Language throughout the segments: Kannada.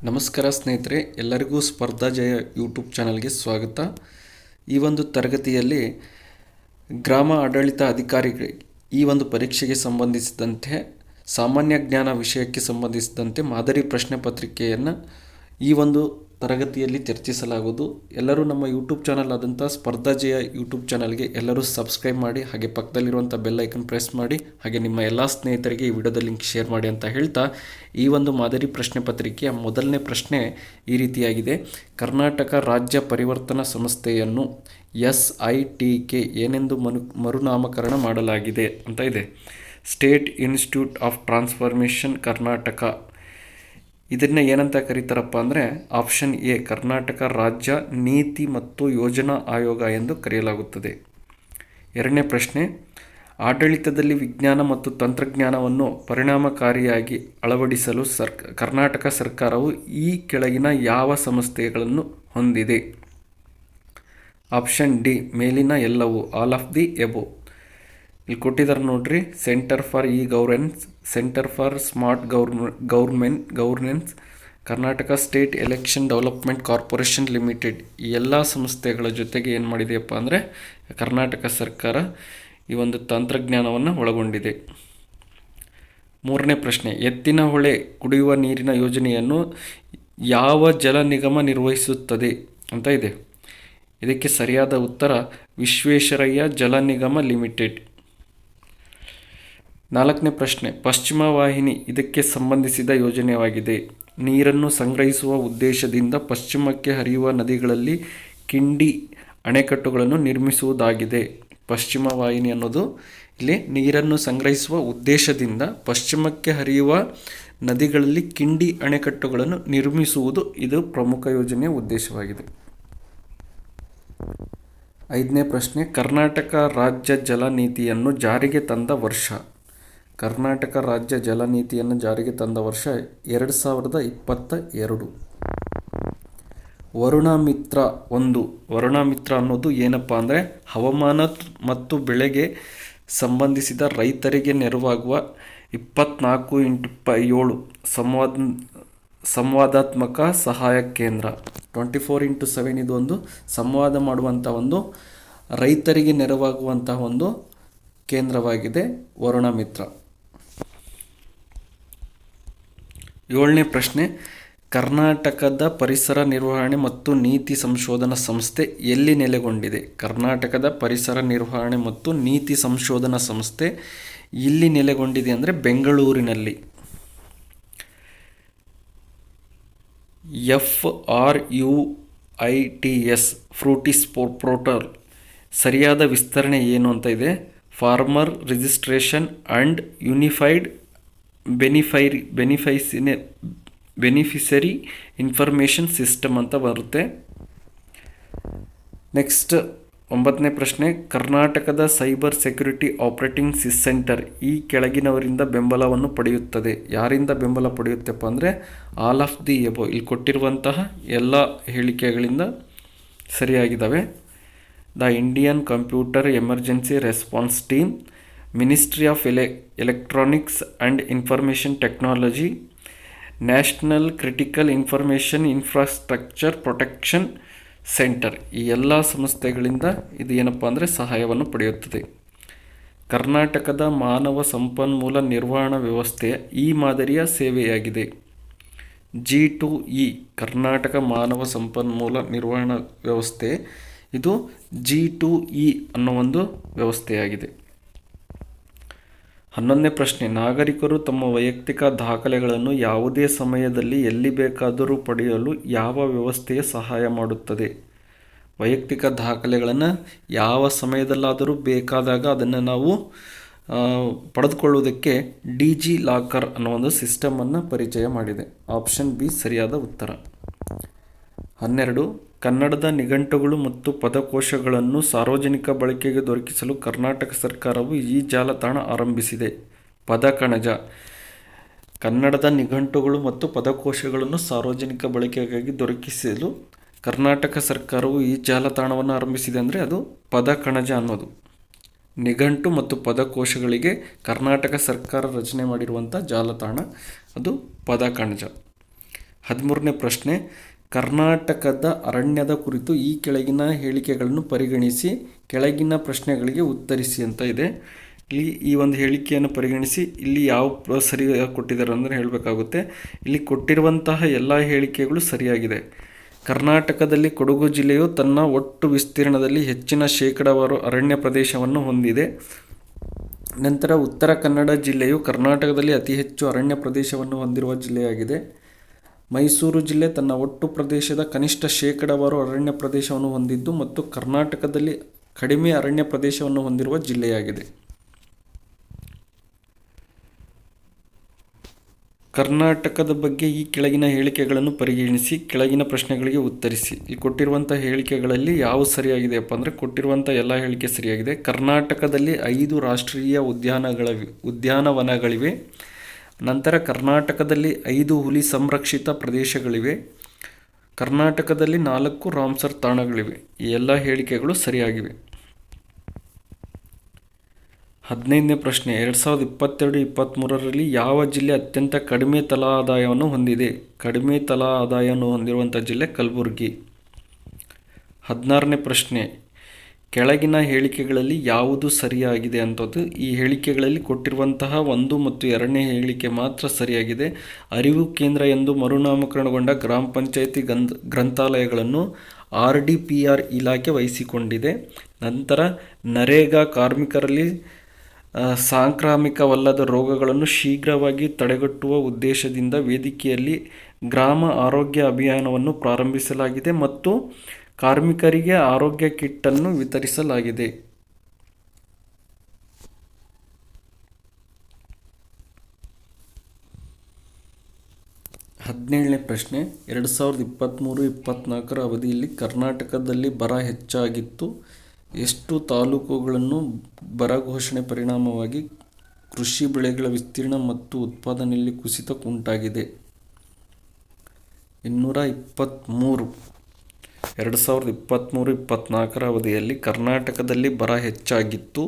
ನಮಸ್ಕಾರ ಸ್ನೇಹಿತರೆ, ಎಲ್ಲರಿಗೂ ಸ್ಪರ್ಧಾ ಜಯ ಯೂಟ್ಯೂಬ್ ಚಾನಲ್ಗೆ ಸ್ವಾಗತ. ಈ ಒಂದು ತರಗತಿಯಲ್ಲಿ ಗ್ರಾಮ ಆಡಳಿತ ಅಧಿಕಾರಿಗಳಿಗೆ ಈ ಒಂದು ಪರೀಕ್ಷೆಗೆ ಸಂಬಂಧಿಸಿದಂತೆ ಸಾಮಾನ್ಯ ಜ್ಞಾನ ವಿಷಯಕ್ಕೆ ಸಂಬಂಧಿಸಿದಂತೆ ಮಾದರಿ ಪ್ರಶ್ನೆ ಪತ್ರಿಕೆಯನ್ನು ಈ ಒಂದು ತರಗತಿಯಲ್ಲಿ ಚರ್ಚಿಸಲಾಗುವುದು. ಎಲ್ಲರೂ ನಮ್ಮ ಯೂಟ್ಯೂಬ್ ಚಾನಲ್ ಆದಂಥ ಸ್ಪರ್ಧಾ ಜಯ ಯೂಟ್ಯೂಬ್ ಚಾನಲ್ಗೆ ಎಲ್ಲರೂ ಸಬ್ಸ್ಕ್ರೈಬ್ ಮಾಡಿ, ಹಾಗೆ ಪಕ್ಕದಲ್ಲಿರುವಂಥ ಬೆಲ್ ಐಕನ್ ಪ್ರೆಸ್ ಮಾಡಿ, ಹಾಗೆ ನಿಮ್ಮ ಎಲ್ಲ ಸ್ನೇಹಿತರಿಗೆ ಈ ವಿಡಿಯೋದ ಲಿಂಕ್ ಶೇರ್ ಮಾಡಿ ಅಂತ ಹೇಳ್ತಾ, ಈ ಒಂದು ಮಾದರಿ ಪ್ರಶ್ನೆ ಪತ್ರಿಕೆಯ ಮೊದಲನೇ ಪ್ರಶ್ನೆ ಈ ರೀತಿಯಾಗಿದೆ. ಕರ್ನಾಟಕ ರಾಜ್ಯ ಪರಿವರ್ತನಾ ಸಂಸ್ಥೆಯನ್ನು SITK ಏನೆಂದು ಮರುನಾಮಕರಣ ಮಾಡಲಾಗಿದೆ ಅಂತ ಇದೆ. State institute of transformation Karnataka. ಇದನ್ನು ಏನಂತ ಕರೀತಾರಪ್ಪ ಅಂದರೆ, ಆಪ್ಷನ್ ಎ ಕರ್ನಾಟಕ ರಾಜ್ಯ ನೀತಿ ಮತ್ತು ಯೋಜನಾ ಆಯೋಗ ಎಂದು ಕರೆಯಲಾಗುತ್ತದೆ. ಎರಡನೇ ಪ್ರಶ್ನೆ, ಆಡಳಿತದಲ್ಲಿ ವಿಜ್ಞಾನ ಮತ್ತು ತಂತ್ರಜ್ಞಾನವನ್ನು ಪರಿಣಾಮಕಾರಿಯಾಗಿ ಅಳವಡಿಸಲು ಕರ್ನಾಟಕ ಸರ್ಕಾರವು ಈ ಕೆಳಗಿನ ಯಾವ ಸಂಸ್ಥೆಗಳನ್ನು ಹೊಂದಿದೆ? ಆಪ್ಷನ್ ಡಿ ಮೇಲಿನ ಎಲ್ಲವೂ, ಆಲ್ ಆಫ್ ದಿ ಎಬೋ. ಇಲ್ಲಿ ಕೊಟ್ಟಿದ್ದಾರೆ ನೋಡ್ರಿ, centre for governance, centre for smart governance, Karnataka state election development corporation limited. ಈ ಎಲ್ಲ ಸಂಸ್ಥೆಗಳ ಜೊತೆಗೆ ಏನು ಮಾಡಿದೆಯಪ್ಪ ಅಂದರೆ ಕರ್ನಾಟಕ ಸರ್ಕಾರ ಈ ಒಂದು ತಂತ್ರಜ್ಞಾನವನ್ನು ಒಳಗೊಂಡಿದೆ. ಮೂರನೇ ಪ್ರಶ್ನೆ, ಎತ್ತಿನಹೊಳೆ ಕುಡಿಯುವ ನೀರಿನ ಯೋಜನೆಯನ್ನು ಯಾವ ಜಲ ನಿಗಮ ನಿರ್ವಹಿಸುತ್ತದೆ ಅಂತ ಇದೆ. ಇದಕ್ಕೆ ಸರಿಯಾದ ಉತ್ತರ ವಿಶ್ವೇಶ್ವರಯ್ಯ ಜಲ ನಿಗಮ ಲಿಮಿಟೆಡ್. ನಾಲ್ಕನೇ ಪ್ರಶ್ನೆ, ಪಶ್ಚಿಮ ವಾಹಿನಿ ಇದಕ್ಕೆ ಸಂಬಂಧಿಸಿದ ಯೋಜನೆಯಾಗಿದೆ. ನೀರನ್ನು ಸಂಗ್ರಹಿಸುವ ಉದ್ದೇಶದಿಂದ ಪಶ್ಚಿಮಕ್ಕೆ ಹರಿಯುವ ನದಿಗಳಲ್ಲಿ ಕಿಂಡಿ ಅಣೆಕಟ್ಟುಗಳನ್ನು ನಿರ್ಮಿಸುವುದಾಗಿದೆ. ಪಶ್ಚಿಮ ವಾಹಿನಿ ಅನ್ನೋದು ಇಲ್ಲಿ ನೀರನ್ನು ಸಂಗ್ರಹಿಸುವ ಉದ್ದೇಶದಿಂದ ಪಶ್ಚಿಮಕ್ಕೆ ಹರಿಯುವ ನದಿಗಳಲ್ಲಿ ಕಿಂಡಿ ಅಣೆಕಟ್ಟುಗಳನ್ನು ನಿರ್ಮಿಸುವುದು ಇದು ಪ್ರಮುಖ ಯೋಜನೆಯ ಉದ್ದೇಶವಾಗಿದೆ. ಐದನೇ ಪ್ರಶ್ನೆ, ಕರ್ನಾಟಕ ರಾಜ್ಯ ಜಲ ನೀತಿಯನ್ನು ಜಾರಿಗೆ ತಂದ ವರ್ಷ. ಕರ್ನಾಟಕ ರಾಜ್ಯ ಜಲ ನೀತಿಯನ್ನು ಜಾರಿಗೆ ತಂದ ವರ್ಷ 2022. ವರುಣ ಮಿತ್ರ 1. ವರುಣ ಮಿತ್ರ ಅನ್ನೋದು ಏನಪ್ಪ ಅಂದರೆ, ಹವಾಮಾನ ಮತ್ತು ಬೆಳೆಗೆ ಸಂಬಂಧಿಸಿದ ರೈತರಿಗೆ ನೆರವಾಗುವ 24x7 ಸಂವಾದಾತ್ಮಕ ಸಹಾಯ ಕೇಂದ್ರ. 24x7 ಇದು ಒಂದು ಸಂವಾದ ಮಾಡುವಂಥ ಒಂದು ರೈತರಿಗೆ ನೆರವಾಗುವಂತಹ ಒಂದು ಕೇಂದ್ರವಾಗಿದೆ ವರುಣ ಮಿತ್ರ. ಏಳನೇ ಪ್ರಶ್ನೆ, ಕರ್ನಾಟಕದ ಪರಿಸರ ನಿರ್ವಹಣೆ ಮತ್ತು ನೀತಿ ಸಂಶೋಧನಾ ಸಂಸ್ಥೆ ಎಲ್ಲಿ ನೆಲೆಗೊಂಡಿದೆ? ಕರ್ನಾಟಕದ ಪರಿಸರ ನಿರ್ವಹಣೆ ಮತ್ತು ನೀತಿ ಸಂಶೋಧನಾ ಸಂಸ್ಥೆ ಇಲ್ಲಿ ನೆಲೆಗೊಂಡಿದೆ ಅಂದರೆ ಬೆಂಗಳೂರಿನಲ್ಲಿ. FRUITS ಫ್ರೂಟಿಸ್ ಪೋರ್ಟಲ್ ಸರಿಯಾದ ವಿಸ್ತರಣೆ ಏನು ಅಂತ ಇದೆ. Farmer registration and unified beneficiary information system ಅಂತ ಬರುತ್ತೆ. ನೆಕ್ಸ್ಟ್ 9ನೇ ಪ್ರಶ್ನೆ, ಕರ್ನಾಟಕದ ಸೈಬರ್ ಸೆಕ್ಯುರಿಟಿ ಆಪರೇಟಿಂಗ್ ಸೆಂಟರ್ ಈ ಕೆಳಗಿನವರಿಂದ ಬೆಂಬಲವನ್ನು ಪಡೆಯುತ್ತದೆ. ಯಾರಿಂದ ಬೆಂಬಲ ಪಡೆಯುತ್ತಪ್ಪ ಅಂದರೆ ಆಲ್ ಆಫ್ ದಿ ಎಬೋ. ಇಲ್ಲಿ ಕೊಟ್ಟಿರುವಂತಹ ಎಲ್ಲ ಹೇಳಿಕೆಗಳಿಂದ ಸರಿಯಾಗಿದ್ದಾವೆ. The Indian computer emergency response team, ministry of electronics and information technology, national critical information infrastructure protection centre. ಈ ಎಲ್ಲ ಸಂಸ್ಥೆಗಳಿಂದ ಇದು ಏನಪ್ಪ ಅಂದರೆ ಸಹಾಯವನ್ನು ಪಡೆಯುತ್ತದೆ. ಕರ್ನಾಟಕದ ಮಾನವ ಸಂಪನ್ಮೂಲ ನಿರ್ವಹಣಾ ವ್ಯವಸ್ಥೆಯ ಈ ಮಾದರಿಯ ಸೇವೆಯಾಗಿದೆ. G2E ಕರ್ನಾಟಕ ಮಾನವ ಸಂಪನ್ಮೂಲ ನಿರ್ವಹಣಾ ವ್ಯವಸ್ಥೆ ಇದು G2E ಅನ್ನೋ ಒಂದು ವ್ಯವಸ್ಥೆಯಾಗಿದೆ. 11ನೇ ಪ್ರಶ್ನೆ, ನಾಗರಿಕರು ತಮ್ಮ ವೈಯಕ್ತಿಕ ದಾಖಲೆಗಳನ್ನು ಯಾವುದೇ ಸಮಯದಲ್ಲಿ ಎಲ್ಲಿ ಬೇಕಾದರೂ ಪಡೆಯಲು ಯಾವ ವ್ಯವಸ್ಥೆಯ ಸಹಾಯ ಮಾಡುತ್ತದೆ? ವೈಯಕ್ತಿಕ ದಾಖಲೆಗಳನ್ನು ಯಾವ ಸಮಯದಲ್ಲಾದರೂ ಬೇಕಾದಾಗ ಅದನ್ನು ನಾವು ಪಡೆದುಕೊಳ್ಳುವುದಕ್ಕೆ ಡಿಜಿ ಲಾಕರ್ ಅನ್ನೋ ಒಂದು ಸಿಸ್ಟಮನ್ನು ಪರಿಚಯ ಮಾಡಿದೆ. ಆಪ್ಷನ್ ಬಿ ಸರಿಯಾದ ಉತ್ತರ. 12, ಕನ್ನಡದ ನಿಘಂಟುಗಳು ಮತ್ತು ಪದಕೋಶಗಳನ್ನು ಸಾರ್ವಜನಿಕ ಬಳಕೆಗೆ ದೊರಕಿಸಲು ಕರ್ನಾಟಕ ಸರ್ಕಾರವು ಈ ಜಾಲತಾಣ ಆರಂಭಿಸಿದೆ. ಪದಕಣಜ. ಕನ್ನಡದ ನಿಘಂಟುಗಳು ಮತ್ತು ಪದಕೋಶಗಳನ್ನು ಸಾರ್ವಜನಿಕ ಬಳಕೆಗಾಗಿ ದೊರಕಿಸಲು ಕರ್ನಾಟಕ ಸರ್ಕಾರವು ಈ ಜಾಲತಾಣವನ್ನು ಆರಂಭಿಸಿದೆ ಅಂದರೆ ಅದು ಪದಕಣಜ ಅನ್ನೋದು. ನಿಘಂಟು ಮತ್ತು ಪದಕೋಶಗಳಿಗೆ ಕರ್ನಾಟಕ ಸರ್ಕಾರ ರಚನೆ ಮಾಡಿರುವಂಥ ಜಾಲತಾಣ ಅದು ಪದಕಣಜ. 13ನೇ ಪ್ರಶ್ನೆ, ಕರ್ನಾಟಕದ ಅರಣ್ಯದ ಕುರಿತು ಈ ಕೆಳಗಿನ ಹೇಳಿಕೆಗಳನ್ನು ಪರಿಗಣಿಸಿ ಕೆಳಗಿನ ಪ್ರಶ್ನೆಗಳಿಗೆ ಉತ್ತರಿಸಿ ಅಂತ ಇದೆ. ಇಲ್ಲಿ ಈ ಒಂದು ಹೇಳಿಕೆಯನ್ನು ಪರಿಗಣಿಸಿ ಇಲ್ಲಿ ಯಾವ ಸರಿಯಾಗಿ ಕೊಟ್ಟಿದ್ದಾರೆ ಅಂದರೆ ಹೇಳಬೇಕಾಗುತ್ತೆ. ಇಲ್ಲಿ ಕೊಟ್ಟಿರುವಂತಹ ಎಲ್ಲ ಹೇಳಿಕೆಗಳು ಸರಿಯಾಗಿದೆ. ಕರ್ನಾಟಕದಲ್ಲಿ ಕೊಡಗು ಜಿಲ್ಲೆಯು ತನ್ನ ಒಟ್ಟು ವಿಸ್ತೀರ್ಣದಲ್ಲಿ ಹೆಚ್ಚಿನ ಶೇಕಡಾವಾರು ಅರಣ್ಯ ಪ್ರದೇಶವನ್ನು ಹೊಂದಿದೆ. ನಂತರ ಉತ್ತರ ಕನ್ನಡ ಜಿಲ್ಲೆಯು ಕರ್ನಾಟಕದಲ್ಲಿ ಅತಿ ಹೆಚ್ಚು ಅರಣ್ಯ ಪ್ರದೇಶವನ್ನು ಹೊಂದಿರುವ ಜಿಲ್ಲೆಯಾಗಿದೆ. ಮೈಸೂರು ಜಿಲ್ಲೆ ತನ್ನ ಒಟ್ಟು ಪ್ರದೇಶದ ಕನಿಷ್ಠ ಶೇಕಡಾವಾರು ಅರಣ್ಯ ಪ್ರದೇಶವನ್ನು ಹೊಂದಿದ್ದು ಮತ್ತು ಕರ್ನಾಟಕದಲ್ಲಿ ಕಡಿಮೆ ಅರಣ್ಯ ಪ್ರದೇಶವನ್ನು ಹೊಂದಿರುವ ಜಿಲ್ಲೆಯಾಗಿದೆ. ಕರ್ನಾಟಕದ ಬಗ್ಗೆ ಈ ಕೆಳಗಿನ ಹೇಳಿಕೆಗಳನ್ನು ಪರಿಗಣಿಸಿ ಕೆಳಗಿನ ಪ್ರಶ್ನೆಗಳಿಗೆ ಉತ್ತರಿಸಿ. ಈ ಕೊಟ್ಟಿರುವಂಥ ಹೇಳಿಕೆಗಳಲ್ಲಿ ಯಾವ ಸರಿಯಾಗಿದೆಯಪ್ಪ ಅಂದರೆ ಕೊಟ್ಟಿರುವಂಥ ಎಲ್ಲ ಹೇಳಿಕೆ ಸರಿಯಾಗಿದೆ. ಕರ್ನಾಟಕದಲ್ಲಿ 5 ರಾಷ್ಟ್ರೀಯ ಉದ್ಯಾನವನಗಳಿವೆ. ನಂತರ ಕರ್ನಾಟಕದಲ್ಲಿ 5 ಹುಲಿ ಸಂರಕ್ಷಿತ ಪ್ರದೇಶಗಳಿವೆ. ಕರ್ನಾಟಕದಲ್ಲಿ 4 ರಾಮ್ಸರ್ ತಾಣಗಳಿವೆ. ಈ ಎಲ್ಲ ಹೇಳಿಕೆಗಳು ಸರಿಯಾಗಿವೆ. 15ನೇ ಪ್ರಶ್ನೆ, 2022-23ರಲ್ಲಿ ಯಾವ ಜಿಲ್ಲೆ ಅತ್ಯಂತ ಕಡಿಮೆ ತಲಾ ಆದಾಯವನ್ನು ಹೊಂದಿದೆ? ಕಡಿಮೆ ತಲಾ ಆದಾಯವನ್ನು ಹೊಂದಿರುವಂಥ ಜಿಲ್ಲೆ ಕಲಬುರಗಿ. 16ನೇ ಪ್ರಶ್ನೆ, ಕೆಳಗಿನ ಹೇಳಿಕೆಗಳಲ್ಲಿ ಯಾವುದು ಸರಿಯಾಗಿದೆ ಅಂತದ್ದು. ಈ ಹೇಳಿಕೆಗಳಲ್ಲಿ ಕೊಟ್ಟಿರುವಂತಹ 1 ಮತ್ತು 2ನೇ ಹೇಳಿಕೆ ಮಾತ್ರ ಸರಿಯಾಗಿದೆ. ಅರಿವು ಕೇಂದ್ರ ಎಂದು ಮರುನಾಮಕರಣಗೊಂಡ ಗ್ರಾಮ ಪಂಚಾಯಿತಿ ಗ್ರಂಥಾಲಯಗಳನ್ನು RDPR ಇಲಾಖೆ ವಹಿಸಿಕೊಂಡಿದೆ. ನಂತರ ನರೇಗಾ ಕಾರ್ಮಿಕರಲ್ಲಿ ಸಾಂಕ್ರಾಮಿಕವಲ್ಲದ ರೋಗಗಳನ್ನು ಶೀಘ್ರವಾಗಿ ತಡೆಗಟ್ಟುವ ಉದ್ದೇಶದಿಂದ ವೇದಿಕೆಯಲ್ಲಿ ಗ್ರಾಮ ಆರೋಗ್ಯ ಅಭಿಯಾನವನ್ನು ಪ್ರಾರಂಭಿಸಲಾಗಿದೆ ಮತ್ತು ಕಾರ್ಮಿಕರಿಗೆ ಆರೋಗ್ಯ ಕಿಟ್ ಅನ್ನು ವಿತರಿಸಲಾಗಿದೆ. 17ನೇ ಪ್ರಶ್ನೆ, 2023-24ರ ಅವಧಿಯಲ್ಲಿ ಕರ್ನಾಟಕದಲ್ಲಿ ಬರ ಹೆಚ್ಚಾಗಿತ್ತು. ಎಷ್ಟು ತಾಲೂಕುಗಳನ್ನು ಬರ ಘೋಷಣೆ ಪರಿಣಾಮವಾಗಿ ಕೃಷಿ ಬೆಳೆಗಳ ವಿಸ್ತೀರ್ಣ ಮತ್ತು ಉತ್ಪಾದನೆಯಲ್ಲಿ ಕುಸಿತ ಉಂಟಾಗಿದೆ? 223. 2023-24ರ ಅವಧಿಯಲ್ಲಿ ಕರ್ನಾಟಕದಲ್ಲಿ ಬರ ಹೆಚ್ಚಾಗಿತ್ತು.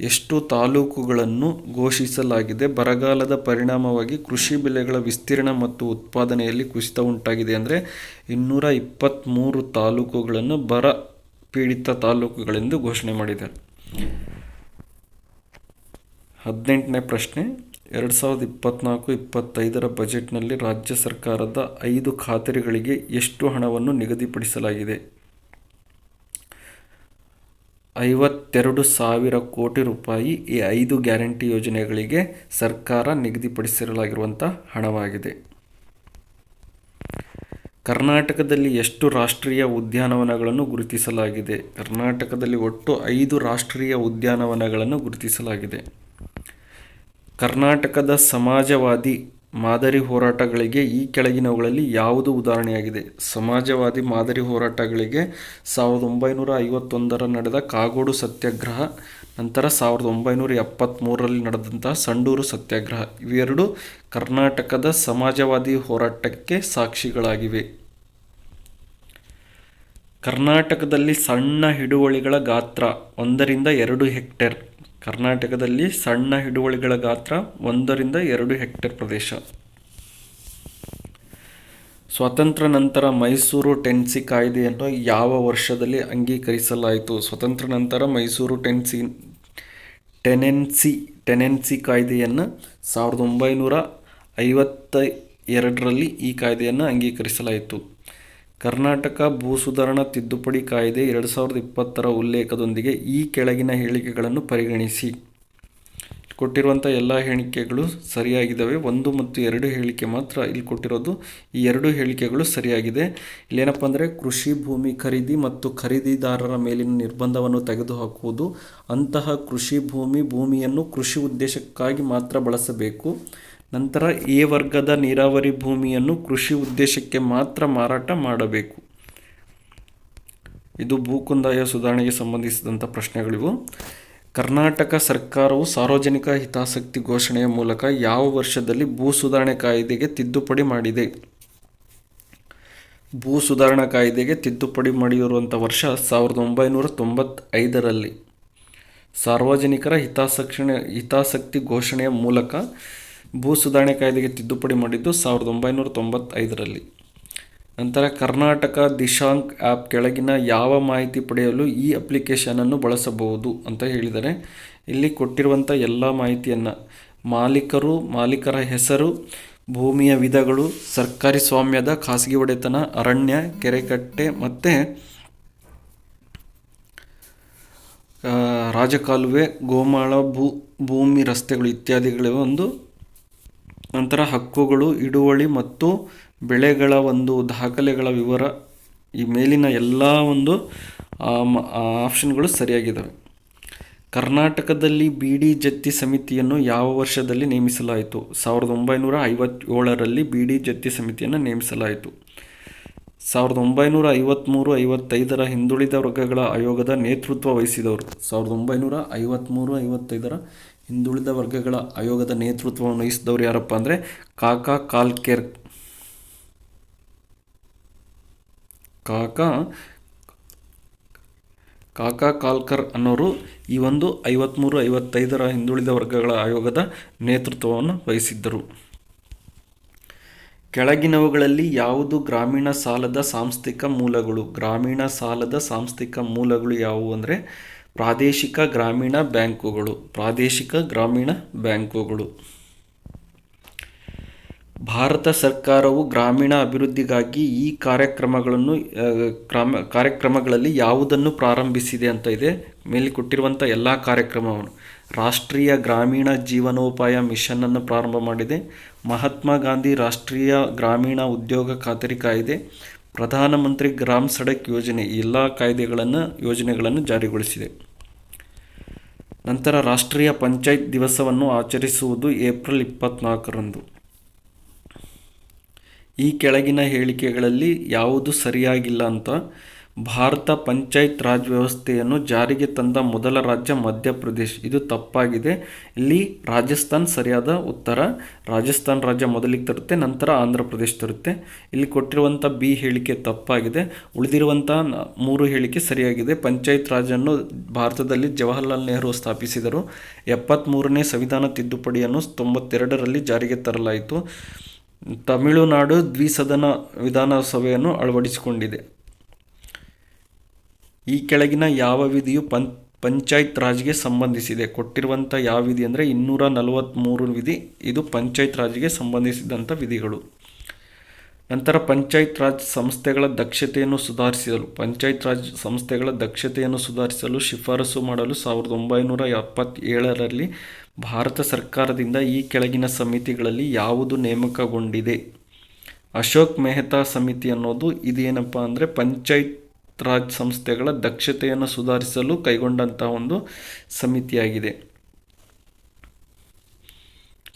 ಎಷ್ಟು ತಾಲೂಕುಗಳನ್ನು ಘೋಷಿಸಲಾಗಿದೆ? ಬರಗಾಲದ ಪರಿಣಾಮವಾಗಿ ಕೃಷಿ ಬೆಳೆಗಳ ವಿಸ್ತೀರ್ಣ ಮತ್ತು ಉತ್ಪಾದನೆಯಲ್ಲಿ ಕುಸಿತ ಉಂಟಾಗಿದೆ ಅಂದರೆ 223 ತಾಲೂಕುಗಳನ್ನು ಬರ ಪೀಡಿತ ತಾಲೂಕುಗಳೆಂದು ಘೋಷಣೆ ಮಾಡಿದ್ದಾರೆ. 18ನೇ ಪ್ರಶ್ನೆ, 2024-25ರ ಬಜೆಟ್ನಲ್ಲಿ ರಾಜ್ಯ ಸರ್ಕಾರದ 5 ಖಾತೆಗಳಿಗೆ ಎಷ್ಟು ಹಣವನ್ನು ನಿಗದಿಪಡಿಸಲಾಗಿದೆ? 52,000 ಕೋಟಿ ರೂಪಾಯಿ ಈ 5 ಗ್ಯಾರಂಟಿ ಯೋಜನೆಗಳಿಗೆ ಸರ್ಕಾರ ನಿಗದಿಪಡಿಸಲಾಗಿರುವಂಥ ಹಣವಾಗಿದೆ. ಕರ್ನಾಟಕದಲ್ಲಿ ಎಷ್ಟು ರಾಷ್ಟ್ರೀಯ ಉದ್ಯಾನವನಗಳನ್ನು ಗುರುತಿಸಲಾಗಿದೆ? ಕರ್ನಾಟಕದಲ್ಲಿ ಒಟ್ಟು 5 ರಾಷ್ಟ್ರೀಯ ಉದ್ಯಾನವನಗಳನ್ನು ಗುರುತಿಸಲಾಗಿದೆ. ಕರ್ನಾಟಕದ ಸಮಾಜವಾದಿ ಮಾದರಿ ಹೋರಾಟಗಳಿಗೆ ಈ ಕೆಳಗಿನವುಗಳಲ್ಲಿ ಯಾವುದು ಉದಾಹರಣೆಯಾಗಿದೆ? ಸಮಾಜವಾದಿ ಮಾದರಿ ಹೋರಾಟಗಳಿಗೆ 1951ರ ನಡೆದ ಕಾಗೋಡು ಸತ್ಯಾಗ್ರಹ, ನಂತರ 1973ರಲ್ಲಿ ನಡೆದಂತಹ ಸಂಡೂರು ಸತ್ಯಾಗ್ರಹ ಇವೆರಡು ಕರ್ನಾಟಕದ ಸಮಾಜವಾದಿ ಹೋರಾಟಕ್ಕೆ ಸಾಕ್ಷಿಗಳಾಗಿವೆ. ಕರ್ನಾಟಕದಲ್ಲಿ ಸಣ್ಣ ಹಿಡುವಳಿಗಳ ಗಾತ್ರ 1-2 ಹೆಕ್ಟೇರ್. ಕರ್ನಾಟಕದಲ್ಲಿ ಸಣ್ಣ ಹಿಡುವಳಿಗಳ ಗಾತ್ರ 1-2 ಹೆಕ್ಟೇರ್ ಪ್ರದೇಶ. ಸ್ವಾತಂತ್ರ್ಯ ನಂತರ ಮೈಸೂರು ಟೆನೆನ್ಸಿ ಕಾಯ್ದೆಯನ್ನು ಯಾವ ವರ್ಷದಲ್ಲಿ ಅಂಗೀಕರಿಸಲಾಯಿತು? ಸ್ವಾತಂತ್ರ್ಯ ನಂತರ ಮೈಸೂರು ಟೆನೆನ್ಸಿ ಕಾಯ್ದೆಯನ್ನು 1952ರಲ್ಲಿ ಈ ಕಾಯ್ದೆಯನ್ನು ಅಂಗೀಕರಿಸಲಾಯಿತು. ಕರ್ನಾಟಕ ಭೂ ಸುಧಾರಣಾ ತಿದ್ದುಪಡಿ ಕಾಯ್ದೆ 2020ರ ಉಲ್ಲೇಖದೊಂದಿಗೆ ಈ ಕೆಳಗಿನ ಹೇಳಿಕೆಗಳನ್ನು ಪರಿಗಣಿಸಿ. ಕೊಟ್ಟಿರುವಂಥ ಎಲ್ಲ ಹೇಳಿಕೆಗಳು ಸರಿಯಾಗಿದ್ದಾವೆ. 1 ಮತ್ತು 2 ಹೇಳಿಕೆ ಮಾತ್ರ ಇಲ್ಲಿ ಕೊಟ್ಟಿರೋದು. ಈ 2 ಹೇಳಿಕೆಗಳು ಸರಿಯಾಗಿದೆ. ಇಲ್ಲೇನಪ್ಪ ಅಂದರೆ ಕೃಷಿ ಭೂಮಿ ಖರೀದಿ ಮತ್ತು ಖರೀದಿದಾರರ ಮೇಲಿನ ನಿರ್ಬಂಧವನ್ನು ತೆಗೆದುಹಾಕುವುದು. ಅಂತಹ ಕೃಷಿ ಭೂಮಿಯನ್ನು ಕೃಷಿ ಉದ್ದೇಶಕ್ಕಾಗಿ ಮಾತ್ರ ಬಳಸಬೇಕು. ನಂತರ ಎ ವರ್ಗದ ನೀರಾವರಿ ಭೂಮಿಯನ್ನು ಕೃಷಿ ಉದ್ದೇಶಕ್ಕೆ ಮಾತ್ರ ಮಾರಾಟ ಮಾಡಬೇಕು. ಇದು ಭೂ ಕಂದಾಯ ಸುಧಾರಣೆಗೆ ಸಂಬಂಧಿಸಿದಂಥ ಪ್ರಶ್ನೆಗಳಿವು. ಕರ್ನಾಟಕ ಸರ್ಕಾರವು ಸಾರ್ವಜನಿಕ ಹಿತಾಸಕ್ತಿ ಘೋಷಣೆಯ ಮೂಲಕ ಯಾವ ವರ್ಷದಲ್ಲಿ ಭೂ ಸುಧಾರಣೆ ಕಾಯ್ದೆಗೆ ತಿದ್ದುಪಡಿ ಮಾಡಿದೆ? ಭೂ ಸುಧಾರಣಾ ಕಾಯ್ದೆಗೆ ತಿದ್ದುಪಡಿ ಮಾಡಿರುವಂಥ ವರ್ಷ 1995ರಲ್ಲಿ. ಸಾರ್ವಜನಿಕರ ಹಿತಾಸಕ್ತಿ ಘೋಷಣೆಯ ಮೂಲಕ ಭೂ ಸುಧಾರಣೆ ಕಾಯ್ದೆಗೆ ತಿದ್ದುಪಡಿ ಮಾಡಿದ್ದು 1995ರಲ್ಲಿ. ನಂತರ ಕರ್ನಾಟಕ ದಿಶಾಂಕ್ ಆ್ಯಪ್ ಕೆಳಗಿನ ಯಾವ ಮಾಹಿತಿ ಪಡೆಯಲು ಈ ಅಪ್ಲಿಕೇಶನನ್ನು ಬಳಸಬಹುದು ಅಂತ ಹೇಳಿದರೆ, ಇಲ್ಲಿ ಕೊಟ್ಟಿರುವಂಥ ಎಲ್ಲ ಮಾಹಿತಿಯನ್ನು ಮಾಲೀಕರ ಹೆಸರು, ಭೂಮಿಯ ವಿಧಗಳು, ಸರ್ಕಾರಿ ಸ್ವಾಮ್ಯದ, ಖಾಸಗಿ ಒಡೆತನ, ಅರಣ್ಯ, ಕೆರೆಕಟ್ಟೆ ಮತ್ತು ರಾಜಕಾಲುವೆ, ಗೋಮಾಳ, ಭೂಮಿ, ರಸ್ತೆಗಳು ಇತ್ಯಾದಿಗಳ ನಂತರ ಹಕ್ಕುಗಳು, ಹಿಡುವಳಿ ಮತ್ತು ಬೆಳೆಗಳ ದಾಖಲೆಗಳ ವಿವರ. ಈ ಮೇಲಿನ ಎಲ್ಲ ಆಪ್ಷನ್ಗಳು ಸರಿಯಾಗಿದ್ದಾವೆ. ಕರ್ನಾಟಕದಲ್ಲಿ ಬೀಡಿ ಜತ್ತಿ ಸಮಿತಿಯನ್ನು ಯಾವ ವರ್ಷದಲ್ಲಿ ನೇಮಿಸಲಾಯಿತು? 1957ರಲ್ಲಿ ಬೀಡಿ ಜತ್ತಿ ಸಮಿತಿಯನ್ನು ನೇಮಿಸಲಾಯಿತು. 1953-55ರ ಹಿಂದುಳಿದ ವರ್ಗಗಳ ಆಯೋಗದ ನೇತೃತ್ವ ವಹಿಸಿದವರು. 1953-55ರ ಹಿಂದುಳಿದ ವರ್ಗಗಳ ಆಯೋಗದ ನೇತೃತ್ವವನ್ನು ವಹಿಸಿದವರು ಯಾರಪ್ಪ ಅಂದರೆ ಕಾಕಾ ಕಾಲ್ಕರ್ ಅನ್ನೋರು ಈ 53-55ರ ಹಿಂದುಳಿದ ವರ್ಗಗಳ ಆಯೋಗದ ನೇತೃತ್ವವನ್ನು ವಹಿಸಿದ್ದರು. ಕೆಳಗಿನವುಗಳಲ್ಲಿ ಯಾವುದು ಗ್ರಾಮೀಣ ಸಾಲದ ಸಾಂಸ್ಥಿಕ ಮೂಲಗಳು? ಗ್ರಾಮೀಣ ಸಾಲದ ಸಾಂಸ್ಥಿಕ ಮೂಲಗಳು ಯಾವುವು ಅಂದರೆ ಪ್ರಾದೇಶಿಕ ಗ್ರಾಮೀಣ ಬ್ಯಾಂಕುಗಳು. ಭಾರತ ಸರ್ಕಾರವು ಗ್ರಾಮೀಣ ಅಭಿವೃದ್ಧಿಗಾಗಿ ಈ ಕಾರ್ಯಕ್ರಮಗಳಲ್ಲಿ ಯಾವುದನ್ನು ಪ್ರಾರಂಭಿಸಿದೆ ಅಂತ ಇದೆ. ಮೇಲೆ ಕೊಟ್ಟಿರುವಂಥ ಎಲ್ಲ ಕಾರ್ಯಕ್ರಮವನ್ನು ರಾಷ್ಟ್ರೀಯ ಗ್ರಾಮೀಣ ಜೀವನೋಪಾಯ ಮಿಷನ್ ಅನ್ನು ಪ್ರಾರಂಭ ಮಾಡಿದೆ. ಮಹಾತ್ಮ ಗಾಂಧಿ ರಾಷ್ಟ್ರೀಯ ಗ್ರಾಮೀಣ ಉದ್ಯೋಗ ಖಾತರಿ ಕಾಯ್ದೆ, ಪ್ರಧಾನಮಂತ್ರಿ ಗ್ರಾಮ್ ಸಡಕ್ ಯೋಜನೆ ಎಲ್ಲ ಯೋಜನೆಗಳನ್ನು ಜಾರಿಗೊಳಿಸಿದೆ. ನಂತರ ರಾಷ್ಟ್ರೀಯ ಪಂಚಾಯತ್ ದಿವಸವನ್ನು ಆಚರಿಸುವುದು ಏಪ್ರಿಲ್ 24ರಂದು. ಈ ಕೆಳಗಿನ ಹೇಳಿಕೆಗಳಲ್ಲಿ ಯಾವುದು ಸರಿಯಾಗಿಲ್ಲ ಅಂತ. ಭಾರತ ಪಂಚಾಯತ್ ರಾಜ್ ವ್ಯವಸ್ಥೆಯನ್ನು ಜಾರಿಗೆ ತಂದ ಮೊದಲ ರಾಜ್ಯ ಮಧ್ಯಪ್ರದೇಶ್, ಇದು ತಪ್ಪಾಗಿದೆ. ಇಲ್ಲಿ ರಾಜಸ್ಥಾನ್ ಸರಿಯಾದ ಉತ್ತರ. ರಾಜಸ್ಥಾನ್ ರಾಜ್ಯ ಮೊದಲಿಗೆ ತರುತ್ತೆ, ನಂತರ ಆಂಧ್ರ ಪ್ರದೇಶ್ ತರುತ್ತೆ. ಇಲ್ಲಿ ಕೊಟ್ಟಿರುವಂಥ ಬಿ ಹೇಳಿಕೆ ತಪ್ಪಾಗಿದೆ. ಉಳಿದಿರುವಂಥ 3 ಹೇಳಿಕೆ ಸರಿಯಾಗಿದೆ. ಪಂಚಾಯತ್ ರಾಜನ್ನು ಭಾರತದಲ್ಲಿ ಜವಾಹರ್ಲಾಲ್ ನೆಹರು ಸ್ಥಾಪಿಸಿದರು. 73ನೇ ಸಂವಿಧಾನ ತಿದ್ದುಪಡಿಯನ್ನು 92ರಲ್ಲಿ ಜಾರಿಗೆ ತರಲಾಯಿತು. ತಮಿಳುನಾಡು ದ್ವಿಸದನ ವಿಧಾನಸಭೆಯನ್ನು ಅಳವಡಿಸಿಕೊಂಡಿದೆ. ಈ ಕೆಳಗಿನ ಯಾವ ವಿಧಿಯು ಪಂಚಾಯತ್ ರಾಜ್ಗೆ ಸಂಬಂಧಿಸಿದೆ? ಕೊಟ್ಟಿರುವಂಥ ಯಾವ ವಿಧಿ ಅಂದರೆ 243 ವಿಧಿ. ಇದು ಪಂಚಾಯತ್ ರಾಜ್ಗೆ ಸಂಬಂಧಿಸಿದಂಥ ವಿಧಿಗಳು. ನಂತರ ಪಂಚಾಯತ್ ರಾಜ್ ಸಂಸ್ಥೆಗಳ ದಕ್ಷತೆಯನ್ನು ಸುಧಾರಿಸಲು ಶಿಫಾರಸು ಮಾಡಲು 1977ರಲ್ಲಿ ಭಾರತ ಸರ್ಕಾರದಿಂದ ಈ ಕೆಳಗಿನ ಸಮಿತಿಗಳಲ್ಲಿ ಯಾವುದು ನೇಮಕಗೊಂಡಿದೆ? ಅಶೋಕ್ ಮೆಹ್ತಾ ಸಮಿತಿ ಅನ್ನೋದು ಇದೇನಪ್ಪ ಅಂದರೆ ಪಂಚಾಯತ್ ರಾಜ್ ಸಂಸ್ಥೆಗಳ ದಕ್ಷತೆಯನ್ನು ಸುಧಾರಿಸಲು ಕೈಗೊಂಡಂತಹ ಒಂದು ಸಮಿತಿಯಾಗಿದೆ.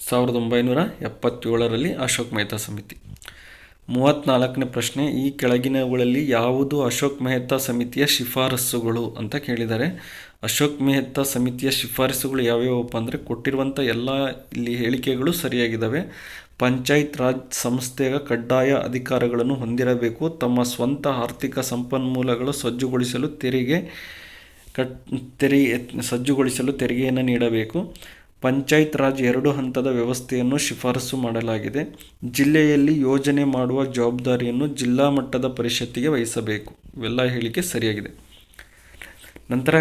1977ರಲ್ಲಿ ಅಶೋಕ್ ಮೆಹ್ತಾ ಸಮಿತಿ. 34ನೇ ಪ್ರಶ್ನೆ, ಈ ಕೆಳಗಿನವುಗಳಲ್ಲಿ ಯಾವುದು ಅಶೋಕ್ ಮೆಹ್ತಾ ಸಮಿತಿಯ ಶಿಫಾರಸುಗಳು ಅಂತ ಕೇಳಿದ್ದಾರೆ. ಅಶೋಕ್ ಮೆಹ್ತಾ ಸಮಿತಿಯ ಶಿಫಾರಸುಗಳು ಯಾವ್ಯಾವಪ್ಪ ಅಂದರೆ ಕೊಟ್ಟಿರುವಂಥ ಎಲ್ಲ ಇಲ್ಲಿ ಹೇಳಿಕೆಗಳು ಸರಿಯಾಗಿದ್ದಾವೆ. ಪಂಚಾಯತ್ ರಾಜ್ ಸಂಸ್ಥೆಯ ಕಡ್ಡಾಯ ಅಧಿಕಾರಗಳನ್ನು ಹೊಂದಿರಬೇಕು. ತಮ್ಮ ಸ್ವಂತ ಆರ್ಥಿಕ ಸಂಪನ್ಮೂಲಗಳು ಸಜ್ಜುಗೊಳಿಸಲು ತೆರಿಗೆಯನ್ನು ನೀಡಬೇಕು. ಪಂಚಾಯತ್ ರಾಜ್ 2 ಹಂತದ ವ್ಯವಸ್ಥೆಯನ್ನು ಶಿಫಾರಸು ಮಾಡಲಾಗಿದೆ. ಜಿಲ್ಲೆಯಲ್ಲಿ ಯೋಜನೆ ಮಾಡುವ ಜವಾಬ್ದಾರಿಯನ್ನು ಜಿಲ್ಲಾ ಮಟ್ಟದ ಪರಿಷತ್ತಿಗೆ ವಹಿಸಬೇಕು. ಇವೆಲ್ಲ ಹೇಳಿಕೆ ಸರಿಯಾಗಿದೆ. ನಂತರ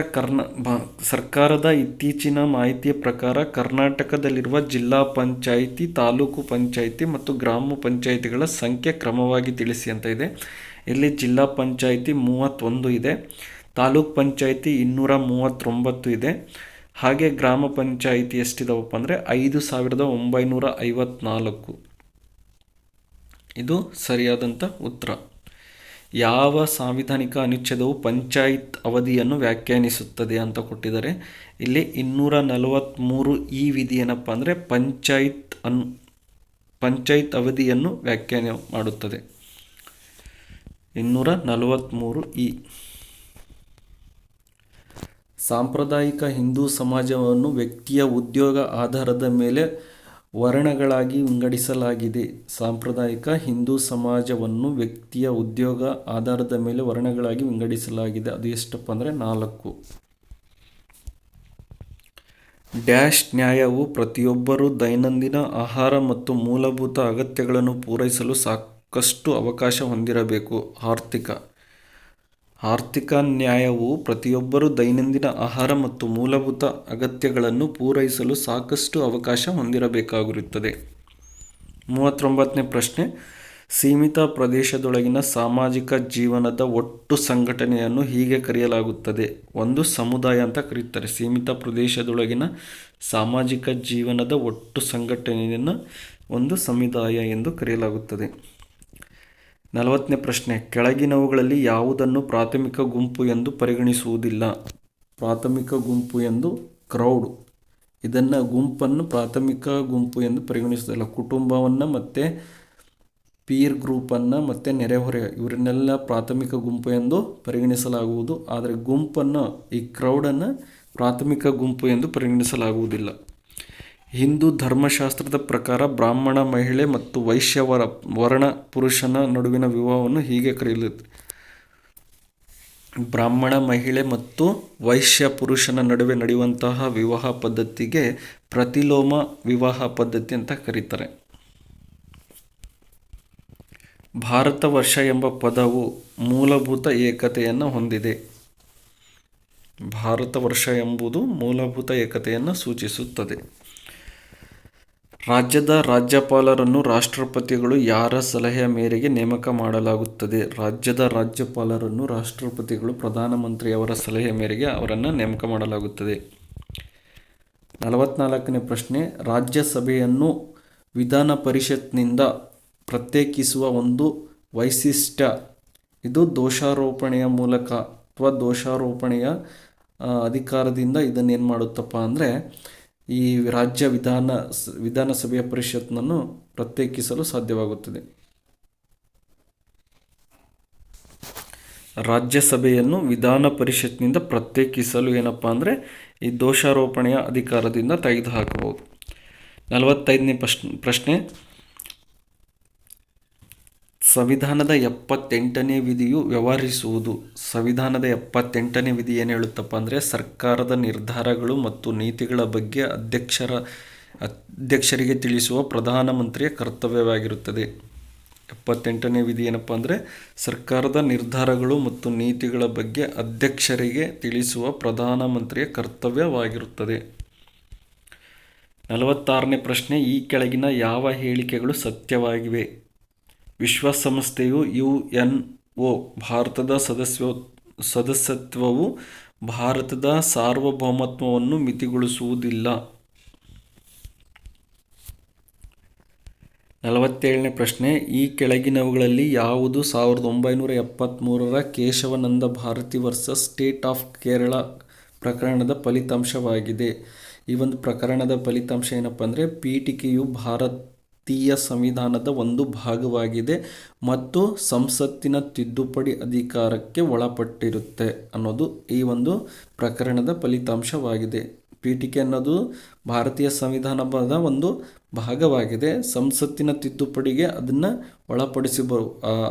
ಸರ್ಕಾರದ ಇತ್ತೀಚಿನ ಮಾಹಿತಿಯ ಪ್ರಕಾರ ಕರ್ನಾಟಕದಲ್ಲಿರುವ ಜಿಲ್ಲಾ ಪಂಚಾಯಿತಿ, ತಾಲೂಕು ಪಂಚಾಯಿತಿ ಮತ್ತು ಗ್ರಾಮ ಪಂಚಾಯಿತಿಗಳ ಸಂಖ್ಯೆ ಕ್ರಮವಾಗಿ ತಿಳಿಸಿ ಅಂತ ಇದೆ. ಇಲ್ಲಿ ಜಿಲ್ಲಾ ಪಂಚಾಯಿತಿ 31 ಇದೆ, ತಾಲೂಕು ಪಂಚಾಯಿತಿ 239 ಇದೆ, ಹಾಗೆ ಗ್ರಾಮ ಪಂಚಾಯಿತಿ ಎಷ್ಟಿದಾವಪ್ಪ ಅಂದರೆ 5954. ಇದು ಸರಿಯಾದಂಥ ಉತ್ತರ. ಯಾವ ಸಾಂವಿಧಾನಿಕ ಅನುಚ್ಛೇದವು ಪಂಚಾಯತ್ ಅವಧಿಯನ್ನು ವ್ಯಾಖ್ಯಾನಿಸುತ್ತದೆ ಅಂತ ಕೊಟ್ಟಿದ್ದಾರೆ. ಇಲ್ಲಿ 243 ಈ ವಿಧಿ ಏನಪ್ಪ ಅಂದರೆ ಪಂಚಾಯತ್ ಅವಧಿಯನ್ನು ವ್ಯಾಖ್ಯಾನ ಮಾಡುತ್ತದೆ. 243 ಈ. ಸಾಂಪ್ರದಾಯಿಕ ಹಿಂದೂ ಸಮಾಜವನ್ನು ವ್ಯಕ್ತಿಯ ಉದ್ಯೋಗ ಆಧಾರದ ಮೇಲೆ ವರ್ಣಗಳಾಗಿ ವಿಂಗಡಿಸಲಾಗಿದೆ. ಸಾಂಪ್ರದಾಯಿಕ ಹಿಂದೂ ಸಮಾಜವನ್ನು ವ್ಯಕ್ತಿಯ ಉದ್ಯೋಗ ಆಧಾರದ ಮೇಲೆ ವರ್ಣಗಳಾಗಿ ವಿಂಗಡಿಸಲಾಗಿದೆ. ಅದು ಎಷ್ಟಪ್ಪ ಅಂದರೆ 4. ಡ್ಯಾಶ್ ನ್ಯಾಯವು ಪ್ರತಿಯೊಬ್ಬರೂ ದೈನಂದಿನ ಆಹಾರ ಮತ್ತು ಮೂಲಭೂತ ಅಗತ್ಯಗಳನ್ನು ಪೂರೈಸಲು ಸಾಕಷ್ಟು ಅವಕಾಶ ಹೊಂದಿರಬೇಕು. ಆರ್ಥಿಕ ನ್ಯಾಯವು ಪ್ರತಿಯೊಬ್ಬರೂ ದೈನಂದಿನ ಆಹಾರ ಮತ್ತು ಮೂಲಭೂತ ಅಗತ್ಯಗಳನ್ನು ಪೂರೈಸಲು ಸಾಕಷ್ಟು ಅವಕಾಶ ಹೊಂದಿರಬೇಕಾಗಿರುತ್ತದೆ. 39ನೇ ಪ್ರಶ್ನೆ, ಸೀಮಿತ ಪ್ರದೇಶದೊಳಗಿನ ಸಾಮಾಜಿಕ ಜೀವನದ ಒಟ್ಟು ಸಂಘಟನೆಯನ್ನು ಹೀಗೆ ಕರೆಯಲಾಗುತ್ತದೆ. ಒಂದು ಸಮುದಾಯ ಅಂತ ಕರೀತಾರೆ. ಸೀಮಿತ ಪ್ರದೇಶದೊಳಗಿನ ಸಾಮಾಜಿಕ ಜೀವನದ ಒಟ್ಟು ಸಂಘಟನೆಯನ್ನು ಒಂದು ಸಮುದಾಯ ಎಂದು ಕರೆಯಲಾಗುತ್ತದೆ. 40ನೇ ಪ್ರಶ್ನೆ, ಕೆಳಗಿನವುಗಳಲ್ಲಿ ಯಾವುದನ್ನು ಪ್ರಾಥಮಿಕ ಗುಂಪು ಎಂದು ಪರಿಗಣಿಸುವುದಿಲ್ಲ? ಪ್ರಾಥಮಿಕ ಗುಂಪು ಎಂದು ಕ್ರೌಡ್, ಇದನ್ನು ಗುಂಪನ್ನು ಪ್ರಾಥಮಿಕ ಗುಂಪು ಎಂದು ಪರಿಗಣಿಸುವುದಿಲ್ಲ. ಕುಟುಂಬವನ್ನು ಮತ್ತು ಪೀರ್ ಗ್ರೂಪನ್ನು ಮತ್ತು ನೆರೆಹೊರೆ ಇವರನ್ನೆಲ್ಲ ಪ್ರಾಥಮಿಕ ಗುಂಪು ಎಂದು ಪರಿಗಣಿಸಲಾಗುವುದು. ಆದರೆ ಗುಂಪನ್ನು, ಈ ಕ್ರೌಡನ್ನು ಪ್ರಾಥಮಿಕ ಗುಂಪು ಎಂದು ಪರಿಗಣಿಸಲಾಗುವುದಿಲ್ಲ. ಹಿಂದೂ ಧರ್ಮಶಾಸ್ತ್ರದ ಪ್ರಕಾರ ಬ್ರಾಹ್ಮಣ ಮಹಿಳೆ ಮತ್ತು ವೈಶ್ಯ ವರ್ಣ ಪುರುಷನ ನಡುವಿನ ವಿವಾಹವನ್ನು ಹೀಗೆ ಕರೆಯಲಾಗುತ್ತದೆ. ಬ್ರಾಹ್ಮಣ ಮಹಿಳೆ ಮತ್ತು ವೈಶ್ಯ ಪುರುಷನ ನಡುವೆ ನಡೆಯುವಂತಹ ವಿವಾಹ ಪದ್ಧತಿಗೆ ಪ್ರತಿಲೋಮ ವಿವಾಹ ಪದ್ಧತಿ ಅಂತ ಕರೀತಾರೆ. ಭಾರತ ವರ್ಷ ಎಂಬ ಪದವು ಮೂಲಭೂತ ಏಕತೆಯನ್ನು ಹೊಂದಿದೆ. ಭಾರತ ವರ್ಷ ಎಂಬುದು ಮೂಲಭೂತ ಏಕತೆಯನ್ನು ಸೂಚಿಸುತ್ತದೆ. ರಾಜ್ಯದ ರಾಜ್ಯಪಾಲರನ್ನು ರಾಷ್ಟ್ರಪತಿಗಳು ಯಾರ ಸಲಹೆಯ ಮೇರೆಗೆ ನೇಮಕ ಮಾಡಲಾಗುತ್ತದೆ? ರಾಜ್ಯದ ರಾಜ್ಯಪಾಲರನ್ನು ರಾಷ್ಟ್ರಪತಿಗಳು ಪ್ರಧಾನಮಂತ್ರಿಯವರ ಸಲಹೆಯ ಮೇರೆಗೆ ಅವರನ್ನು ನೇಮಕ ಮಾಡಲಾಗುತ್ತದೆ. 44ನೇ ಪ್ರಶ್ನೆ, ರಾಜ್ಯಸಭೆಯನ್ನು ವಿಧಾನ ಪರಿಷತ್ನಿಂದ ಪ್ರತ್ಯೇಕಿಸುವ ಒಂದು ವೈಶಿಷ್ಟ್ಯ. ಇದು ದೋಷಾರೋಪಣೆಯ ಮೂಲಕ ಅಥವಾ ದೋಷಾರೋಪಣೆಯ ಅಧಿಕಾರದಿಂದ ಇದನ್ನೇನು ಮಾಡುತ್ತಪ್ಪ ಅಂದರೆ ಈ ರಾಜ್ಯ ವಿಧಾನಸಭೆಯ ಪರಿಷತ್ನನ್ನು ಪ್ರತ್ಯೇಕಿಸಲು ಸಾಧ್ಯವಾಗುತ್ತದೆ. ರಾಜ್ಯಸಭೆಯನ್ನು ವಿಧಾನ ಪರಿಷತ್ನಿಂದ ಪ್ರತ್ಯೇಕಿಸಲು ಏನಪ್ಪ ಅಂದರೆ ಈ ದೋಷಾರೋಪಣೆಯ ಅಧಿಕಾರದಿಂದ ತೆಗೆದುಹಾಕಬಹುದು. 45ನೇ ಪ್ರಶ್ನೆ, ಸಂವಿಧಾನದ 78ನೇ ವಿಧಿಯು ವ್ಯವಹರಿಸುವುದು. ಸಂವಿಧಾನದ 78ನೇ ವಿಧಿ ಏನು ಹೇಳುತ್ತಪ್ಪ ಅಂದರೆ ಸರ್ಕಾರದ ನಿರ್ಧಾರಗಳು ಮತ್ತು ನೀತಿಗಳ ಬಗ್ಗೆ ಅಧ್ಯಕ್ಷರಿಗೆ ತಿಳಿಸುವ ಪ್ರಧಾನಮಂತ್ರಿಯ ಕರ್ತವ್ಯವಾಗಿರುತ್ತದೆ. 78ನೇ ವಿಧಿ ಏನಪ್ಪ ಅಂದರೆ ಸರ್ಕಾರದ ನಿರ್ಧಾರಗಳು ಮತ್ತು ನೀತಿಗಳ ಬಗ್ಗೆ ಅಧ್ಯಕ್ಷರಿಗೆ ತಿಳಿಸುವ ಪ್ರಧಾನಮಂತ್ರಿಯ ಕರ್ತವ್ಯವಾಗಿರುತ್ತದೆ. 46ನೇ ಪ್ರಶ್ನೆ, ಈ ಕೆಳಗಿನ ಯಾವ ಹೇಳಿಕೆಗಳು ಸತ್ಯವಾಗಿವೆ? ವಿಶ್ವಸಂಸ್ಥೆಯು UNO ಭಾರತದ ಸದಸ್ಯತ್ವವು ಭಾರತದ ಸಾರ್ವಭೌಮತ್ವವನ್ನು ಮಿತಿಗೊಳಿಸುವುದಿಲ್ಲ. 47ನೇ ಪ್ರಶ್ನೆ, ಈ ಕೆಳಗಿನವುಗಳಲ್ಲಿ ಯಾವುದು 1973ರ Kesavananda Bharati versus state of Kerala ಪ್ರಕರಣದ ಫಲಿತಾಂಶವಾಗಿದೆ? ಈ ಒಂದು ಪ್ರಕರಣದ ಫಲಿತಾಂಶ ಏನಪ್ಪ ಅಂದರೆ ಪೀಠಿಕೆಯು ಭಾರತೀಯ ಸಂವಿಧಾನದ ಒಂದು ಭಾಗವಾಗಿದೆ ಮತ್ತು ಸಂಸತ್ತಿನ ತಿದ್ದುಪಡಿ ಅಧಿಕಾರಕ್ಕೆ ಒಳಪಟ್ಟಿರುತ್ತೆ ಅನ್ನೋದು ಈ ಒಂದು ಪ್ರಕರಣದ ಫಲಿತಾಂಶವಾಗಿದೆ. ಪೀಠಿಕೆ ಅನ್ನೋದು ಭಾರತೀಯ ಸಂವಿಧಾನದ ಒಂದು ಭಾಗವಾಗಿದೆ. ಸಂಸತ್ತಿನ ತಿದ್ದುಪಡಿಗೆ ಅದನ್ನು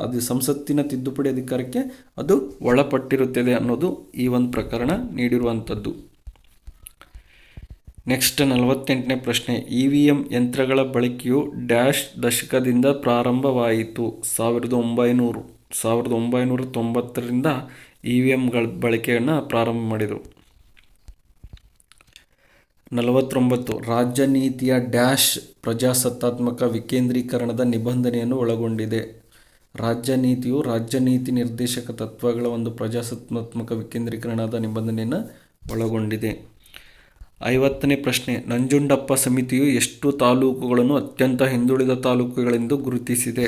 ಅದು ಸಂಸತ್ತಿನ ತಿದ್ದುಪಡಿ ಅಧಿಕಾರಕ್ಕೆ ಅದು ಒಳಪಟ್ಟಿರುತ್ತದೆ ಅನ್ನೋದು ಈ ಒಂದು ಪ್ರಕರಣ ನೀಡಿರುವಂಥದ್ದು. ನೆಕ್ಸ್ಟ್ 48ನೇ ಪ್ರಶ್ನೆ, EVM ಯಂತ್ರಗಳ ಬಳಕೆಯು ಡ್ಯಾಶ್ ದಶಕದಿಂದ ಪ್ರಾರಂಭವಾಯಿತು? 1990ರಿಂದ EVMಗಳ ಬಳಕೆಯನ್ನು ಪ್ರಾರಂಭ ಮಾಡಿದರು. 49, ರಾಜ್ಯ ನೀತಿಯ ಡ್ಯಾಶ್ ಪ್ರಜಾಸತ್ತಾತ್ಮಕ ವಿಕೇಂದ್ರೀಕರಣದ ನಿಬಂಧನೆಯನ್ನು ಒಳಗೊಂಡಿದೆ. ರಾಜ್ಯ ನೀತಿಯು ರಾಜ್ಯ ನೀತಿ ನಿರ್ದೇಶಕ ತತ್ವಗಳ ಒಂದು ಪ್ರಜಾಸತ್ತಾತ್ಮಕ ವಿಕೇಂದ್ರೀಕರಣದ ನಿಬಂಧನೆಯನ್ನು ಒಳಗೊಂಡಿದೆ. 50ನೇ ಪ್ರಶ್ನೆ, ನಂಜುಂಡಪ್ಪ ಸಮಿತಿಯು ಎಷ್ಟು ತಾಲೂಕುಗಳನ್ನು ಅತ್ಯಂತ ಹಿಂದುಳಿದ ತಾಲೂಕುಗಳೆಂದು ಗುರುತಿಸಿದೆ?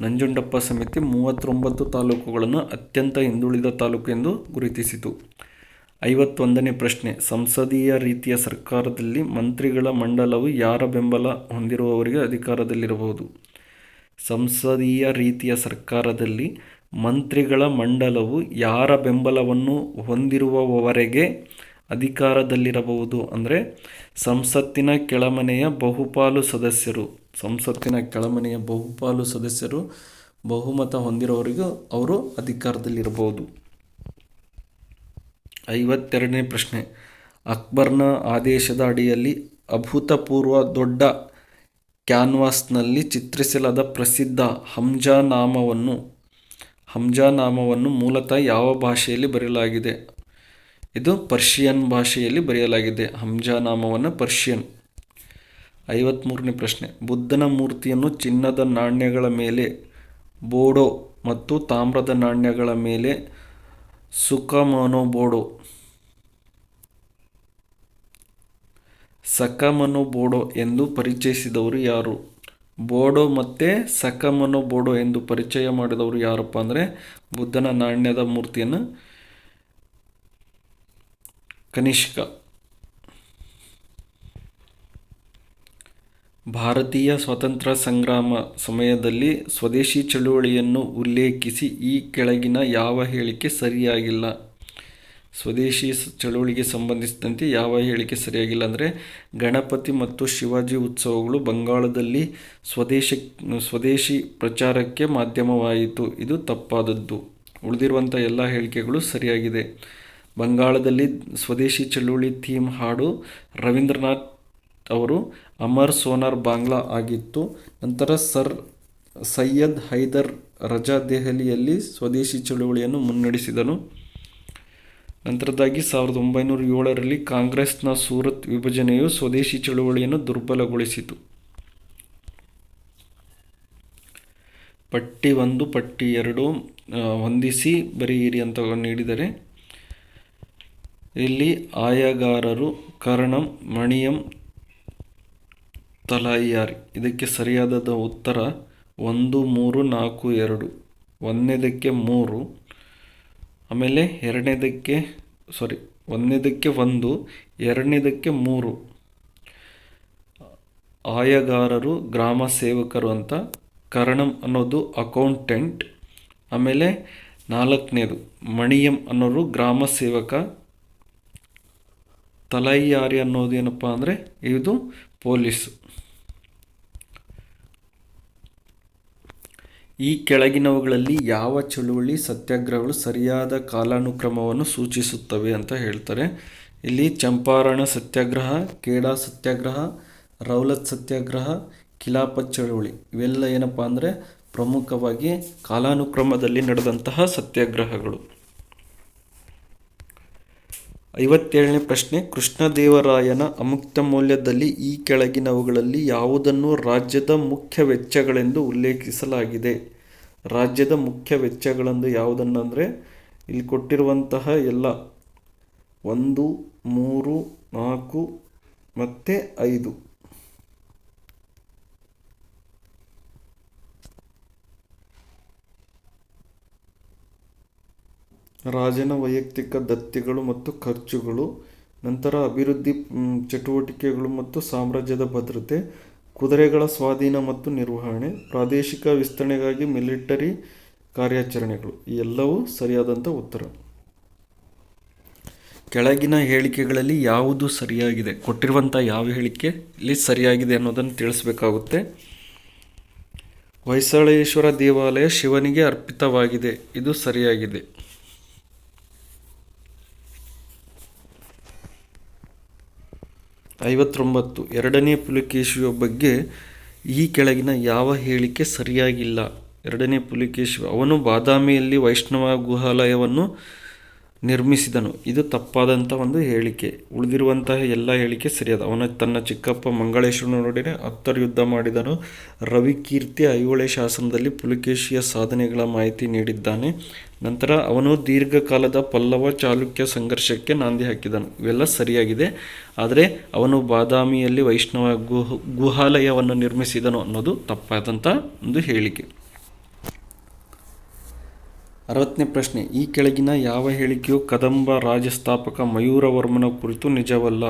ನಂಜುಂಡಪ್ಪ ಸಮಿತಿ 39 ತಾಲೂಕುಗಳನ್ನು ಅತ್ಯಂತ ಹಿಂದುಳಿದ ತಾಲೂಕು ಎಂದು ಗುರುತಿಸಿತು. 51ನೇ ಪ್ರಶ್ನೆ, ಸಂಸದೀಯ ರೀತಿಯ ಸರ್ಕಾರದಲ್ಲಿ ಮಂತ್ರಿಗಳ ಮಂಡಲವು ಯಾರ ಬೆಂಬಲ ಹೊಂದಿರುವವರಿಗೆ ಅಧಿಕಾರದಲ್ಲಿರಬಹುದು? ಸಂಸದೀಯ ರೀತಿಯ ಸರ್ಕಾರದಲ್ಲಿ ಮಂತ್ರಿಗಳ ಮಂಡಲವು ಯಾರ ಬೆಂಬಲವನ್ನು ಹೊಂದಿರುವವರೆಗೆ ಅಧಿಕಾರದಲ್ಲಿರಬಹುದು ಅಂದರೆ ಸಂಸತ್ತಿನ ಕೆಳಮನೆಯ ಬಹುಪಾಲು ಸದಸ್ಯರು ಬಹುಮತ ಹೊಂದಿರೋವರೆಗೂ ಅವರು ಅಧಿಕಾರದಲ್ಲಿರಬಹುದು. 52ನೇ ಪ್ರಶ್ನೆ, ಅಕ್ಬರ್ನ ಆದೇಶದ ಅಡಿಯಲ್ಲಿ ಅಭೂತಪೂರ್ವ ದೊಡ್ಡ ಕ್ಯಾನ್ವಾಸ್ನಲ್ಲಿ ಚಿತ್ರಿಸಲಾದ ಪ್ರಸಿದ್ಧ ಹಂಜಾನಾಮವನ್ನು ಮೂಲತಃ ಯಾವ ಭಾಷೆಯಲ್ಲಿ ಬರೆಯಲಾಗಿದೆ? ಇದು ಪರ್ಷಿಯನ್ ಭಾಷೆಯಲ್ಲಿ ಬರೆಯಲಾಗಿದೆ. ಹಂಜಾನಾಮವನ್ನು ಪರ್ಷಿಯನ್. 53ನೇ ಪ್ರಶ್ನೆ. ಬುದ್ಧನ ಮೂರ್ತಿಯನ್ನು ಚಿನ್ನದ ನಾಣ್ಯಗಳ ಮೇಲೆ ಬೋಡೋ ಮತ್ತು ತಾಮ್ರದ ನಾಣ್ಯಗಳ ಮೇಲೆ ಸಕಮನೊಬೋಡೋ ಎಂದು ಪರಿಚಯಿಸಿದವರು ಯಾರು? ಬೋಡೋ ಮತ್ತು ಸಕಮನೊಬೋಡೋ ಎಂದು ಪರಿಚಯ ಮಾಡಿದವರು ಯಾರಪ್ಪ ಅಂದರೆ ಬುದ್ಧನ ನಾಣ್ಯದ ಮೂರ್ತಿಯನ್ನು ಕನಿಷ್ಕ. ಭಾರತೀಯ ಸ್ವಾತಂತ್ರ್ಯ ಸಂಗ್ರಾಮ ಸಮಯದಲ್ಲಿ ಸ್ವದೇಶಿ ಚಳುವಳಿಯನ್ನು ಉಲ್ಲೇಖಿಸಿ ಈ ಕೆಳಗಿನ ಯಾವ ಹೇಳಿಕೆ ಸರಿಯಾಗಿಲ್ಲ? ಸ್ವದೇಶಿ ಚಳುವಳಿಗೆ ಸಂಬಂಧಿಸಿದಂತೆ ಯಾವ ಹೇಳಿಕೆ ಸರಿಯಾಗಿಲ್ಲ ಅಂದರೆ ಗಣಪತಿ ಮತ್ತು ಶಿವಾಜಿ ಉತ್ಸವಗಳು ಬಂಗಾಳದಲ್ಲಿ ಸ್ವದೇಶಿ ಪ್ರಚಾರಕ್ಕೆ ಮಾಧ್ಯಮವಾಯಿತು. ಇದು ತಪ್ಪಾದದ್ದು. ಉಳಿದಿರುವಂಥ ಎಲ್ಲ ಹೇಳಿಕೆಗಳು ಸರಿಯಾಗಿದೆ. ಬಂಗಾಳದಲ್ಲಿ ಸ್ವದೇಶಿ ಚಳುವಳಿ ಥೀಮ್ ಹಾಡು ರವೀಂದ್ರನಾಥ್ ಅವರು ಅಮರ್ ಸೋನಾರ್ ಬಾಂಗ್ಲಾ ಆಗಿತ್ತು. ನಂತರ ಸರ್ ಸೈಯದ್ ಹೈದರ್ ರಜಾ ದೆಹಲಿಯಲ್ಲಿ ಸ್ವದೇಶಿ ಚಳುವಳಿಯನ್ನು ಮುನ್ನಡೆಸಿದನು. ನಂತರದಾಗಿ 1907ರಲ್ಲಿ ಕಾಂಗ್ರೆಸ್ನ ಸೂರತ್ ವಿಭಜನೆಯು ಸ್ವದೇಶಿ ಚಳುವಳಿಯನ್ನು ದುರ್ಬಲಗೊಳಿಸಿತು. ಪಟ್ಟಿ 1 ಪಟ್ಟಿ 2 ಹೊಂದಿಸಿ ಬರೆಯಿರಿ ಅಂತ ನೀಡಿದರೆ ಇಲ್ಲಿ ಆಯಗಾರರು ಕರ್ಣಂ ಮಣಿಯಂ ತಲಾಯಿಯಾರಿ. ಇದಕ್ಕೆ ಸರಿಯಾದ ಉತ್ತರ 1 3 4 2. ಒಂದನೇದಕ್ಕೆ 3, ಆಮೇಲೆ ಒಂದನೇದಕ್ಕೆ 1, ಎರಡನೇದಕ್ಕೆ 3. ಆಯಗಾರರು ಗ್ರಾಮ ಸೇವಕರು ಅಂತ, ಕರ್ಣಂ ಅನ್ನೋದು ಅಕೌಂಟೆಂಟ್, ಆಮೇಲೆ 4ನೇದು ಮಣಿಯಂ ಅನ್ನೋರು ಗ್ರಾಮ ಸೇವಕ, ತಲೈಯಾರಿ ಅನ್ನೋದು ಏನಪ್ಪ ಅಂದರೆ ಇದು ಪೊಲೀಸು. ಈ ಕೆಳಗಿನವುಗಳಲ್ಲಿ ಯಾವ ಚಳುವಳಿ ಸತ್ಯಾಗ್ರಹಗಳು ಸರಿಯಾದ ಕಾಲಾನುಕ್ರಮವನ್ನು ಸೂಚಿಸುತ್ತವೆ ಅಂತ ಹೇಳ್ತಾರೆ. ಇಲ್ಲಿ ಚಂಪಾರಣ ಸತ್ಯಾಗ್ರಹ, ಖೇಡಾ ಸತ್ಯಾಗ್ರಹ, ರೌಲತ್ ಸತ್ಯಾಗ್ರಹ, ಖಿಲಾಫತ್ ಚಳುವಳಿ ಇವೆಲ್ಲ ಏನಪ್ಪ ಅಂದರೆ ಪ್ರಮುಖವಾಗಿ ಕಾಲಾನುಕ್ರಮದಲ್ಲಿ ನಡೆದಂತಹ ಸತ್ಯಾಗ್ರಹಗಳು. 57ನೇ ಪ್ರಶ್ನೆ. ಕೃಷ್ಣದೇವರಾಯನ ಅಮುಕ್ತ ಮೌಲ್ಯದಲ್ಲಿ ಈ ಕೆಳಗಿನವುಗಳಲ್ಲಿ ಯಾವುದನ್ನು ರಾಜ್ಯದ ಮುಖ್ಯ ವೆಚ್ಚಗಳೆಂದು ಉಲ್ಲೇಖಿಸಲಾಗಿದೆ? ರಾಜ್ಯದ ಮುಖ್ಯ ವೆಚ್ಚಗಳೆಂದು ಯಾವುದನ್ನು ಅಂದರೆ ಇಲ್ಲಿ ಕೊಟ್ಟಿರುವಂತಹ ಎಲ್ಲ 1, 3, 4 ಮತ್ತು 5. ರಾಜನ ವೈಯಕ್ತಿಕ ದತ್ತಿಗಳು ಮತ್ತು ಖರ್ಚುಗಳು, ನಂತರ ಅಭಿವೃದ್ಧಿ ಚಟುವಟಿಕೆಗಳು ಮತ್ತು ಸಾಮ್ರಾಜ್ಯದ ಭದ್ರತೆ, ಕುದುರೆಗಳ ಸ್ವಾಧೀನ ಮತ್ತು ನಿರ್ವಹಣೆ, ಪ್ರಾದೇಶಿಕ ವಿಸ್ತರಣೆಗಾಗಿ ಮಿಲಿಟರಿ ಕಾರ್ಯಾಚರಣೆಗಳು. ಈ ಎಲ್ಲವೂ ಸರಿಯಾದಂಥ ಉತ್ತರ. ಕೆಳಗಿನ ಹೇಳಿಕೆಗಳಲ್ಲಿ ಯಾವುದು ಸರಿಯಾಗಿದೆ? ಕೊಟ್ಟಿರುವಂಥ ಯಾವ ಹೇಳಿಕೆ ಇಲ್ಲಿ ಸರಿಯಾಗಿದೆ ಅನ್ನೋದನ್ನು ತಿಳಿಸಬೇಕಾಗುತ್ತೆ. ಹೊಯ್ಸಳೇಶ್ವರ ದೇವಾಲಯ ಶಿವನಿಗೆ ಅರ್ಪಿತವಾಗಿದೆ. ಇದು ಸರಿಯಾಗಿದೆ. 59. ಎರಡನೇ ಪುಲಿಕೇಶಿಯ ಬಗ್ಗೆ ಈ ಕೆಳಗಿನ ಯಾವ ಹೇಳಿಕೆ ಸರಿಯಾಗಿಲ್ಲ? ಎರಡನೇ ಪುಲಿಕೇಶಿ ಅವನು ಬಾದಾಮಿಯಲ್ಲಿ ವೈಷ್ಣವ ಗುಹಾಲಯವನ್ನು ನಿರ್ಮಿಸಿದನು. ಇದು ತಪ್ಪಾದಂಥ ಒಂದು ಹೇಳಿಕೆ. ಉಳಿದಿರುವಂತಹ ಎಲ್ಲ ಹೇಳಿಕೆ ಸರಿಯಾದ. ಅವನು ತನ್ನ ಚಿಕ್ಕಪ್ಪ ಮಂಗಳೇಶ್ವರನೊಡನೆ 10 ಯುದ್ಧ ಮಾಡಿದನು. ರವಿಕೀರ್ತಿ ಐಹೊಳೆ ಶಾಸನದಲ್ಲಿ ಪುಲಿಕೇಶಿಯ ಸಾಧನೆಗಳ ಮಾಹಿತಿ ನೀಡಿದ್ದಾನೆ. ನಂತರ ಅವನು ದೀರ್ಘಕಾಲದ ಪಲ್ಲವ ಚಾಲುಕ್ಯ ಸಂಘರ್ಷಕ್ಕೆ ನಾಂದಿ ಹಾಕಿದನು. ಇವೆಲ್ಲ ಸರಿಯಾಗಿದೆ. ಆದರೆ ಅವನು ಬಾದಾಮಿಯಲ್ಲಿ ವೈಷ್ಣವ ಗುಹಾಲಯವನ್ನು ನಿರ್ಮಿಸಿದನು ಅನ್ನೋದು ತಪ್ಪಾದಂಥ ಒಂದು ಹೇಳಿಕೆ. 60ನೇ ಪ್ರಶ್ನೆ. ಈ ಕೆಳಗಿನ ಯಾವ ಹೇಳಿಕೆಯು ಕದಂಬ ರಾಜಸ್ಥಾಪಕ ಮಯೂರವರ್ಮನ ಕುರಿತು ನಿಜವಲ್ಲ?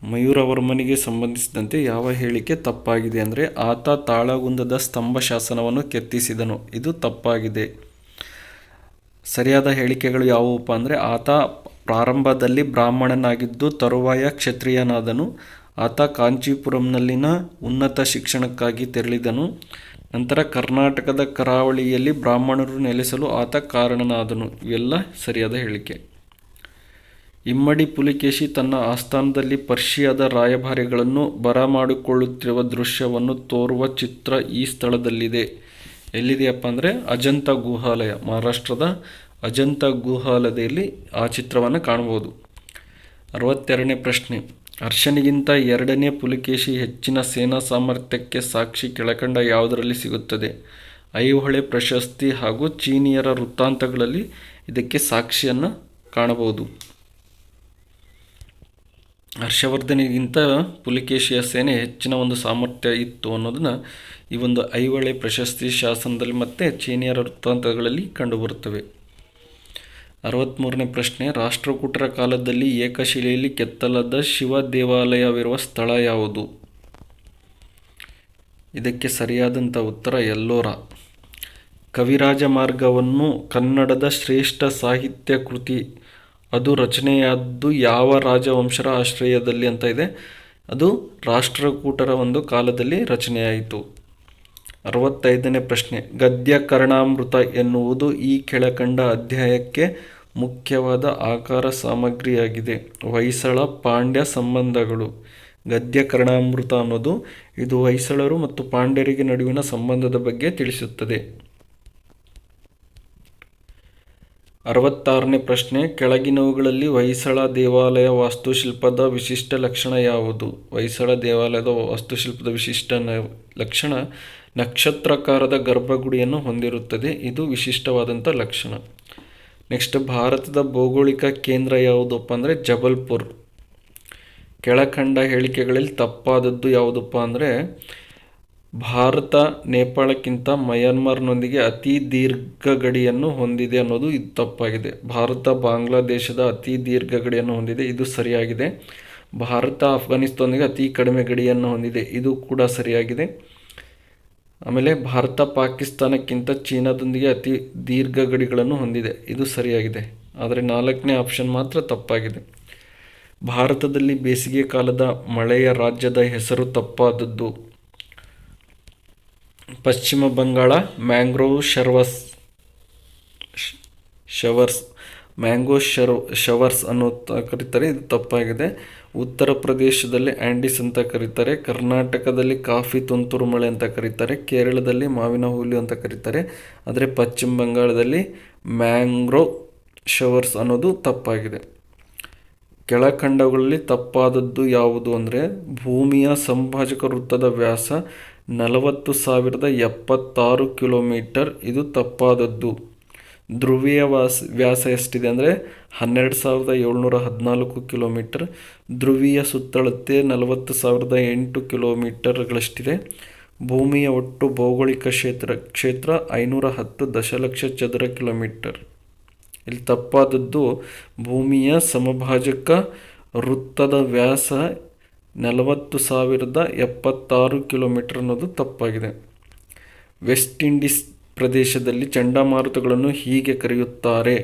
ಮಯೂರವರ್ಮನಿಗೆ ಸಂಬಂಧಿಸಿದಂತೆ ಯಾವ ಹೇಳಿಕೆ ತಪ್ಪಾಗಿದೆ ಅಂದರೆ ಆತ ತಾಳಗುಂದದ ಸ್ತಂಭ ಶಾಸನವನ್ನು ಕೆತ್ತಿಸಿದನು. ಇದು ತಪ್ಪಾಗಿದೆ. ಸರಿಯಾದ ಹೇಳಿಕೆಗಳು ಯಾವುವಪ್ಪ ಅಂದರೆ ಆತ ಪ್ರಾರಂಭದಲ್ಲಿ ಬ್ರಾಹ್ಮಣನಾಗಿದ್ದು ತರುವಾಯ ಕ್ಷತ್ರಿಯನಾದನು. ಆತ ಕಾಂಚೀಪುರಂನಲ್ಲಿನ ಉನ್ನತ ಶಿಕ್ಷಣಕ್ಕಾಗಿ ತೆರಳಿದನು. ನಂತರ ಕರ್ನಾಟಕದ ಕರಾವಳಿಯಲ್ಲಿ ಬ್ರಾಹ್ಮಣರು ನೆಲೆಸಲು ಆತ ಕಾರಣನಾದನು. ಇವೆಲ್ಲ ಸರಿಯಾದ ಹೇಳಿಕೆ. ಇಮ್ಮಡಿ ಪುಲಿಕೇಶಿ ತನ್ನ ಆಸ್ಥಾನದಲ್ಲಿ ಪರ್ಷಿಯಾದ ರಾಯಭಾರಿಗಳನ್ನು ಬರಮಾಡಿಕೊಳ್ಳುತ್ತಿರುವ ದೃಶ್ಯವನ್ನು ತೋರುವ ಚಿತ್ರ ಈ ಸ್ಥಳದಲ್ಲಿದೆ. ಎಲ್ಲಿದೆಯಪ್ಪ ಅಂದರೆ ಅಜಂತ ಗುಹಾಲಯ, ಮಹಾರಾಷ್ಟ್ರದ ಅಜಂತ ಗುಹಾಲಯದಲ್ಲಿ ಆ ಚಿತ್ರವನ್ನು ಕಾಣಬಹುದು. 62ನೇ ಪ್ರಶ್ನೆ, ಹರ್ಷನಿಗಿಂತ ಎರಡನೇ ಪುಲಿಕೇಶಿ ಹೆಚ್ಚಿನ ಸೇನಾ ಸಾಮರ್ಥ್ಯಕ್ಕೆ ಸಾಕ್ಷಿ ಕೆಳಕಂಡ ಯಾವುದರಲ್ಲಿ ಸಿಗುತ್ತದೆ? ಐಹೊಳೆ ಪ್ರಶಸ್ತಿ ಹಾಗೂ ಚೀನಿಯರ ವೃತ್ತಾಂತಗಳಲ್ಲಿ ಇದಕ್ಕೆ ಸಾಕ್ಷಿಯನ್ನು ಕಾಣಬಹುದು. ಹರ್ಷವರ್ಧನಿಗಿಂತ ಪುಲಿಕೇಶಿಯ ಸೇನೆ ಹೆಚ್ಚಿನ ಒಂದು ಸಾಮರ್ಥ್ಯ ಇತ್ತು ಅನ್ನೋದನ್ನು ಈ ಒಂದು ಐಹೊಳೆ ಪ್ರಶಸ್ತಿ ಶಾಸನದಲ್ಲಿ ಮತ್ತು ಚೀನಿಯರ ವೃತ್ತಾಂತಗಳಲ್ಲಿ ಕಂಡುಬರುತ್ತವೆ. 63ನೇ ಪ್ರಶ್ನೆ, ರಾಷ್ಟ್ರಕೂಟರ ಕಾಲದಲ್ಲಿ ಏಕಶಿಲೆಯಲ್ಲಿ ಕೆತ್ತಲಾದ ಶಿವ ದೇವಾಲಯವಿರುವ ಸ್ಥಳ ಯಾವುದು? ಇದಕ್ಕೆ ಸರಿಯಾದಂಥ ಉತ್ತರ ಎಲ್ಲೋರ. ಕವಿರಾಜ ಮಾರ್ಗವನ್ನು ಕನ್ನಡದ ಶ್ರೇಷ್ಠ ಸಾಹಿತ್ಯ ಕೃತಿ, ಅದು ರಚನೆಯಾದ್ದು ಯಾವ ರಾಜವಂಶರ ಆಶ್ರಯದಲ್ಲಿ ಅಂತ ಇದೆ. ಅದು ರಾಷ್ಟ್ರಕೂಟರ ಒಂದು ಕಾಲದಲ್ಲಿ ರಚನೆಯಾಯಿತು. 65ನೇ ಪ್ರಶ್ನೆ, ಗದ್ಯ ಕರ್ಣಾಮೃತ ಎನ್ನುವುದು ಈ ಕೆಳಕಂಡ ಅಧ್ಯಾಯಕ್ಕೆ ಮುಖ್ಯವಾದ ಆಕಾರ ಸಾಮಗ್ರಿಯಾಗಿದೆ. ಹೊಯ್ಸಳ ಪಾಂಡ್ಯ ಸಂಬಂಧಗಳು. ಗದ್ಯ ಕರ್ಣಾಮೃತ ಅನ್ನೋದು ಇದು ಹೊಯ್ಸಳರು ಮತ್ತು ಪಾಂಡ್ಯರಿಗೆ ನಡುವಿನ ಸಂಬಂಧದ ಬಗ್ಗೆ ತಿಳಿಸುತ್ತದೆ. 66ನೇ ಪ್ರಶ್ನೆ, ಕೆಳಗಿನವುಗಳಲ್ಲಿ ಹೊಯ್ಸಳ ದೇವಾಲಯ ವಾಸ್ತುಶಿಲ್ಪದ ವಿಶಿಷ್ಟ ಲಕ್ಷಣ ಯಾವುದು? ಹೊಯ್ಸಳ ದೇವಾಲಯದ ವಾಸ್ತುಶಿಲ್ಪದ ವಿಶಿಷ್ಟ ಲಕ್ಷಣ ನಕ್ಷತ್ರಾಕಾರದ ಗರ್ಭಗುಡಿಯನ್ನು ಹೊಂದಿರುತ್ತದೆ. ಇದು ವಿಶಿಷ್ಟವಾದಂಥ ಲಕ್ಷಣ. ನೆಕ್ಸ್ಟ್, ಭಾರತದ ಭೌಗೋಳಿಕ ಕೇಂದ್ರ ಯಾವುದಪ್ಪ ಅಂದರೆ ಜಬಲ್ಪುರ್. ಕೆಳಕಂಡ ಹೇಳಿಕೆಗಳಲ್ಲಿ ತಪ್ಪಾದದ್ದು ಯಾವುದಪ್ಪ ಅಂದರೆ ಭಾರತ ನೇಪಾಳಕ್ಕಿಂತ ಮಯನ್ಮಾರ್ನೊಂದಿಗೆ ಅತಿ ದೀರ್ಘ ಗಡಿಯನ್ನು ಹೊಂದಿದೆ ಅನ್ನೋದು ಇದು ತಪ್ಪಾಗಿದೆ. ಭಾರತ ಬಾಂಗ್ಲಾದೇಶದ ಅತಿ ದೀರ್ಘ ಗಡಿಯನ್ನು ಹೊಂದಿದೆ, ಇದು ಸರಿಯಾಗಿದೆ. ಭಾರತ ಅಫ್ಘಾನಿಸ್ತಾನದೊಂದಿಗೆ ಅತಿ ಕಡಿಮೆ ಗಡಿಯನ್ನು ಹೊಂದಿದೆ, ಇದು ಕೂಡ ಸರಿಯಾಗಿದೆ. ಆಮೇಲೆ ಭಾರತ ಪಾಕಿಸ್ತಾನಕ್ಕಿಂತ ಚೀನಾದೊಂದಿಗೆ ಅತಿ ದೀರ್ಘ ಗಡಿಗಳನ್ನು ಹೊಂದಿದೆ, ಇದು ಸರಿಯಾಗಿದೆ. ಆದರೆ 4ನೇ ಆಪ್ಷನ್ ಮಾತ್ರ ತಪ್ಪಾಗಿದೆ. ಭಾರತದಲ್ಲಿ ಬೇಸಿಗೆ ಕಾಲದ ಮಳೆಯ ರಾಜ್ಯದ ಹೆಸರು ತಪ್ಪಾದದ್ದು. Paschima Bangala mangrove showers mango showers ಅನ್ನೋ ಕರೀತಾರೆ, ಇದು ತಪ್ಪಾಗಿದೆ. ಉತ್ತರ ಪ್ರದೇಶದಲ್ಲಿ ಆ್ಯಂಡೀಸ್ ಅಂತ ಕರೀತಾರೆ. ಕರ್ನಾಟಕದಲ್ಲಿ ಕಾಫಿ ತುಂತುರು ಮಳೆ ಅಂತ ಕರೀತಾರೆ. ಕೇರಳದಲ್ಲಿ ಮಾವಿನ ಹುಲ್ಲು ಅಂತ ಕರೀತಾರೆ. ಆದರೆ ಪಶ್ಚಿಮ ಬಂಗಾಳದಲ್ಲಿ ಮ್ಯಾಂಗ್ರೋವ್ ಶವರ್ಸ್ ಅನ್ನೋದು ತಪ್ಪಾಗಿದೆ. ಕೆಳಕಂಡಗಳಲ್ಲಿ ತಪ್ಪಾದದ್ದು ಯಾವುದು ಅಂದರೆ ಭೂಮಿಯ ಸಂಭಾಜಕ ವೃತ್ತದ ವ್ಯಾಸ 40,076 ಕಿಲೋಮೀಟರ್, ಇದು ತಪ್ಪಾದದ್ದು. ಧ್ರುವೀಯ ವ್ಯಾಸ ಎಷ್ಟಿದೆ ಅಂದರೆ 12,714 ಕಿಲೋಮೀಟರ್. ಧ್ರುವೀಯ ಸುತ್ತಳತೆ 40,008 ಕಿಲೋಮೀಟರ್ಗಳಷ್ಟಿದೆ. ಭೂಮಿಯ ಒಟ್ಟು ಭೌಗೋಳಿಕ ಕ್ಷೇತ್ರ 510 ದಶಲಕ್ಷ ಚದರ ಕಿಲೋಮೀಟರ್. ಇಲ್ಲಿ ತಪ್ಪಾದದ್ದು ಭೂಮಿಯ ಸಮಭಾಜಕ ವೃತ್ತದ ವ್ಯಾಸ 40,076 ಕಿಲೋಮೀಟರ್ ಅನ್ನೋದು ತಪ್ಪಾಗಿದೆ. ವೆಸ್ಟ್ ಇಂಡೀಸ್ ಪ್ರದೇಶದಲ್ಲಿ ಚಂಡಮಾರುತಗಳನ್ನು ಹೀಗೆ ಕರೆಯುತ್ತಾರೆ.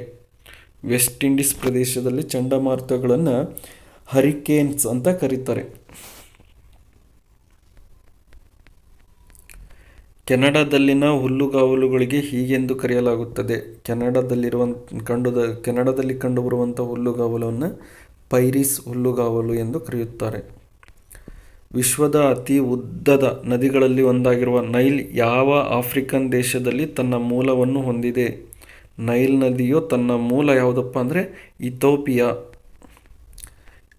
ವೆಸ್ಟ್ ಇಂಡೀಸ್ ಪ್ರದೇಶದಲ್ಲಿ ಚಂಡಮಾರುತಗಳನ್ನು ಹರಿಕೇನ್ಸ್ ಅಂತ ಕರೀತಾರೆ. ಕೆನಡಾದಲ್ಲಿನ ಹುಲ್ಲುಗಾವಲುಗಳಿಗೆ ಹೀಗೆಂದು ಕರೆಯಲಾಗುತ್ತದೆ. ಕೆನಡಾದಲ್ಲಿ ಕಂಡುಬರುವಂಥ ಹುಲ್ಲುಗಾವಲನ್ನು ಪೈರಿಸ್ ಹುಲ್ಲುಗಾವಲು ಎಂದು ಕರೆಯುತ್ತಾರೆ. ವಿಶ್ವದ ಅತಿ ಉದ್ದದ ನದಿಗಳಲ್ಲಿ ಒಂದಾಗಿರುವ ನೈಲ್ ಯಾವ ಆಫ್ರಿಕನ್ ದೇಶದಲ್ಲಿ ತನ್ನ ಮೂಲವನ್ನು ಹೊಂದಿದೆ? ನೈಲ್ ನದಿಯು ತನ್ನ ಮೂಲ ಯಾವುದಪ್ಪ ಅಂದರೆ ಇಥಿಯೋಪಿಯಾ.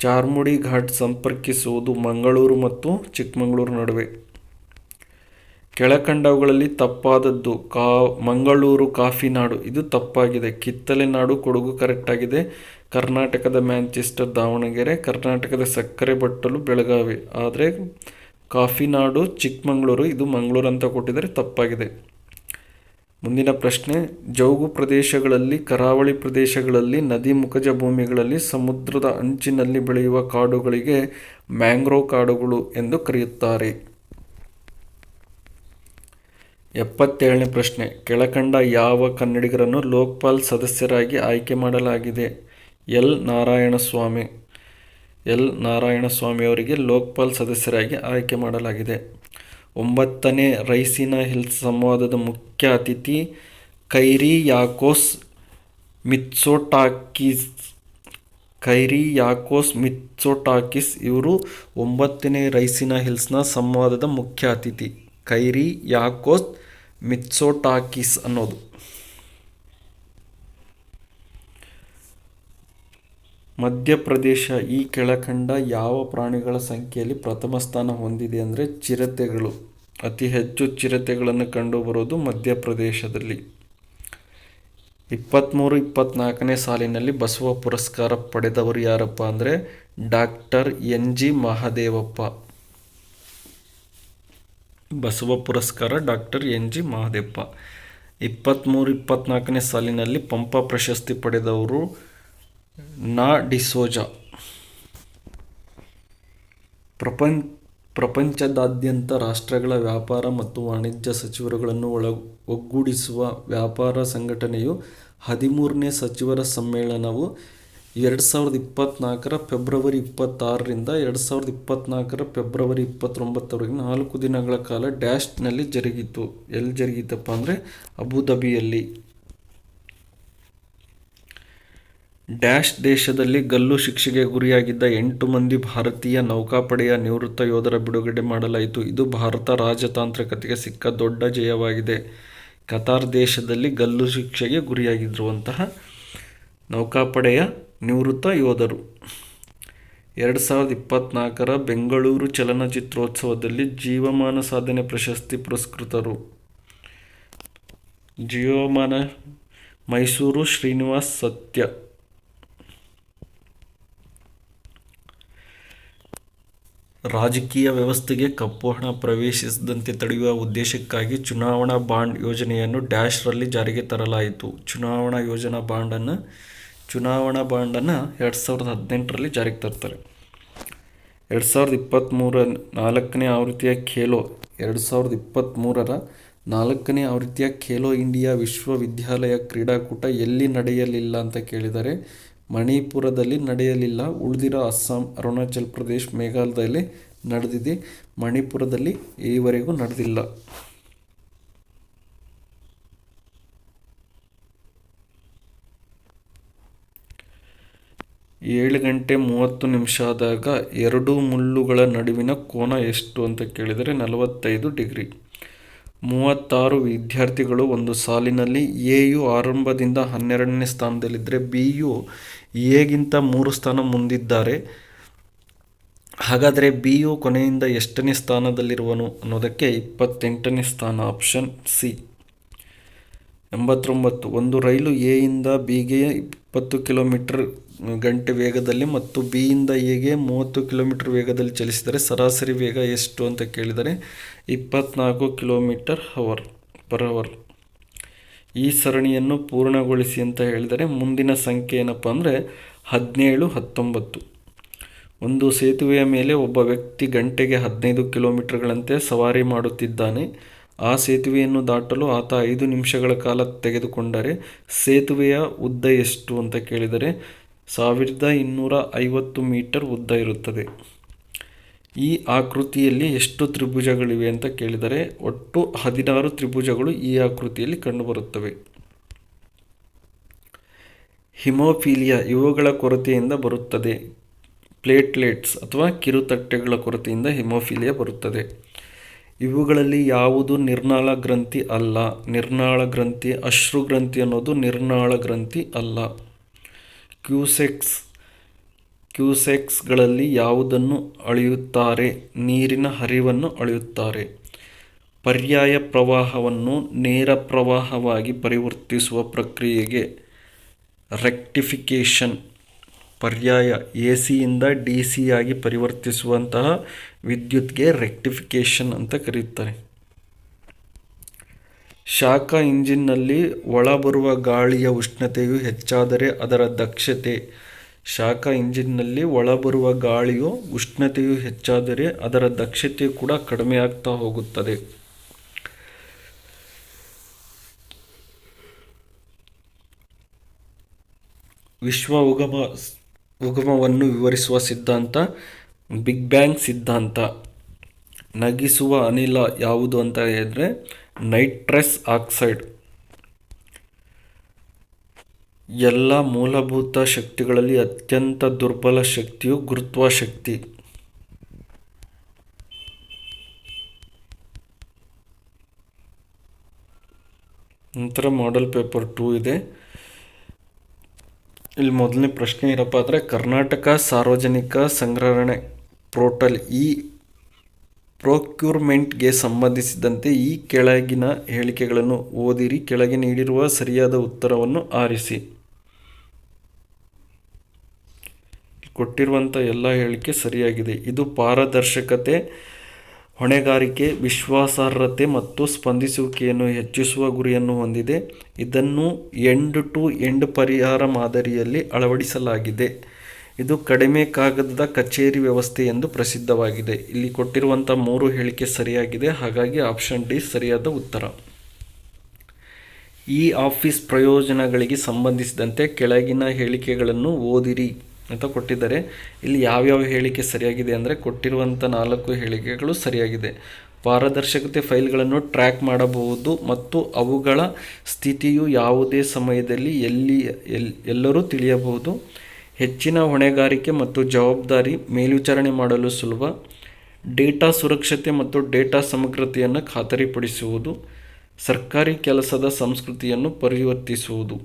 ಚಾರ್ಮುಡಿ ಘಾಟ್ ಸಂಪರ್ಕಿಸುವುದು ಮಂಗಳೂರು ಮತ್ತು ಚಿಕ್ಕಮಗಳೂರು ನಡುವೆ. ಕೆಳಕಂಡವುಗಳಲ್ಲಿ ತಪ್ಪಾದದ್ದು ಮಂಗಳೂರು ಕಾಫಿ ನಾಡು, ಇದು ತಪ್ಪಾಗಿದೆ. ಕಿತ್ತಳೆ ನಾಡು ಕೊಡಗು ಕರೆಕ್ಟಾಗಿದೆ. ಕರ್ನಾಟಕದ ಮ್ಯಾಂಚೆಸ್ಟರ್ ದಾವಣಗೆರೆ. ಕರ್ನಾಟಕದ ಸಕ್ಕರೆ ಬಟ್ಟಲು ಬೆಳಗಾವಿ. ಆದರೆ ಕಾಫಿ ನಾಡು ಚಿಕ್ಕಮಗಳೂರು, ಇದು ಮಂಗಳೂರು ಅಂತ ಕೊಟ್ಟಿದ್ದಾರೆ, ತಪ್ಪಾಗಿದೆ. ಮುಂದಿನ ಪ್ರಶ್ನೆ, ಜೌಗು ಪ್ರದೇಶಗಳಲ್ಲಿ, ಕರಾವಳಿ ಪ್ರದೇಶಗಳಲ್ಲಿ, ನದಿ ಮುಖಜ ಭೂಮಿಗಳಲ್ಲಿ, ಸಮುದ್ರದ ಅಂಚಿನಲ್ಲಿ ಬೆಳೆಯುವ ಕಾಡುಗಳಿಗೆ ಮ್ಯಾಂಗ್ರೋವ್ ಕಾಡುಗಳು ಎಂದು ಕರೆಯುತ್ತಾರೆ. 77ನೇ ಪ್ರಶ್ನೆ, ಕೆಳಕಂಡ ಯಾವ ಕನ್ನಡಿಗರನ್ನು ಲೋಕಪಾಲ್ ಸದಸ್ಯರಾಗಿ ಆಯ್ಕೆ ಮಾಡಲಾಗಿದೆ? ಎಲ್ ನಾರಾಯಣಸ್ವಾಮಿ ಅವರಿಗೆ ಲೋಕಪಾಲ್ ಸದಸ್ಯರಾಗಿ ಆಯ್ಕೆ ಮಾಡಲಾಗಿದೆ. 9ನೇ ರೈಸಿನಾ ಹಿಲ್ಸ್ ಸಂವಾದದ ಮುಖ್ಯ ಅತಿಥಿ ಕೈರಿಯಾಕೋಸ್ ಮಿತ್ಸೋಟಾಕಿಸ್. ಕೈರಿಯಾಕೋಸ್ ಮಿತ್ಸೊಟಾಕಿಸ್ ಇವರು 9ನೇ ರೈಸಿನಾ ಹಿಲ್ಸ್ನ ಸಂವಾದದ ಮುಖ್ಯ ಅತಿಥಿ. ಕೈರಿಯಾಕೋಸ್ ಮಿತ್ಸೊಟಾಕಿಸ್ ಅನ್ನೋದು. ಮಧ್ಯಪ್ರದೇಶ ಈ ಕೆಳಕಂಡ ಯಾವ ಪ್ರಾಣಿಗಳ ಸಂಖ್ಯೆಯಲ್ಲಿ ಪ್ರಥಮ ಸ್ಥಾನ ಹೊಂದಿದೆ ಅಂದರೆ ಚಿರತೆಗಳು. ಅತಿ ಹೆಚ್ಚು ಚಿರತೆಗಳನ್ನು ಕಂಡುಬರೋದು ಮಧ್ಯಪ್ರದೇಶದಲ್ಲಿ. 23-24ನೇ ಸಾಲಿನಲ್ಲಿ ಬಸವ ಪುರಸ್ಕಾರ ಪಡೆದವರು ಯಾರಪ್ಪ ಅಂದರೆ ಡಾಕ್ಟರ್ ಎನ್.ಜಿ. ಮಹದೇವಪ್ಪ. ಬಸವ ಪುರಸ್ಕಾರ ಡಾಕ್ಟರ್ ಎನ್.ಜಿ. ಮಹದೇವಪ್ಪ. 23-24ನೇ ಸಾಲಿನಲ್ಲಿ ಪಂಪ ಪ್ರಶಸ್ತಿ ಪಡೆದವರು ನಾ ಡಿಸೋಜಾ. ಪ್ರಪಂಚದಾದ್ಯಂತ ರಾಷ್ಟ್ರಗಳ ವ್ಯಾಪಾರ ಮತ್ತು ವಾಣಿಜ್ಯ ಸಚಿವರುಗಳನ್ನು ಒಗ್ಗೂಡಿಸುವ ವ್ಯಾಪಾರ ಸಂಘಟನೆಯು 13ನೇ ಸಚಿವರ ಸಮ್ಮೇಳನವು 2024 ಫೆಬ್ರವರಿ 26ರಿಂದ 2024 ಫೆಬ್ರವರಿ 29ರವರೆಗೆ 4 ದಿನಗಳ ಕಾಲ ಡ್ಯಾಶ್ನಲ್ಲಿ ಜರುಗಿತು. ಎಲ್ಲಿ ಜರುಗಿತಪ್ಪ ಅಂದರೆ ಅಬುಧಾಬಿಯಲ್ಲಿ. ಡ್ಯಾಶ್ ದೇಶದಲ್ಲಿ ಗಲ್ಲು ಶಿಕ್ಷೆಗೆ ಗುರಿಯಾಗಿದ್ದ 8 ಮಂದಿ ಭಾರತೀಯ ನೌಕಾಪಡೆಯ ನಿವೃತ್ತ ಯೋಧರ ಬಿಡುಗಡೆ ಮಾಡಲಾಯಿತು. ಇದು ಭಾರತ ರಾಜತಾಂತ್ರಿಕತೆಗೆ ಸಿಕ್ಕ ದೊಡ್ಡ ಜಯವಾಗಿದೆ. ಕತಾರ್ ದೇಶದಲ್ಲಿ ಗಲ್ಲು ಶಿಕ್ಷೆಗೆ ಗುರಿಯಾಗಿರುವಂತಹ ನೌಕಾಪಡೆಯ ನಿವೃತ್ತ ಯೋಧರು 2024 ಬೆಂಗಳೂರು ಚಲನಚಿತ್ರೋತ್ಸವದಲ್ಲಿ ಜೀವಮಾನ ಸಾಧನೆ ಪ್ರಶಸ್ತಿ ಪುರಸ್ಕೃತರು. ಜೀವಮಾನ ಮೈಸೂರು ಶ್ರೀನಿವಾಸ್ ಸತ್ಯ. ರಾಜಕೀಯ ವ್ಯವಸ್ಥೆಗೆ ಕಪ್ಪು ಹಣ ಪ್ರವೇಶಿಸದಂತೆ ತಡೆಯುವ ಉದ್ದೇಶಕ್ಕಾಗಿ ಚುನಾವಣಾ ಬಾಂಡ್ ಯೋಜನೆಯನ್ನು ಡ್ಯಾಶ್ರಲ್ಲಿ ಜಾರಿಗೆ ತರಲಾಯಿತು. ಚುನಾವಣಾ ಬಾಂಡನ್ನು 2018ರಲ್ಲಿ ಜಾರಿಗೆ ತರ್ತಾರೆ. 2023 4ನೇ ಆವೃತ್ತಿಯ 2023ರ 4ನೇ ಆವೃತ್ತಿಯ ಖೇಲೋ ಇಂಡಿಯಾ ವಿಶ್ವವಿದ್ಯಾಲಯ ಕ್ರೀಡಾಕೂಟ ಎಲ್ಲಿ ನಡೆಯಲಿಲ್ಲ ಅಂತ ಕೇಳಿದರೆ ಮಣಿಪುರದಲ್ಲಿ ನಡೆಯಲಿಲ್ಲ. ಉಳಿದಿರೋ ಅಸ್ಸಾಂ, ಅರುಣಾಚಲ್ ಪ್ರದೇಶ್, ಮೇಘಾಲಯದಲ್ಲಿ ನಡೆದಿದೆ. ಮಣಿಪುರದಲ್ಲಿ ಈವರೆಗೂ ನಡೆದಿಲ್ಲ. ಏಳು ಗಂಟೆ 30 ಆದಾಗ 2 ಮುಳ್ಳುಗಳ ನಡುವಿನ ಕೋನ ಎಷ್ಟು ಅಂತ ಕೇಳಿದರೆ 45 ಡಿಗ್ರಿ. 36 ವಿದ್ಯಾರ್ಥಿಗಳು ಒಂದು ಸಾಲಿನಲ್ಲಿ. ಎಯು ಆರಂಭದಿಂದ 12ನೇ ಸ್ಥಾನದಲ್ಲಿದ್ದರೆ ಬಿಯು ಎಗಿಂತ 3 ಸ್ಥಾನ ಮುಂದಿದ್ದಾರೆ. ಹಾಗಾದರೆ ಬಿಯು ಕೊನೆಯಿಂದ ಎಷ್ಟನೇ ಸ್ಥಾನದಲ್ಲಿರುವನು ಅನ್ನೋದಕ್ಕೆ 28ನೇ ಸ್ಥಾನ. Option C. 89 ಒಂದು ರೈಲು ಎಯಿಂದ ಬಿಗೆ 20 ಕಿಲೋಮೀಟರ್ ಗಂಟೆ ವೇಗದಲ್ಲಿ ಮತ್ತು ಬಿಯಿಂದ ಎಗೆ 30 ಕಿಲೋಮೀಟರ್ ವೇಗದಲ್ಲಿ ಚಲಿಸಿದರೆ ಸರಾಸರಿ ವೇಗ ಎಷ್ಟು ಅಂತ ಕೇಳಿದರೆ 24 ಕಿಲೋಮೀಟರ್ ಪರ್ ಅವರ್. ಈ ಸರಣಿಯನ್ನು ಪೂರ್ಣಗೊಳಿಸಿ ಅಂತ ಹೇಳಿದರೆ ಮುಂದಿನ ಸಂಖ್ಯೆ ಏನಪ್ಪ ಅಂದರೆ 17, 19. ಒಂದು ಸೇತುವೆಯ ಮೇಲೆ ಒಬ್ಬ ವ್ಯಕ್ತಿ ಗಂಟೆಗೆ 15 ಕಿಲೋಮೀಟರ್ಗಳಂತೆ ಸವಾರಿ ಮಾಡುತ್ತಿದ್ದಾನೆ. ಆ ಸೇತುವೆಯನ್ನು ದಾಟಲು ಆತ 5 ನಿಮಿಷಗಳ ಕಾಲ ತೆಗೆದುಕೊಂಡರೆ ಸೇತುವೆಯ ಉದ್ದ ಎಷ್ಟು ಅಂತ ಕೇಳಿದರೆ 1250 ಮೀಟರ್ ಉದ್ದ ಇರುತ್ತದೆ. ಈ ಆಕೃತಿಯಲ್ಲಿ ಎಷ್ಟು ತ್ರಿಭುಜಗಳಿವೆ ಅಂತ ಕೇಳಿದರೆ ಒಟ್ಟು 16 ತ್ರಿಭುಜಗಳು ಈ ಆಕೃತಿಯಲ್ಲಿ ಕಂಡುಬರುತ್ತವೆ. ಹಿಮೋಫಿಲಿಯಾ ಇವುಗಳ ಕೊರತೆಯಿಂದ ಬರುತ್ತದೆ. ಪ್ಲೇಟ್ಲೆಟ್ಸ್ ಅಥವಾ ಕಿರುತಟ್ಟೆಗಳ ಕೊರತೆಯಿಂದ ಹಿಮೋಫಿಲಿಯಾ ಬರುತ್ತದೆ. ಇವುಗಳಲ್ಲಿ ಯಾವುದು ನಿರ್ನಾಳ ಗ್ರಂಥಿ ಅಲ್ಲ. ನಿರ್ನಾಳ ಗ್ರಂಥಿ ಅಶ್ರು ಗ್ರಂಥಿ ಅನ್ನೋದು ನಿರ್ನಾಳ ಗ್ರಂಥಿ ಅಲ್ಲ. ಕ್ಯೂಸೆಕ್ಸ್ಗಳಲ್ಲಿ ಯಾವುದನ್ನು ಅಳೆಯುತ್ತಾರೆ? ನೀರಿನ ಹರಿವನ್ನು ಅಳೆಯುತ್ತಾರೆ. ಪರ್ಯಾಯ ಪ್ರವಾಹವನ್ನು ನೇರ ಪ್ರವಾಹವಾಗಿ ಪರಿವರ್ತಿಸುವ ಪ್ರಕ್ರಿಯೆಗೆ ರೆಕ್ಟಿಫಿಕೇಷನ್. ಪರ್ಯಾಯ ಎಸಿಯಿಂದ ಡಿಸಿ ಆಗಿ ಪರಿವರ್ತಿಸುವಂತಹ ವಿದ್ಯುತ್ಗೆ ರೆಕ್ಟಿಫಿಕೇಷನ್ ಅಂತ ಕರೆಯುತ್ತಾರೆ. ಶಾಖ ಇಂಜಿನ್ನಲ್ಲಿ ಒಳಬರುವ ಗಾಳಿಯ ಉಷ್ಣತೆಯು ಹೆಚ್ಚಾದರೆ ಅದರ ದಕ್ಷತೆ. ಶಾಖ ಇಂಜಿನ್ನಲ್ಲಿ ಒಳಬರುವ ಗಾಳಿಯ ಉಷ್ಣತೆಯು ಹೆಚ್ಚಾದರೆ ಅದರ ದಕ್ಷತೆ ಕೂಡ ಕಡಿಮೆ ಆಗ್ತಾ ಹೋಗುತ್ತದೆ. ವಿಶ್ವ ಉಗಮವನ್ನು ವಿವರಿಸುವ ಸಿದ್ಧಾಂತ ಬಿಗ್ ಬ್ಯಾಂಗ್ ಸಿದ್ಧಾಂತ. ನಗಿಸುವ ಅನಿಲ ಯಾವುದು ಅಂತ ಹೇಳಿದ್ರೆ ನೈಟ್ರಸ್ ಆಕ್ಸೈಡ್. ಎಲ್ಲ ಮೂಲಭೂತ ಶಕ್ತಿಗಳಲ್ಲಿ ಅತ್ಯಂತ ದುರ್ಬಲ ಶಕ್ತಿಯು ಗುರುತ್ವಾಶಕ್ತಿ. ನಂತರ ಮಾಡೆಲ್ ಪೇಪರ್ 2 ಇದೆ. ಇಲ್ಲಿ ಮೊದಲನೇ ಪ್ರಶ್ನೆ ಏನಪ್ಪ ಅಂದರೆ, ಕರ್ನಾಟಕ ಸಾರ್ವಜನಿಕ ಸಂಗ್ರಹಣೆ ಪೋರ್ಟಲ್ ಪ್ರೊಕ್ಯೂರ್ಮೆಂಟ್ಗೆ ಸಂಬಂಧಿಸಿದಂತೆ ಈ ಕೆಳಗಿನ ಹೇಳಿಕೆಗಳನ್ನು ಓದಿರಿ. ಕೆಳಗೆ ನೀಡಿರುವ ಸರಿಯಾದ ಉತ್ತರವನ್ನು ಆರಿಸಿ. ಕೊಟ್ಟಿರುವಂಥ ಎಲ್ಲ ಹೇಳಿಕೆ ಸರಿಯಾಗಿದೆ. ಇದು ಪಾರದರ್ಶಕತೆ, ಹೊಣೆಗಾರಿಕೆ, ವಿಶ್ವಾಸಾರ್ಹತೆ ಮತ್ತು ಸ್ಪಂದಿಸುವಿಕೆಯನ್ನು ಹೆಚ್ಚಿಸುವ ಗುರಿಯನ್ನು ಹೊಂದಿದೆ. ಇದನ್ನು ಎಂಡ್ ಟು ಎಂಡ್ ಪರಿಹಾರ ಮಾದರಿಯಲ್ಲಿ ಅಳವಡಿಸಲಾಗಿದೆ. ಇದು ಕಡಿಮೆ ಕಾಗದದ ಕಚೇರಿ ವ್ಯವಸ್ಥೆ ಎಂದು ಪ್ರಸಿದ್ಧವಾಗಿದೆ. ಇಲ್ಲಿ ಕೊಟ್ಟಿರುವಂಥ 3 ಹೇಳಿಕೆ ಸರಿಯಾಗಿದೆ, ಹಾಗಾಗಿ ಆಪ್ಷನ್ ಡಿ ಸರಿಯಾದ ಉತ್ತರ. ಈ ಆಫೀಸ್ ಪ್ರಯೋಜನಗಳಿಗೆ ಸಂಬಂಧಿಸಿದಂತೆ ಕೆಳಗಿನ ಹೇಳಿಕೆಗಳನ್ನು ಓದಿರಿ ಅಂತ ಕೊಟ್ಟಿದ್ದಾರೆ. ಇಲ್ಲಿ ಯಾವ್ಯಾವ ಹೇಳಿಕೆ ಸರಿಯಾಗಿದೆ ಅಂದರೆ, ಕೊಟ್ಟಿರುವಂಥ 4 ಹೇಳಿಕೆಗಳು ಸರಿಯಾಗಿದೆ. ಪಾರದರ್ಶಕತೆ, ಫೈಲ್ಗಳನ್ನು ಟ್ರ್ಯಾಕ್ ಮಾಡಬಹುದು ಮತ್ತು ಅವುಗಳ ಸ್ಥಿತಿಯು ಯಾವುದೇ ಸಮಯದಲ್ಲಿ ಎಲ್ಲರೂ ತಿಳಿಯಬಹುದು. ಹೆಚ್ಚಿನ ಹೊಣೆಗಾರಿಕೆ ಮತ್ತು ಜವಾಬ್ದಾರಿ, ಮೇಲ್ವಿಚಾರಣೆ ಮಾಡಲು ಸುಲಭ. ಡೇಟಾ ಸುರಕ್ಷತೆ ಮತ್ತು ಡೇಟಾ ಸಮಗ್ರತೆಯನ್ನು ಖಾತರಿಪಡಿಸುವುದು. ಸರ್ಕಾರಿ ಕೆಲಸದ ಸಂಸ್ಕೃತಿಯನ್ನು ಪರಿವರ್ತಿಸುವುದು.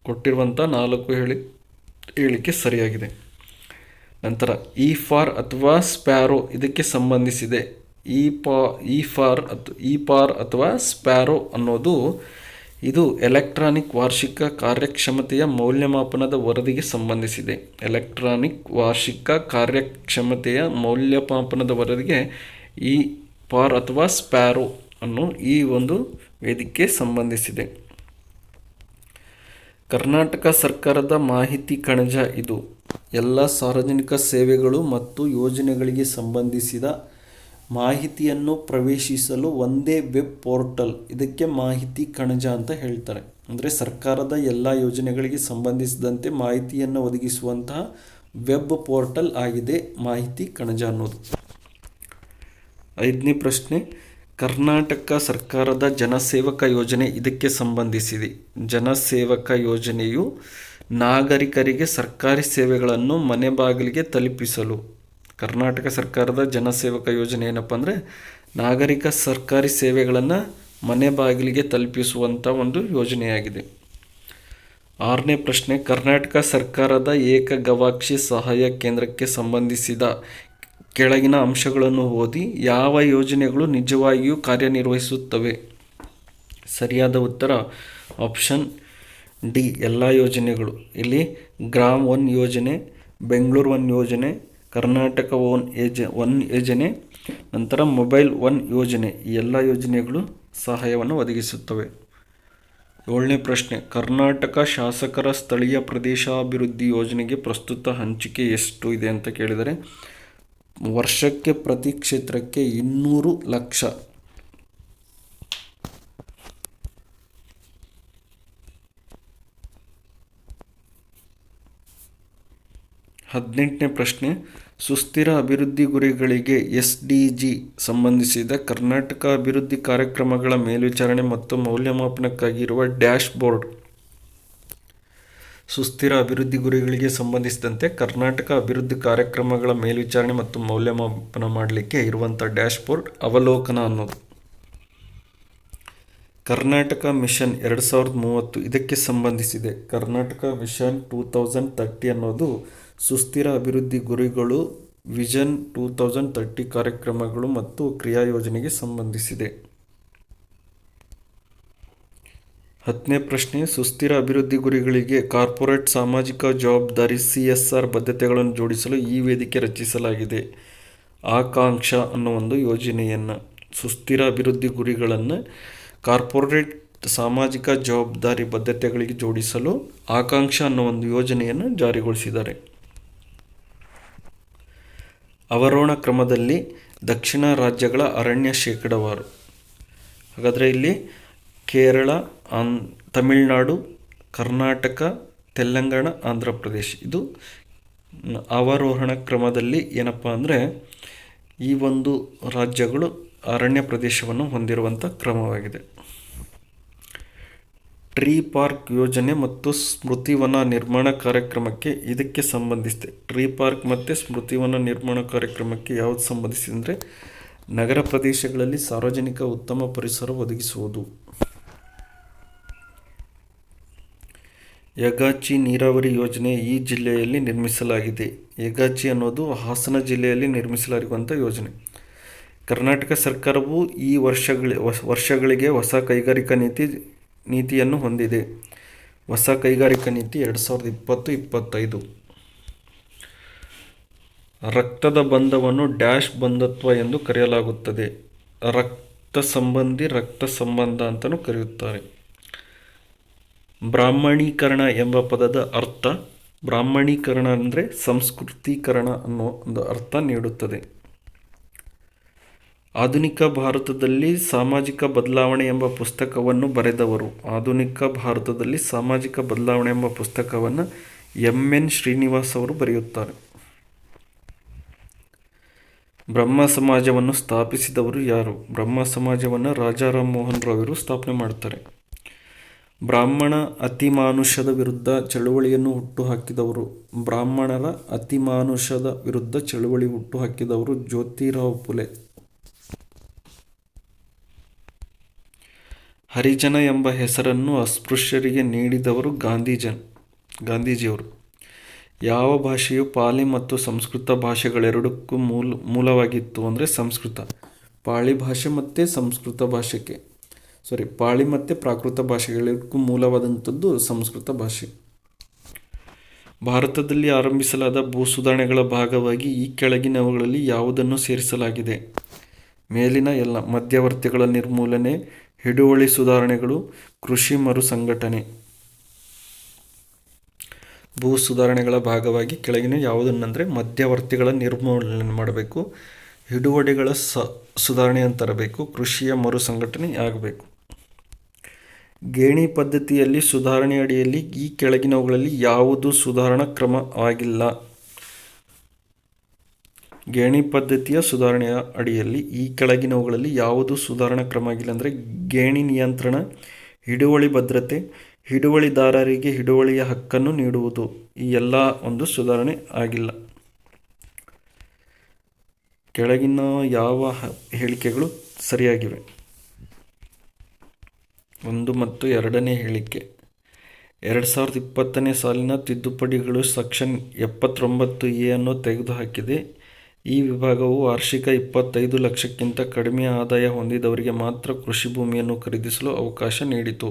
ಕೊಟ್ಟಿರುವಂಥ 4 ಹೇಳಿಕೆ ಸರಿಯಾಗಿದೆ. ನಂತರ ಇ ಫಾರ್ ಅಥವಾ ಸ್ಪ್ಯಾರೋ ಇದಕ್ಕೆ ಸಂಬಂಧಿಸಿದೆ. ಇ ಫಾರ್ ಅಥವಾ ಸ್ಪ್ಯಾರೋ ಅನ್ನೋದು ಇದು ಎಲೆಕ್ಟ್ರಾನಿಕ್ ವಾರ್ಷಿಕ ಕಾರ್ಯಕ್ಷಮತೆಯ ಮೌಲ್ಯಮಾಪನದ ವರದಿಗೆ ಸಂಬಂಧಿಸಿದೆ. ಎಲೆಕ್ಟ್ರಾನಿಕ್ ವಾರ್ಷಿಕ ಕಾರ್ಯಕ್ಷಮತೆಯ ಮೌಲ್ಯಮಾಪನದ ವರದಿಗೆ ಇ ಫಾರ್ ಅಥವಾ ಸ್ಪ್ಯಾರೋ ಅನ್ನೋ ಈ ಒಂದು ವೇದಿಕೆ ಸಂಬಂಧಿಸಿದೆ. ಕರ್ನಾಟಕ ಸರ್ಕಾರದ ಮಾಹಿತಿ ಕಣಜ ಇದು ಎಲ್ಲ ಸಾರ್ವಜನಿಕ ಸೇವೆಗಳು ಮತ್ತು ಯೋಜನೆಗಳಿಗೆ ಸಂಬಂಧಿಸಿದ ಮಾಹಿತಿಯನ್ನು ಪ್ರವೇಶಿಸಲು ಒಂದೇ ವೆಬ್ ಪೋರ್ಟಲ್. ಇದಕ್ಕೆ ಮಾಹಿತಿ ಕಣಜ ಅಂತ ಹೇಳ್ತಾರೆ. ಅಂದರೆ ಸರ್ಕಾರದ ಎಲ್ಲ ಯೋಜನೆಗಳಿಗೆ ಸಂಬಂಧಿಸಿದಂತೆ ಮಾಹಿತಿಯನ್ನು ಒದಗಿಸುವಂತಹ ವೆಬ್ ಪೋರ್ಟಲ್ ಆಗಿದೆ ಮಾಹಿತಿ ಕಣಜ ಅನ್ನೋದು. 5ನೇ ಪ್ರಶ್ನೆ, ಕರ್ನಾಟಕ ಸರ್ಕಾರದ ಜನಸೇವಕ ಯೋಜನೆ ಇದಕ್ಕೆ ಸಂಬಂಧಿಸಿದೆ. ಜನಸೇವಕ ಯೋಜನೆಯು ನಾಗರಿಕರಿಗೆ ಸರ್ಕಾರಿ ಸೇವೆಗಳನ್ನು ಮನೆ ಬಾಗಿಲಿಗೆ ತಲುಪಿಸಲು. ಕರ್ನಾಟಕ ಸರ್ಕಾರದ ಜನಸೇವಕ ಯೋಜನೆ ಏನಪ್ಪ ಅಂದರೆ, ನಾಗರಿಕ ಸರ್ಕಾರಿ ಸೇವೆಗಳನ್ನು ಮನೆ ಬಾಗಿಲಿಗೆ ತಲುಪಿಸುವಂಥ ಒಂದು ಯೋಜನೆಯಾಗಿದೆ. 6ನೇ ಪ್ರಶ್ನೆ, ಕರ್ನಾಟಕ ಸರ್ಕಾರದ ಏಕ ಗವಾಕ್ಷಿ ಸಹಾಯ ಕೇಂದ್ರಕ್ಕೆ ಸಂಬಂಧಿಸಿದ ಕೆಳಗಿನ ಅಂಶಗಳನ್ನು ಓದಿ. ಯಾವ ಯೋಜನೆಗಳು ನಿಜವಾಗಿಯೂ ಕಾರ್ಯನಿರ್ವಹಿಸುತ್ತವೆ? ಸರಿಯಾದ ಉತ್ತರ ಆಪ್ಷನ್ ಡಿ, ಎಲ್ಲ ಯೋಜನೆಗಳು. ಇಲ್ಲಿ ಗ್ರಾಮ್ 1 ಯೋಜನೆ, ಬೆಂಗಳೂರು 1 ಯೋಜನೆ, ಕರ್ನಾಟಕ 1 ಯೋಜನೆ, ನಂತರ ಮೊಬೈಲ್ 1 ಯೋಜನೆ, ಈ ಎಲ್ಲ ಯೋಜನೆಗಳು ಸಹಾಯವನ್ನು ಒದಗಿಸುತ್ತವೆ. 7ನೇ ಪ್ರಶ್ನೆ, ಕರ್ನಾಟಕ ಶಾಸಕರ ಸ್ಥಳೀಯ ಪ್ರದೇಶಾಭಿವೃದ್ಧಿ ಯೋಜನೆಗೆ ಪ್ರಸ್ತುತ ಹಂಚಿಕೆ ಎಷ್ಟು ಇದೆ ಅಂತ ಕೇಳಿದರೆ, ವರ್ಷಕ್ಕೆ ಪ್ರತಿ ಕ್ಷೇತ್ರಕ್ಕೆ 200 ಲಕ್ಷ. 18ನೇ ಪ್ರಶ್ನೆ, ಸುಸ್ಥಿರ ಅಭಿವೃದ್ಧಿ ಗುರಿಗಳಿಗೆ SDG ಸಂಬಂಧಿಸಿದ ಕರ್ನಾಟಕ ಅಭಿವೃದ್ಧಿ ಕಾರ್ಯಕ್ರಮಗಳ ಮೇಲ್ವಿಚಾರಣೆ ಮತ್ತು ಮೌಲ್ಯಮಾಪನಕ್ಕಾಗಿ ಇರುವ ಡ್ಯಾಶ್ ಬೋರ್ಡ್. ಸುಸ್ಥಿರ ಅಭಿವೃದ್ಧಿ ಗುರಿಗಳಿಗೆ ಸಂಬಂಧಿಸಿದಂತೆ ಕರ್ನಾಟಕ ಅಭಿವೃದ್ಧಿ ಕಾರ್ಯಕ್ರಮಗಳ ಮೇಲ್ವಿಚಾರಣೆ ಮತ್ತು ಮೌಲ್ಯಮಾಪನ ಮಾಡಲಿಕ್ಕೆ ಇರುವಂಥ ಡ್ಯಾಶ್ ಬೋರ್ಡ್ ಅವಲೋಕನ ಅನ್ನೋದು. ಕರ್ನಾಟಕ ಮಿಷನ್ 2030 ಇದಕ್ಕೆ ಸಂಬಂಧಿಸಿದೆ. ಕರ್ನಾಟಕ ವಿಷನ್ 2030 ಅನ್ನೋದು ಸುಸ್ಥಿರ ಅಭಿವೃದ್ಧಿ ಗುರಿಗಳು, ವಿಷನ್ 2030 ಕಾರ್ಯಕ್ರಮಗಳು ಮತ್ತು ಕ್ರಿಯಾಯೋಜನೆಗೆ ಸಂಬಂಧಿಸಿದೆ. 10ನೇ ಪ್ರಶ್ನೆ, ಸುಸ್ಥಿರ ಅಭಿವೃದ್ಧಿ ಗುರಿಗಳಿಗೆ ಕಾರ್ಪೊರೇಟ್ ಸಾಮಾಜಿಕ ಜವಾಬ್ದಾರಿ CSR ಬದ್ಧತೆಗಳನ್ನು ಜೋಡಿಸಲು ಈ ವೇದಿಕೆ ರಚಿಸಲಾಗಿದೆ. ಆಕಾಂಕ್ಷ ಅನ್ನೋ ಒಂದು ಯೋಜನೆಯನ್ನು, ಸುಸ್ಥಿರ ಅಭಿವೃದ್ಧಿ ಗುರಿಗಳನ್ನು ಕಾರ್ಪೊರೇಟ್ ಸಾಮಾಜಿಕ ಜವಾಬ್ದಾರಿ ಬದ್ಧತೆಗಳಿಗೆ ಜೋಡಿಸಲು ಆಕಾಂಕ್ಷ ಅನ್ನೋ ಒಂದು ಯೋಜನೆಯನ್ನು ಜಾರಿಗೊಳಿಸಿದ್ದಾರೆ. ಅವರೋಹಣ ಕ್ರಮದಲ್ಲಿ ದಕ್ಷಿಣ ರಾಜ್ಯಗಳ ಅರಣ್ಯ ಶೇಕಡಾವಾರು. ಹಾಗಾದರೆ ಇಲ್ಲಿ ಕೇರಳ, ತಮಿಳುನಾಡು, ಕರ್ನಾಟಕ, ತೆಲಂಗಾಣ, ಆಂಧ್ರ ಪ್ರದೇಶ ಇದು ಅವರೋಹಣ ಕ್ರಮದಲ್ಲಿ ಏನಪ್ಪ ಅಂದರೆ ಈ ಒಂದು ರಾಜ್ಯಗಳು ಅರಣ್ಯ ಪ್ರದೇಶವನ್ನು ಹೊಂದಿರುವಂಥ ಕ್ರಮವಾಗಿದೆ. ಟ್ರೀ ಪಾರ್ಕ್ ಯೋಜನೆ ಮತ್ತು ಸ್ಮೃತಿವನ ನಿರ್ಮಾಣ ಕಾರ್ಯಕ್ರಮಕ್ಕೆ ಇದಕ್ಕೆ ಸಂಬಂಧಿಸಿದೆ. ಟ್ರೀ ಪಾರ್ಕ್ ಮತ್ತು ಸ್ಮೃತಿವನ ನಿರ್ಮಾಣ ಕಾರ್ಯಕ್ರಮಕ್ಕೆ ಯಾವುದು ಸಂಬಂಧಿಸಿದೆ ಅಂದರೆ ನಗರ ಪ್ರದೇಶಗಳಲ್ಲಿ ಸಾರ್ವಜನಿಕ ಉತ್ತಮ ಪರಿಸರ ಒದಗಿಸುವುದು. ಯಗಾಚಿ ನೀರಾವರಿ ಯೋಜನೆ ಈ ಜಿಲ್ಲೆಯಲ್ಲಿ ನಿರ್ಮಿಸಲಾಗಿದೆ. ಯಗಾಚಿ ಅನ್ನೋದು ಹಾಸನ ಜಿಲ್ಲೆಯಲ್ಲಿ ನಿರ್ಮಿಸಲಾಗಿರುವಂಥ ಯೋಜನೆ. ಕರ್ನಾಟಕ ಸರ್ಕಾರವು ಈ ವರ್ಷಗಳಿಗೆ ಹೊಸ ಕೈಗಾರಿಕಾ ನೀತಿಯನ್ನು ಹೊಂದಿದೆ. ಹೊಸ ಕೈಗಾರಿಕಾ ನೀತಿ 2020-25. ರಕ್ತದ ಬಂಧವನ್ನು ಡ್ಯಾಶ್ ಬಂಧತ್ವ ಎಂದು ಕರೆಯಲಾಗುತ್ತದೆ. ರಕ್ತ ಸಂಬಂಧಿ ರಕ್ತ ಸಂಬಂಧ ಅಂತಲೂ ಕರೆಯುತ್ತಾರೆ. ಬ್ರಾಹ್ಮಣೀಕರಣ ಎಂಬ ಪದದ ಅರ್ಥ, ಬ್ರಾಹ್ಮಣೀಕರಣ ಅಂದರೆ ಸಂಸ್ಕೃತೀಕರಣ ಅನ್ನೋ ಒಂದು ಅರ್ಥ ನೀಡುತ್ತದೆ. ಆಧುನಿಕ ಭಾರತದಲ್ಲಿ ಸಾಮಾಜಿಕ ಬದಲಾವಣೆ ಎಂಬ ಪುಸ್ತಕವನ್ನು ಬರೆದವರು. ಆಧುನಿಕ ಭಾರತದಲ್ಲಿ ಸಾಮಾಜಿಕ ಬದಲಾವಣೆ ಎಂಬ ಪುಸ್ತಕವನ್ನು ಎಂ.ಎನ್. ಶ್ರೀನಿವಾಸ್ ಅವರು ಬರೆಯುತ್ತಾರೆ. ಬ್ರಹ್ಮ ಸಮಾಜವನ್ನು ಸ್ಥಾಪಿಸಿದವರು ಯಾರು? ಬ್ರಹ್ಮ ಸಮಾಜವನ್ನು ರಾಜಾ ರಾಮ್ ಮೋಹನ್ ರಾವ್ ಸ್ಥಾಪನೆ ಮಾಡ್ತಾರೆ. ಬ್ರಾಹ್ಮಣ ಅತಿಮಾನುಷದ ವಿರುದ್ಧ ಚಳುವಳಿಯನ್ನು ಹುಟ್ಟುಹಾಕಿದವರು. ಬ್ರಾಹ್ಮಣರ ಅತಿಮಾನುಷದ ವಿರುದ್ಧ ಚಳುವಳಿ ಹುಟ್ಟುಹಾಕಿದವರು ಜ್ಯೋತಿರಾವ್ ಫುಲೆ. ಹರಿಜನ ಎಂಬ ಹೆಸರನ್ನು ಅಸ್ಪೃಶ್ಯರಿಗೆ ನೀಡಿದವರು ಗಾಂಧೀಜಿಯವರು. ಯಾವ ಭಾಷೆಯು ಪಾಲಿ ಮತ್ತು ಸಂಸ್ಕೃತ ಭಾಷೆಗಳೆರಡಕ್ಕೂ ಮೂಲವಾಗಿತ್ತು ಅಂದರೆ ಸಂಸ್ಕೃತ. ಪಾಳಿ ಭಾಷೆ ಮತ್ತು ಸಂಸ್ಕೃತ ಭಾಷೆಗೆ ಪಾಳಿ ಮತ್ತು ಪ್ರಾಕೃತ ಭಾಷೆಗಳಿಗೂ ಮೂಲವಾದಂಥದ್ದು ಸಂಸ್ಕೃತ ಭಾಷೆ. ಭಾರತದಲ್ಲಿ ಆರಂಭಿಸಲಾದ ಭೂ ಸುಧಾರಣೆಗಳ ಭಾಗವಾಗಿ ಈ ಕೆಳಗಿನವುಗಳಲ್ಲಿ ಯಾವುದನ್ನು ಸೇರಿಸಲಾಗಿದೆ? ಮೇಲಿನ ಎಲ್ಲ. ಮಧ್ಯವರ್ತಿಗಳ ನಿರ್ಮೂಲನೆ, ಹಿಡುವಳಿ ಸುಧಾರಣೆಗಳು, ಕೃಷಿ ಮರುಸಂಘಟನೆ. ಭೂ ಸುಧಾರಣೆಗಳ ಭಾಗವಾಗಿ ಕೆಳಗಿನ ಯಾವುದನ್ನಂದರೆ ಮಧ್ಯವರ್ತಿಗಳ ನಿರ್ಮೂಲನೆ ಮಾಡಬೇಕು, ಹಿಡುವಳಿಗಳ ಸುಧಾರಣೆಯನ್ನು ತರಬೇಕು, ಕೃಷಿಯ ಮರುಸಂಘಟನೆ ಆಗಬೇಕು. ಗೇಣಿ ಪದ್ಧತಿಯಲ್ಲಿ ಸುಧಾರಣೆ ಅಡಿಯಲ್ಲಿ ಈ ಕೆಳಗಿನವುಗಳಲ್ಲಿ ಯಾವುದು ಸುಧಾರಣಾ ಕ್ರಮ ಆಗಿಲ್ಲ? ಗೇಣಿ ಪದ್ಧತಿಯ ಸುಧಾರಣೆಯ ಅಡಿಯಲ್ಲಿ ಈ ಕೆಳಗಿನವುಗಳಲ್ಲಿ ಯಾವುದು ಸುಧಾರಣಾ ಕ್ರಮ ಆಗಿಲ್ಲ ಅಂದರೆ ಗೇಣಿ ನಿಯಂತ್ರಣ, ಹಿಡುವಳಿ ಭದ್ರತೆ, ಹಿಡುವಳಿದಾರರಿಗೆ ಹಿಡುವಳಿಯ ಹಕ್ಕನ್ನು ನೀಡುವುದು. ಈ ಎಲ್ಲ ಒಂದು ಸುಧಾರಣೆ ಆಗಿಲ್ಲ. ಕೆಳಗಿನ ಯಾವ ಹೇಳಿಕೆಗಳು ಸರಿಯಾಗಿವೆ? 1 ಮತ್ತು 2ನೇ ಹೇಳಿಕೆ. 2020ನೇ ಸಾಲಿನ ತಿದ್ದುಪಡಿಗಳು ಸೆಕ್ಷನ್ 79A ಅನ್ನು ತೆಗೆದುಹಾಕಿದೆ. ಈ ವಿಭಾಗವು ವಾರ್ಷಿಕ 25 ಲಕ್ಷಕ್ಕಿಂತ ಕಡಿಮೆ ಆದಾಯ ಹೊಂದಿದವರಿಗೆ ಮಾತ್ರ ಕೃಷಿ ಭೂಮಿಯನ್ನು ಖರೀದಿಸಲು ಅವಕಾಶ ನೀಡಿತು.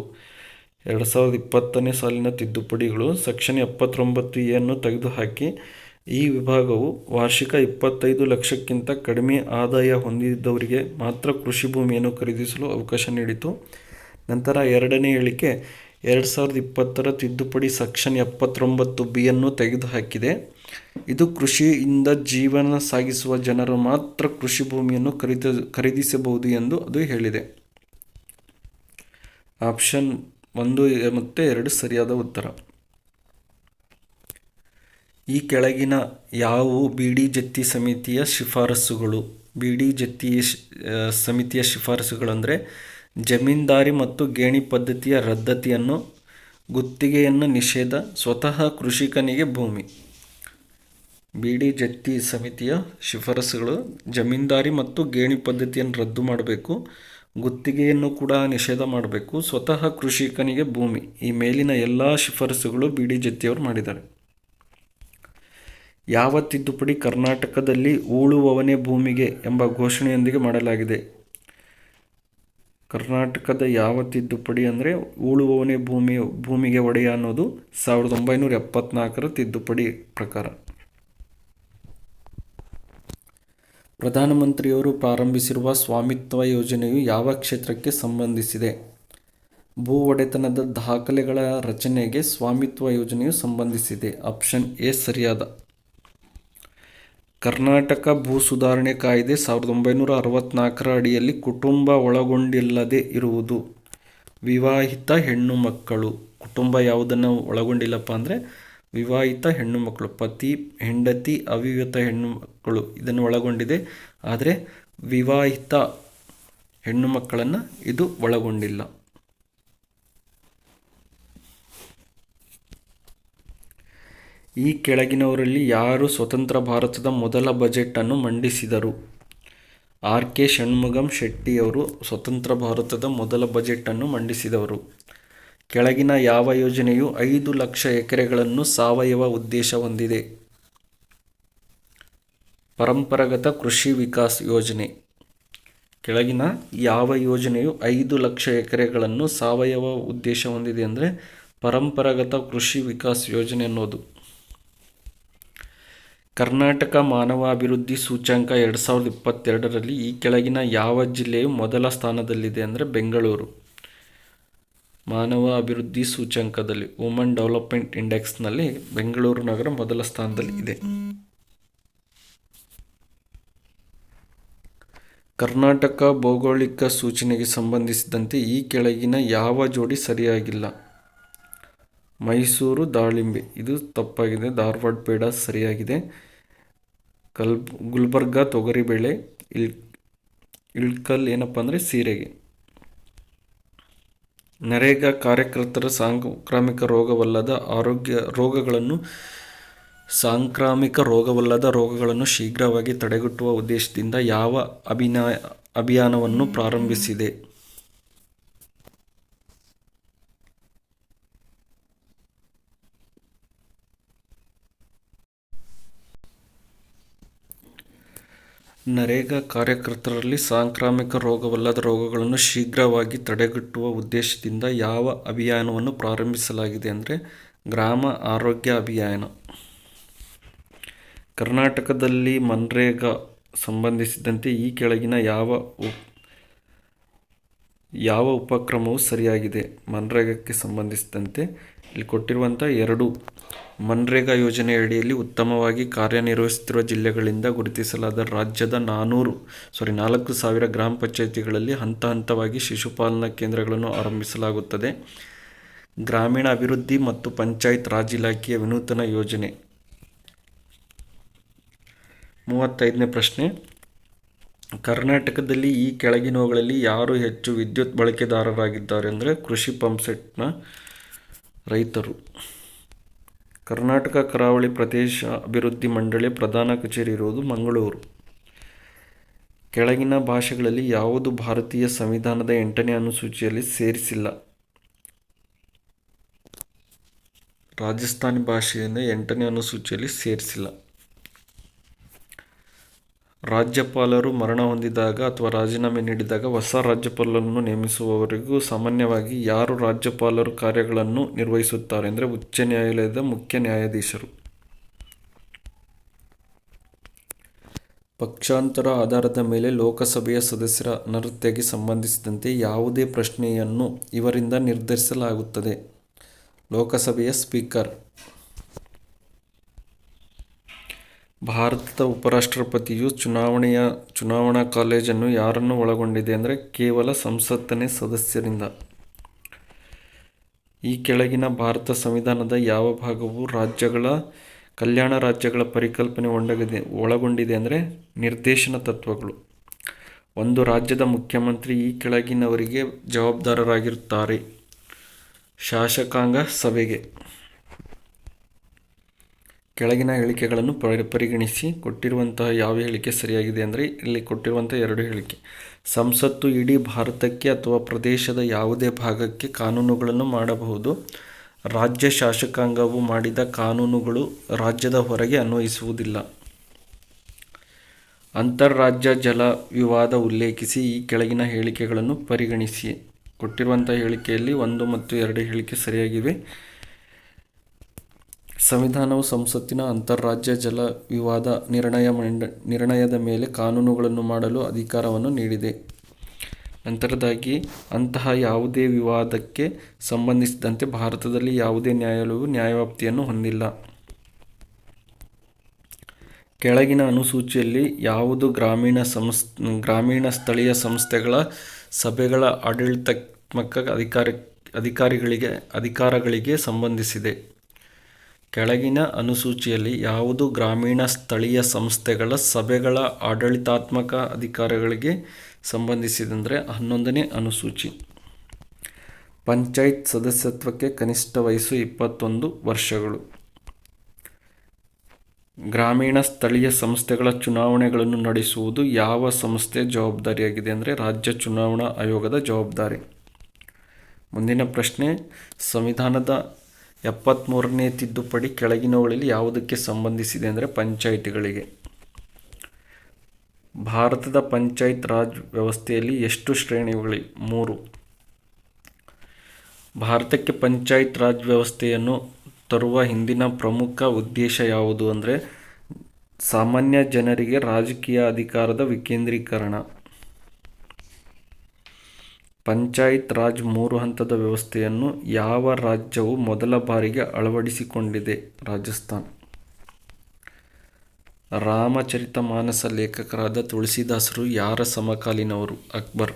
2020ನೇ ಸಾಲಿನ ತಿದ್ದುಪಡಿಗಳು ಸೆಕ್ಷನ್ 79A ಅನ್ನು ತೆಗೆದುಹಾಕಿ ಈ ವಿಭಾಗವು ವಾರ್ಷಿಕ 25 ಲಕ್ಷಕ್ಕಿಂತ ಕಡಿಮೆ ಆದಾಯ ಹೊಂದಿದವರಿಗೆ ಮಾತ್ರ ಕೃಷಿ ಭೂಮಿಯನ್ನು ಖರೀದಿಸಲು ಅವಕಾಶ ನೀಡಿತು. ನಂತರ 2ನೇ ಹೇಳಿಕೆ 2020ರ ತಿದ್ದುಪಡಿ ಸೆಕ್ಷನ್ 79B ಅನ್ನು ತೆಗೆದುಹಾಕಿದೆ. ಇದು ಕೃಷಿಯಿಂದ ಜೀವನ ಸಾಗಿಸುವ ಜನರು ಮಾತ್ರ ಕೃಷಿ ಭೂಮಿಯನ್ನು ಖರೀದಿಸಬಹುದು ಎಂದು ಅದು ಹೇಳಿದೆ. ಆಪ್ಷನ್ 1 ಮತ್ತು 2 ಸರಿಯಾದ ಉತ್ತರ. ಈ ಕೆಳಗಿನ ಯಾವುವು ಬಿ.ಡಿ. ಜತ್ತಿ ಸಮಿತಿಯ ಶಿಫಾರಸುಗಳು? ಬಿ.ಡಿ. ಜತ್ತಿ ಸಮಿತಿಯ ಶಿಫಾರಸುಗಳಂದರೆ ಜಮೀನ್ದಾರಿ ಮತ್ತು ಗೇಣಿ ಪದ್ಧತಿಯ ರದ್ದತಿಯನ್ನು, ಗುತ್ತಿಗೆಯನ್ನು ನಿಷೇಧ, ಸ್ವತಃ ಕೃಷಿಕನಿಗೆ ಭೂಮಿ. ಬಿ.ಡಿ. ಜತ್ತಿ ಸಮಿತಿಯ ಶಿಫಾರಸುಗಳು ಜಮೀನ್ದಾರಿ ಮತ್ತು ಗೇಣಿ ಪದ್ಧತಿಯನ್ನು ರದ್ದು ಮಾಡಬೇಕು, ಗುತ್ತಿಗೆಯನ್ನು ಕೂಡ ನಿಷೇಧ ಮಾಡಬೇಕು, ಸ್ವತಃ ಕೃಷಿಕನಿಗೆ ಭೂಮಿ. ಈ ಮೇಲಿನ ಎಲ್ಲ ಶಿಫಾರಸುಗಳು ಬಿ.ಡಿ. ಜತ್ತಿಯವರು ಮಾಡಿದ್ದಾರೆ. ಯಾವ ತಿದ್ದುಪಡಿ ಕರ್ನಾಟಕದಲ್ಲಿ ಉಳುವವನೇ ಭೂಮಿಗೆ ಎಂಬ ಘೋಷಣೆಯೊಂದಿಗೆ ಮಾಡಲಾಗಿದೆ? ಕರ್ನಾಟಕದ ಯಾವ ತಿದ್ದುಪಡಿ ಅಂದರೆ ಉಳುವವನೇ ಭೂಮಿಗೆ ಒಡೆಯ ಅನ್ನೋದು 1974ರ ತಿದ್ದುಪಡಿ ಪ್ರಕಾರ. ಪ್ರಧಾನಮಂತ್ರಿಯವರು ಪ್ರಾರಂಭಿಸಿರುವ ಸ್ವಾಮಿತ್ವ ಯೋಜನೆಯು ಯಾವ ಕ್ಷೇತ್ರಕ್ಕೆ ಸಂಬಂಧಿಸಿದೆ? ಭೂ ಒಡೆತನದ ದಾಖಲೆಗಳ ರಚನೆಗೆ ಸ್ವಾಮಿತ್ವ ಯೋಜನೆಯು ಸಂಬಂಧಿಸಿದೆ. ಆಪ್ಷನ್ ಎ ಸರಿಯಾದ. ಕರ್ನಾಟಕ ಭೂ ಸುಧಾರಣೆ ಕಾಯ್ದೆ 1964ರ ಅಡಿಯಲ್ಲಿ ಕುಟುಂಬ ಒಳಗೊಂಡಿಲ್ಲದೆ ಇರುವುದು. ವಿವಾಹಿತ ಹೆಣ್ಣು ಮಕ್ಕಳು. ಕುಟುಂಬ ಯಾವುದನ್ನು ಒಳಗೊಂಡಿಲ್ಲಪ್ಪ ಅಂದರೆ ವಿವಾಹಿತ ಹೆಣ್ಣು ಮಕ್ಕಳು, ಪತಿ, ಹೆಂಡತಿ, ಅವಿವಾಹಿತ ಹೆಣ್ಣು ಮಕ್ಕಳು ಇದನ್ನು ಒಳಗೊಂಡಿದೆ. ಆದರೆ ವಿವಾಹಿತ ಹೆಣ್ಣು ಮಕ್ಕಳನ್ನು ಇದು ಒಳಗೊಂಡಿಲ್ಲ. ಈ ಕೆಳಗಿನವರಲ್ಲಿ ಯಾರು ಸ್ವತಂತ್ರ ಭಾರತದ ಮೊದಲ ಬಜೆಟನ್ನು ಮಂಡಿಸಿದರು? ಆರ್ ಕೆ ಷಣ್ಮುಗಂ ಶೆಟ್ಟಿಯವರು ಸ್ವತಂತ್ರ ಭಾರತದ ಮೊದಲ ಬಜೆಟನ್ನು ಮಂಡಿಸಿದವರು. ಕೆಳಗಿನ ಯಾವ ಯೋಜನೆಯು 5 ಲಕ್ಷ ಎಕರೆಗಳನ್ನು ಸಾವಯವ ಉದ್ದೇಶ ಹೊಂದಿದೆ? ಪರಂಪರಾಗತ ಕೃಷಿ ವಿಕಾಸ್ ಯೋಜನೆ. ಕೆಳಗಿನ ಯಾವ ಯೋಜನೆಯು 5 ಲಕ್ಷ ಎಕರೆಗಳನ್ನು ಸಾವಯವ ಉದ್ದೇಶ ಹೊಂದಿದೆ ಅಂದರೆ ಪರಂಪರಾಗತ ಕೃಷಿ ವಿಕಾಸ್ ಯೋಜನೆ ಅನ್ನೋದು. ಕರ್ನಾಟಕ ಮಾನವ ಅಭಿವೃದ್ಧಿ ಸೂಚ್ಯಂಕ 2022ರಲ್ಲಿ ಈ ಕೆಳಗಿನ ಯಾವ ಜಿಲ್ಲೆಯು ಮೊದಲ ಸ್ಥಾನದಲ್ಲಿದೆ ಅಂದರೆ ಬೆಂಗಳೂರು. ಮಾನವ ಅಭಿವೃದ್ಧಿ ಸೂಚ್ಯಂಕದಲ್ಲಿ ವುಮನ್ ಡೆವಲಪ್ಮೆಂಟ್ ಇಂಡೆಕ್ಸ್ನಲ್ಲಿ ಬೆಂಗಳೂರು ನಗರ ಮೊದಲ ಸ್ಥಾನದಲ್ಲಿ ಇದೆ. ಕರ್ನಾಟಕ ಭೌಗೋಳಿಕ ಸೂಚನೆಗೆ ಸಂಬಂಧಿಸಿದಂತೆ ಈ ಕೆಳಗಿನ ಯಾವ ಜೋಡಿ ಸರಿಯಾಗಿಲ್ಲ? ಮೈಸೂರು ದಾಳಿಂಬೆ ಇದು ತಪ್ಪಾಗಿದೆ. ಧಾರವಾಡ ಪೇಡ ಸರಿಯಾಗಿದೆ. ಗುಲ್ಬರ್ಗ ತೊಗರಿಬೇಳೆ, ಇಳ್ಕಲ್ ಏನಪ್ಪ ಅಂದರೆ ಸೀರೆಗೆ. ನರೇಗಾ ಕಾರ್ಯಕರ್ತರ ಸಾಂಕ್ರಾಮಿಕ ರೋಗವಲ್ಲದ ಶೀಘ್ರವಾಗಿ ತಡೆಗಟ್ಟುವ ಉದ್ದೇಶದಿಂದ ಯಾವ ಅಭಿಯಾನವನ್ನು ಪ್ರಾರಂಭಿಸಿದೆ? ನರೇಗಾ ಕಾರ್ಯಕರ್ತರಲ್ಲಿ ಸಾಂಕ್ರಾಮಿಕ ರೋಗವಲ್ಲದ ರೋಗಗಳನ್ನು ಶೀಘ್ರವಾಗಿ ತಡೆಗಟ್ಟುವ ಉದ್ದೇಶದಿಂದ ಯಾವ ಅಭಿಯಾನವನ್ನು ಪ್ರಾರಂಭಿಸಲಾಗಿದೆ ಅಂದರೆ ಗ್ರಾಮ ಆರೋಗ್ಯ ಅಭಿಯಾನ. ಕರ್ನಾಟಕದಲ್ಲಿ ಮನ್ರೇಗಾ ಸಂಬಂಧಿಸಿದಂತೆ ಈ ಕೆಳಗಿನ ಯಾವ ಉಪಕ್ರಮವು ಸರಿಯಾಗಿದೆ? ಮನ್ರೇಗಾಕ್ಕೆ ಸಂಬಂಧಿಸಿದಂತೆ ಇಲ್ಲಿ ಕೊಟ್ಟಿರುವಂಥ 2 ಮನ್ರೇಗಾ ಯೋಜನೆಯಡಿಯಲ್ಲಿ ಉತ್ತಮವಾಗಿ ಕಾರ್ಯನಿರ್ವಹಿಸುತ್ತಿರುವ ಜಿಲ್ಲೆಗಳಿಂದ ಗುರುತಿಸಲಾದ ರಾಜ್ಯದ 4,000 ಗ್ರಾಮ ಪಂಚಾಯಿತಿಗಳಲ್ಲಿ ಹಂತ ಹಂತವಾಗಿ ಶಿಶುಪಾಲನಾ ಕೇಂದ್ರಗಳನ್ನು ಆರಂಭಿಸಲಾಗುತ್ತದೆ. ಗ್ರಾಮೀಣ ಅಭಿವೃದ್ಧಿ ಮತ್ತು ಪಂಚಾಯತ್ ರಾಜ್ ಇಲಾಖೆಯ ವಿನೂತನ ಯೋಜನೆ. 35ನೇ ಪ್ರಶ್ನೆ. ಕರ್ನಾಟಕದಲ್ಲಿ ಈ ಕೆಳಗಿನವುಗಳಲ್ಲಿ ಯಾರು ಹೆಚ್ಚು ವಿದ್ಯುತ್ ಬಳಕೆದಾರರಾಗಿದ್ದಾರೆ ಅಂದರೆ ಕೃಷಿ ಪಂಪ್ಸೆಟ್ನ ರೈತರು. ಕರ್ನಾಟಕ ಕರಾವಳಿ ಪ್ರದೇಶ ಅಭಿವೃದ್ಧಿ ಮಂಡಳಿಯ ಪ್ರಧಾನ ಕಚೇರಿ ಇರುವುದು ಮಂಗಳೂರು. ಕೆಳಗಿನ ಭಾಷೆಗಳಲ್ಲಿ ಯಾವುದು ಭಾರತೀಯ ಸಂವಿಧಾನದ 8ನೇ ಅನುಸೂಚಿಯಲ್ಲಿ ಸೇರಿಸಿಲ್ಲ? ರಾಜಸ್ಥಾನಿ ಭಾಷೆಯಿಂದ 8ನೇ ಅನುಸೂಚಿಯಲ್ಲಿ ಸೇರಿಸಿಲ್ಲ. ರಾಜ್ಯಪಾಲರು ಮರಣ ಹೊಂದಿದಾಗ ಅಥವಾ ರಾಜೀನಾಮೆ ನೀಡಿದಾಗ ಹೊಸ ರಾಜ್ಯಪಾಲರನ್ನು ನೇಮಿಸುವವರೆಗೂ ಸಾಮಾನ್ಯವಾಗಿ ಯಾರು ರಾಜ್ಯಪಾಲರು ಕಾರ್ಯಗಳನ್ನು ನಿರ್ವಹಿಸುತ್ತಾರೆ ಅಂದರೆ ಉಚ್ಚ ನ್ಯಾಯಾಲಯದ ಮುಖ್ಯ ನ್ಯಾಯಾಧೀಶರು. ಪಕ್ಷಾಂತರ ಆಧಾರದ ಮೇಲೆ ಲೋಕಸಭೆಯ ಸದಸ್ಯರ ಅನರ್ಹತೆಗೆ ಸಂಬಂಧಿಸಿದಂತೆ ಯಾವುದೇ ಪ್ರಶ್ನೆಯನ್ನು ಇವರಿಂದ ನಿರ್ಧರಿಸಲಾಗುತ್ತದೆ? ಲೋಕಸಭೆಯ ಸ್ಪೀಕರ್. ಭಾರತದ ಉಪರಾಷ್ಟ್ರಪತಿಯು ಚುನಾವಣಾ ಕಾಲೇಜನ್ನು ಯಾರನ್ನು ಒಳಗೊಂಡಿದೆ ಅಂದರೆ ಕೇವಲ ಸಂಸತ್ತನೇ ಸದಸ್ಯರಿಂದ. ಈ ಕೆಳಗಿನ ಭಾರತ ಸಂವಿಧಾನದ ಯಾವ ಭಾಗವು ಕಲ್ಯಾಣ ರಾಜ್ಯಗಳ ಪರಿಕಲ್ಪನೆ ಒಳಗೊಂಡಿದೆ ಅಂದರೆ ನಿರ್ದೇಶನ ತತ್ವಗಳು. ಒಂದು ರಾಜ್ಯದ ಮುಖ್ಯಮಂತ್ರಿ ಈ ಕೆಳಗಿನವರಿಗೆ ಜವಾಬ್ದಾರರಾಗಿರುತ್ತಾರೆ? ಶಾಸಕಾಂಗ ಸಭೆಗೆ. ಕೆಳಗಿನ ಹೇಳಿಕೆಗಳನ್ನು ಪರಿಗಣಿಸಿ ಕೊಟ್ಟಿರುವಂತಹ ಯಾವ ಹೇಳಿಕೆ ಸರಿಯಾಗಿದೆ ಅಂದರೆ ಇಲ್ಲಿ ಕೊಟ್ಟಿರುವಂಥ 2 ಹೇಳಿಕೆ. ಸಂಸತ್ತು ಇಡೀ ಭಾರತಕ್ಕೆ ಅಥವಾ ಪ್ರದೇಶದ ಯಾವುದೇ ಭಾಗಕ್ಕೆ ಕಾನೂನುಗಳನ್ನು ಮಾಡಬಹುದು. ರಾಜ್ಯ ಶಾಸಕಾಂಗವು ಮಾಡಿದ ಕಾನೂನುಗಳು ರಾಜ್ಯದ ಹೊರಗೆ ಅನ್ವಯಿಸುವುದಿಲ್ಲ. ಅಂತಾರಾಜ್ಯ ಜಲ ವಿವಾದ ಉಲ್ಲೇಖಿಸಿ ಈ ಕೆಳಗಿನ ಹೇಳಿಕೆಗಳನ್ನು ಪರಿಗಣಿಸಿ. ಕೊಟ್ಟಿರುವಂಥ ಹೇಳಿಕೆಯಲ್ಲಿ 1 ಮತ್ತು 2 ಹೇಳಿಕೆ ಸರಿಯಾಗಿವೆ. ಸಂವಿಧಾನವು ಸಂಸತ್ತಿನ ಅಂತಾರಾಜ್ಯ ಜಲ ವಿವಾದ ನಿರ್ಣಯದ ಮೇಲೆ ಕಾನೂನುಗಳನ್ನು ಮಾಡಲು ಅಧಿಕಾರವನ್ನು ನೀಡಿದೆ. ನಂತರದಾಗಿ ಅಂತಹ ಯಾವುದೇ ವಿವಾದಕ್ಕೆ ಸಂಬಂಧಿಸಿದಂತೆ ಭಾರತದಲ್ಲಿ ಯಾವುದೇ ನ್ಯಾಯಾಲಯವು ನ್ಯಾಯವ್ಯಾಪ್ತಿಯನ್ನು ಹೊಂದಿಲ್ಲ. ಕೆಳಗಿನ ಅನುಸೂಚಿಯಲ್ಲಿ ಯಾವುದು ಗ್ರಾಮೀಣ ಸ್ಥಳೀಯ ಸಂಸ್ಥೆಗಳ ಸಭೆಗಳ ಆಡಳಿತಾತ್ಮಕ ಅಧಿಕಾರಗಳಿಗೆ ಸಂಬಂಧಿಸಿದೆ? ಕೆಳಗಿನ ಅನುಸೂಚಿಯಲ್ಲಿ ಯಾವುದು ಗ್ರಾಮೀಣ ಸ್ಥಳೀಯ ಸಂಸ್ಥೆಗಳ ಸಭೆಗಳ ಆಡಳಿತಾತ್ಮಕ ಅಧಿಕಾರಗಳಿಗೆ ಸಂಬಂಧಿಸಿದೆ ಅಂದರೆ 11ನೇ ಅನುಸೂಚಿ. ಪಂಚಾಯತ್ ಸದಸ್ಯತ್ವಕ್ಕೆ ಕನಿಷ್ಠ ವಯಸ್ಸು 21 ವರ್ಷಗಳು. ಗ್ರಾಮೀಣ ಸ್ಥಳೀಯ ಸಂಸ್ಥೆಗಳ ಚುನಾವಣೆಗಳನ್ನು ನಡೆಸುವುದು ಯಾವ ಸಂಸ್ಥೆ ಜವಾಬ್ದಾರಿಯಾಗಿದೆ ಅಂದರೆ ರಾಜ್ಯ ಚುನಾವಣಾ ಆಯೋಗದ ಜವಾಬ್ದಾರಿ. ಮುಂದಿನ ಪ್ರಶ್ನೆ, ಸಂವಿಧಾನದ 73ನೇ ತಿದ್ದುಪಡಿ ಕೆಳಗಿನವುಗಳಲ್ಲಿ ಯಾವುದಕ್ಕೆ ಸಂಬಂಧಿಸಿದೆ ಅಂದರೆ ಪಂಚಾಯಿತಿಗಳಿಗೆ. ಭಾರತದ ಪಂಚಾಯತ್ ರಾಜ್ ವ್ಯವಸ್ಥೆಯಲ್ಲಿ ಎಷ್ಟು ಶ್ರೇಣಿಗಳಿವೆ? 3. ಭಾರತಕ್ಕೆ ಪಂಚಾಯತ್ ರಾಜ್ ವ್ಯವಸ್ಥೆಯನ್ನು ತರುವ ಹಿಂದಿನ ಪ್ರಮುಖ ಉದ್ದೇಶ ಯಾವುದು ಅಂದರೆ ಸಾಮಾನ್ಯ ಜನರಿಗೆ ರಾಜಕೀಯ ಅಧಿಕಾರದ ವಿಕೇಂದ್ರೀಕರಣ. ಪಂಚಾಯತ್ ರಾಜ್ 3 ಹಂತದ ವ್ಯವಸ್ಥೆಯನ್ನು ಯಾವ ರಾಜ್ಯವು ಮೊದಲ ಬಾರಿಗೆ ಅಳವಡಿಸಿಕೊಂಡಿದೆ? ರಾಜಸ್ಥಾನ್. ರಾಮಚರಿತಮಾನಸ ಲೇಖಕರಾದ ತುಳಸಿದಾಸರು ಯಾರ ಸಮಕಾಲೀನವರು? ಅಕ್ಬರ್.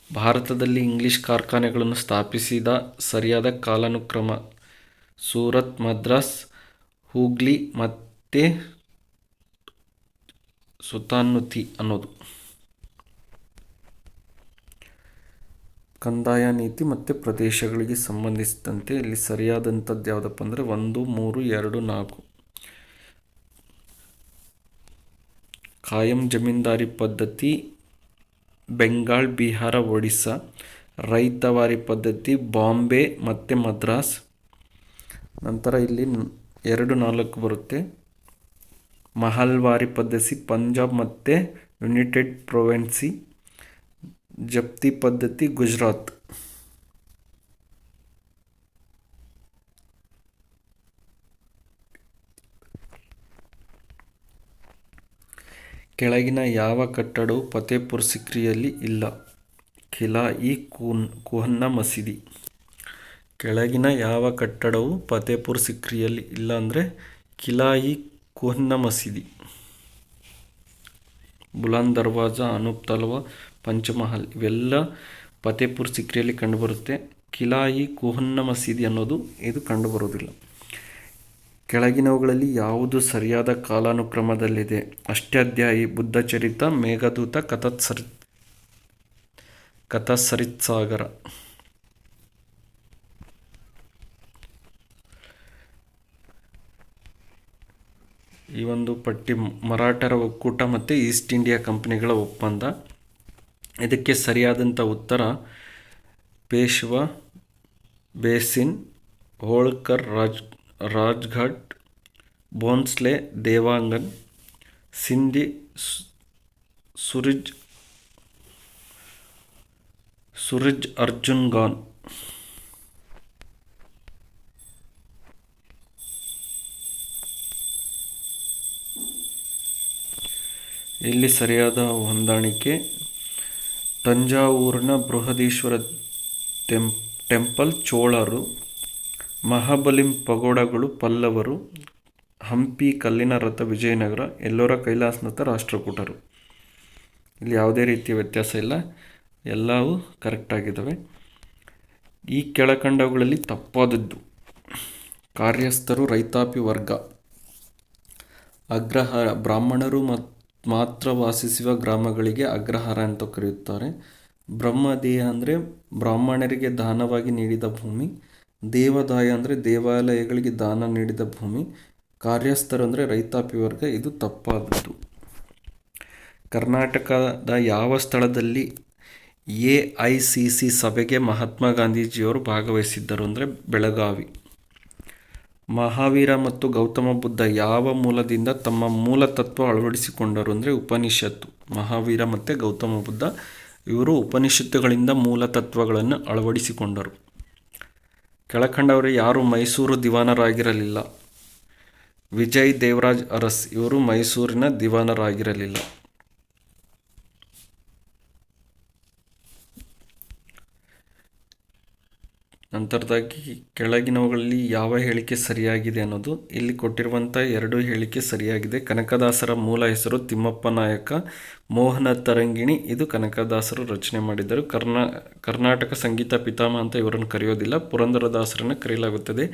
ಭಾರತದಲ್ಲಿ ಇಂಗ್ಲಿಷ್ ಕಾರ್ಖಾನೆಗಳನ್ನು ಸ್ಥಾಪಿಸಿದ ಸರಿಯಾದ ಕಾಲಾನುಕ್ರಮ ಸೂರತ್, ಮದ್ರಾಸ್, ಹೂಗ್ಲಿ ಮತ್ತು ಸುಲ್ತಾನುತಿ ಅನ್ನೋದು. ಕಂದಾಯ ನೀತಿ ಮತ್ತು ಪ್ರದೇಶಗಳಿಗೆ ಸಂಬಂಧಿಸಿದಂತೆ ಇಲ್ಲಿ ಸರಿಯಾದಂಥದ್ದು ಯಾವುದಪ್ಪ ಅಂದರೆ 1, 3, 2, 4. ಕಾಯಂ ಜಮೀನ್ದಾರಿ ಪದ್ಧತಿ ಬೆಂಗಾಲ್, ಬಿಹಾರ, ಒಡಿಸ್ಸಾ. ರೈತವಾರಿ ಪದ್ಧತಿ ಬಾಂಬೆ ಮತ್ತು ಮದ್ರಾಸ್. ನಂತರ ಇಲ್ಲಿ 2, 4 ಬರುತ್ತೆ. ಮಹಲ್ವಾರಿ ಪದ್ಧತಿ ಪಂಜಾಬ್ ಮತ್ತು ಯುನೈಟೆಡ್ ಪ್ರೊವಿನ್ಸಿ. ಜಪ್ತಿ ಪದ್ಧತಿ ಗುಜರಾತ್. ಕೆಳಗಿನ ಯಾವ ಕಟ್ಟಡವು ಫತೇಪುರ್ ಸಿಕ್ರಿಯಲ್ಲಿ ಇಲ್ಲ? ಕಿಲಾ-ಇ-ಕುಹ್ನ ಮಸೀದಿ. ಕೆಳಗಿನ ಯಾವ ಕಟ್ಟಡವು ಫತೇಪುರ್ ಸಿಕ್ರಿಯಲ್ಲಿ ಇಲ್ಲ ಅಂದರೆ ಕಿಲಾ-ಇ-ಕುಹ್ನ ಮಸೀದಿ. ಬುಲಂದ್ ದರ್ವಾಜ, ಅನೂಪ್ ತಲ್ವಾ, ಪಂಚಮಹಲ್ ಇವೆಲ್ಲ ಫತೇಪುರ್ ಸಿಕ್ರಿಯಲ್ಲಿ ಕಂಡುಬರುತ್ತೆ. ಕಿಲಾ-ಇ-ಕುಹ್ನ ಮಸೀದಿ ಅನ್ನೋದು ಇದು ಕಂಡುಬರೋದಿಲ್ಲ. ಕೆಳಗಿನವುಗಳಲ್ಲಿ ಯಾವುದು ಸರಿಯಾದ ಕಾಲಾನುಕ್ರಮದಲ್ಲಿದೆ? ಅಷ್ಟಾಧ್ಯಾಯಿ, ಬುದ್ಧಚರಿತ, ಮೇಘದೂತ, ಕಥಾಸರಿತ್ಸಾಗರ. ಈ ಒಂದು ಪಟ್ಟಿ ಮರಾಠರ ಒಕ್ಕೂಟ ಮತ್ತು ಈಸ್ಟ್ ಇಂಡಿಯಾ ಕಂಪನಿಗಳ ಒಪ್ಪಂದ. ಇದಕ್ಕೆ ಸರಿಯಾದಂಥ ಉತ್ತರ ಪೇಶ್ವಾ, ಬೇಸಿನ್, ಹೋಳ್ಕರ್, ರಾಜ್ಘಾಟ್, ಭೋನ್ಸ್ಲೆ, ದೇವಾಂಗನ್, ಸಿಂಧಿ, ಸುರಿಜ್ ಅರ್ಜುನ್ ಗಾನ್. ಇಲ್ಲಿ ಸರಿಯಾದ ಹೊಂದಾಣಿಕೆ ತಂಜಾವೂರಿನ ಬೃಹದೀಶ್ವರ ಟೆಂಪಲ್ ಚೋಳರು, ಮಹಾಬಲಿಂ ಪಗೋಡಗಳು ಪಲ್ಲವರು, ಹಂಪಿ ಕಲ್ಲಿನ ರಥ ವಿಜಯನಗರ, ಎಲ್ಲೋರ ಕೈಲಾಸನಾಥ ರಾಷ್ಟ್ರಕೂಟರು. ಇಲ್ಲಿ ಯಾವುದೇ ರೀತಿಯ ವ್ಯತ್ಯಾಸ ಇಲ್ಲ, ಎಲ್ಲವೂ ಕರೆಕ್ಟಾಗಿದ್ದಾವೆ. ಈ ಕೆಳಕಂಡವುಗಳಲ್ಲಿ ತಪ್ಪಾದದ್ದು. ಕಾರ್ಯಸ್ಥರು ರೈತಾಪಿ ವರ್ಗ. ಅಗ್ರಹಾರ ಬ್ರಾಹ್ಮಣರು ಮಾತ್ರ ವಾಸಿಸುವ ಗ್ರಾಮಗಳಿಗೆ ಅಗ್ರಹಾರ ಅಂತ ಕರೆಯುತ್ತಾರೆ. ಬ್ರಹ್ಮದೇಹ ಅಂದರೆ ಬ್ರಾಹ್ಮಣರಿಗೆ ದಾನವಾಗಿ ನೀಡಿದ ಭೂಮಿ. ದೇವದಾಯ ಅಂದರೆ ದೇವಾಲಯಗಳಿಗೆ ದಾನ ನೀಡಿದ ಭೂಮಿ. ಕಾರ್ಯಸ್ಥರು ಅಂದರೆ ರೈತಾಪಿ ವರ್ಗ. ಇದು ತಪ್ಪಾದದ್ದು. ಕರ್ನಾಟಕದ ಯಾವ ಸ್ಥಳದಲ್ಲಿ AICC ಸಭೆಗೆ ಮಹಾತ್ಮ ಗಾಂಧೀಜಿಯವರು ಭಾಗವಹಿಸಿದ್ದರು ಅಂದರೆ ಬೆಳಗಾವಿ. ಮಹಾವೀರ ಮತ್ತು ಗೌತಮ ಬುದ್ಧ ಯಾವ ಮೂಲದಿಂದ ತಮ್ಮ ಮೂಲ ತತ್ವ ಅಳವಡಿಸಿಕೊಂಡರು ಅಂದರೆ ಉಪನಿಷತ್ತು. ಮಹಾವೀರ ಮತ್ತು ಗೌತಮ ಬುದ್ಧ ಇವರು ಉಪನಿಷತ್ತುಗಳಿಂದ ಮೂಲ ತತ್ವಗಳನ್ನು ಅಳವಡಿಸಿಕೊಂಡರು. ಕೆಳಕಂಡವರು ಯಾರು ಮೈಸೂರು ದಿವಾನರಾಗಿರಲಿಲ್ಲ? ವಿಜಯ್ ದೇವರಾಜ್ ಅರಸ್ ಇವರು ಮೈಸೂರಿನ ದಿವಾನರಾಗಿರಲಿಲ್ಲ. ನಂತರದಾಗಿ ಕೆಳಗಿನವುಗಳಲ್ಲಿ ಯಾವ ಹೇಳಿಕೆ ಸರಿಯಾಗಿದೆ ಅನ್ನೋದು. ಇಲ್ಲಿ ಕೊಟ್ಟಿರುವಂಥ 2 ಹೇಳಿಕೆ ಸರಿಯಾಗಿದೆ. ಕನಕದಾಸರ ಮೂಲ ಹೆಸರು ತಿಮ್ಮಪ್ಪ ನಾಯಕ. ಮೋಹನ ತರಂಗಿಣಿ ಇದು ಕನಕದಾಸರು ರಚನೆ ಮಾಡಿದ್ದರು. ಕರ್ನಾಟಕ ಸಂಗೀತ ಪಿತಾಮಹ ಅಂತ ಇವರನ್ನು ಕರೆಯೋದಿಲ್ಲ, ಪುರಂದರದಾಸರನ್ನು ಕರೆಯಲಾಗುತ್ತದೆ.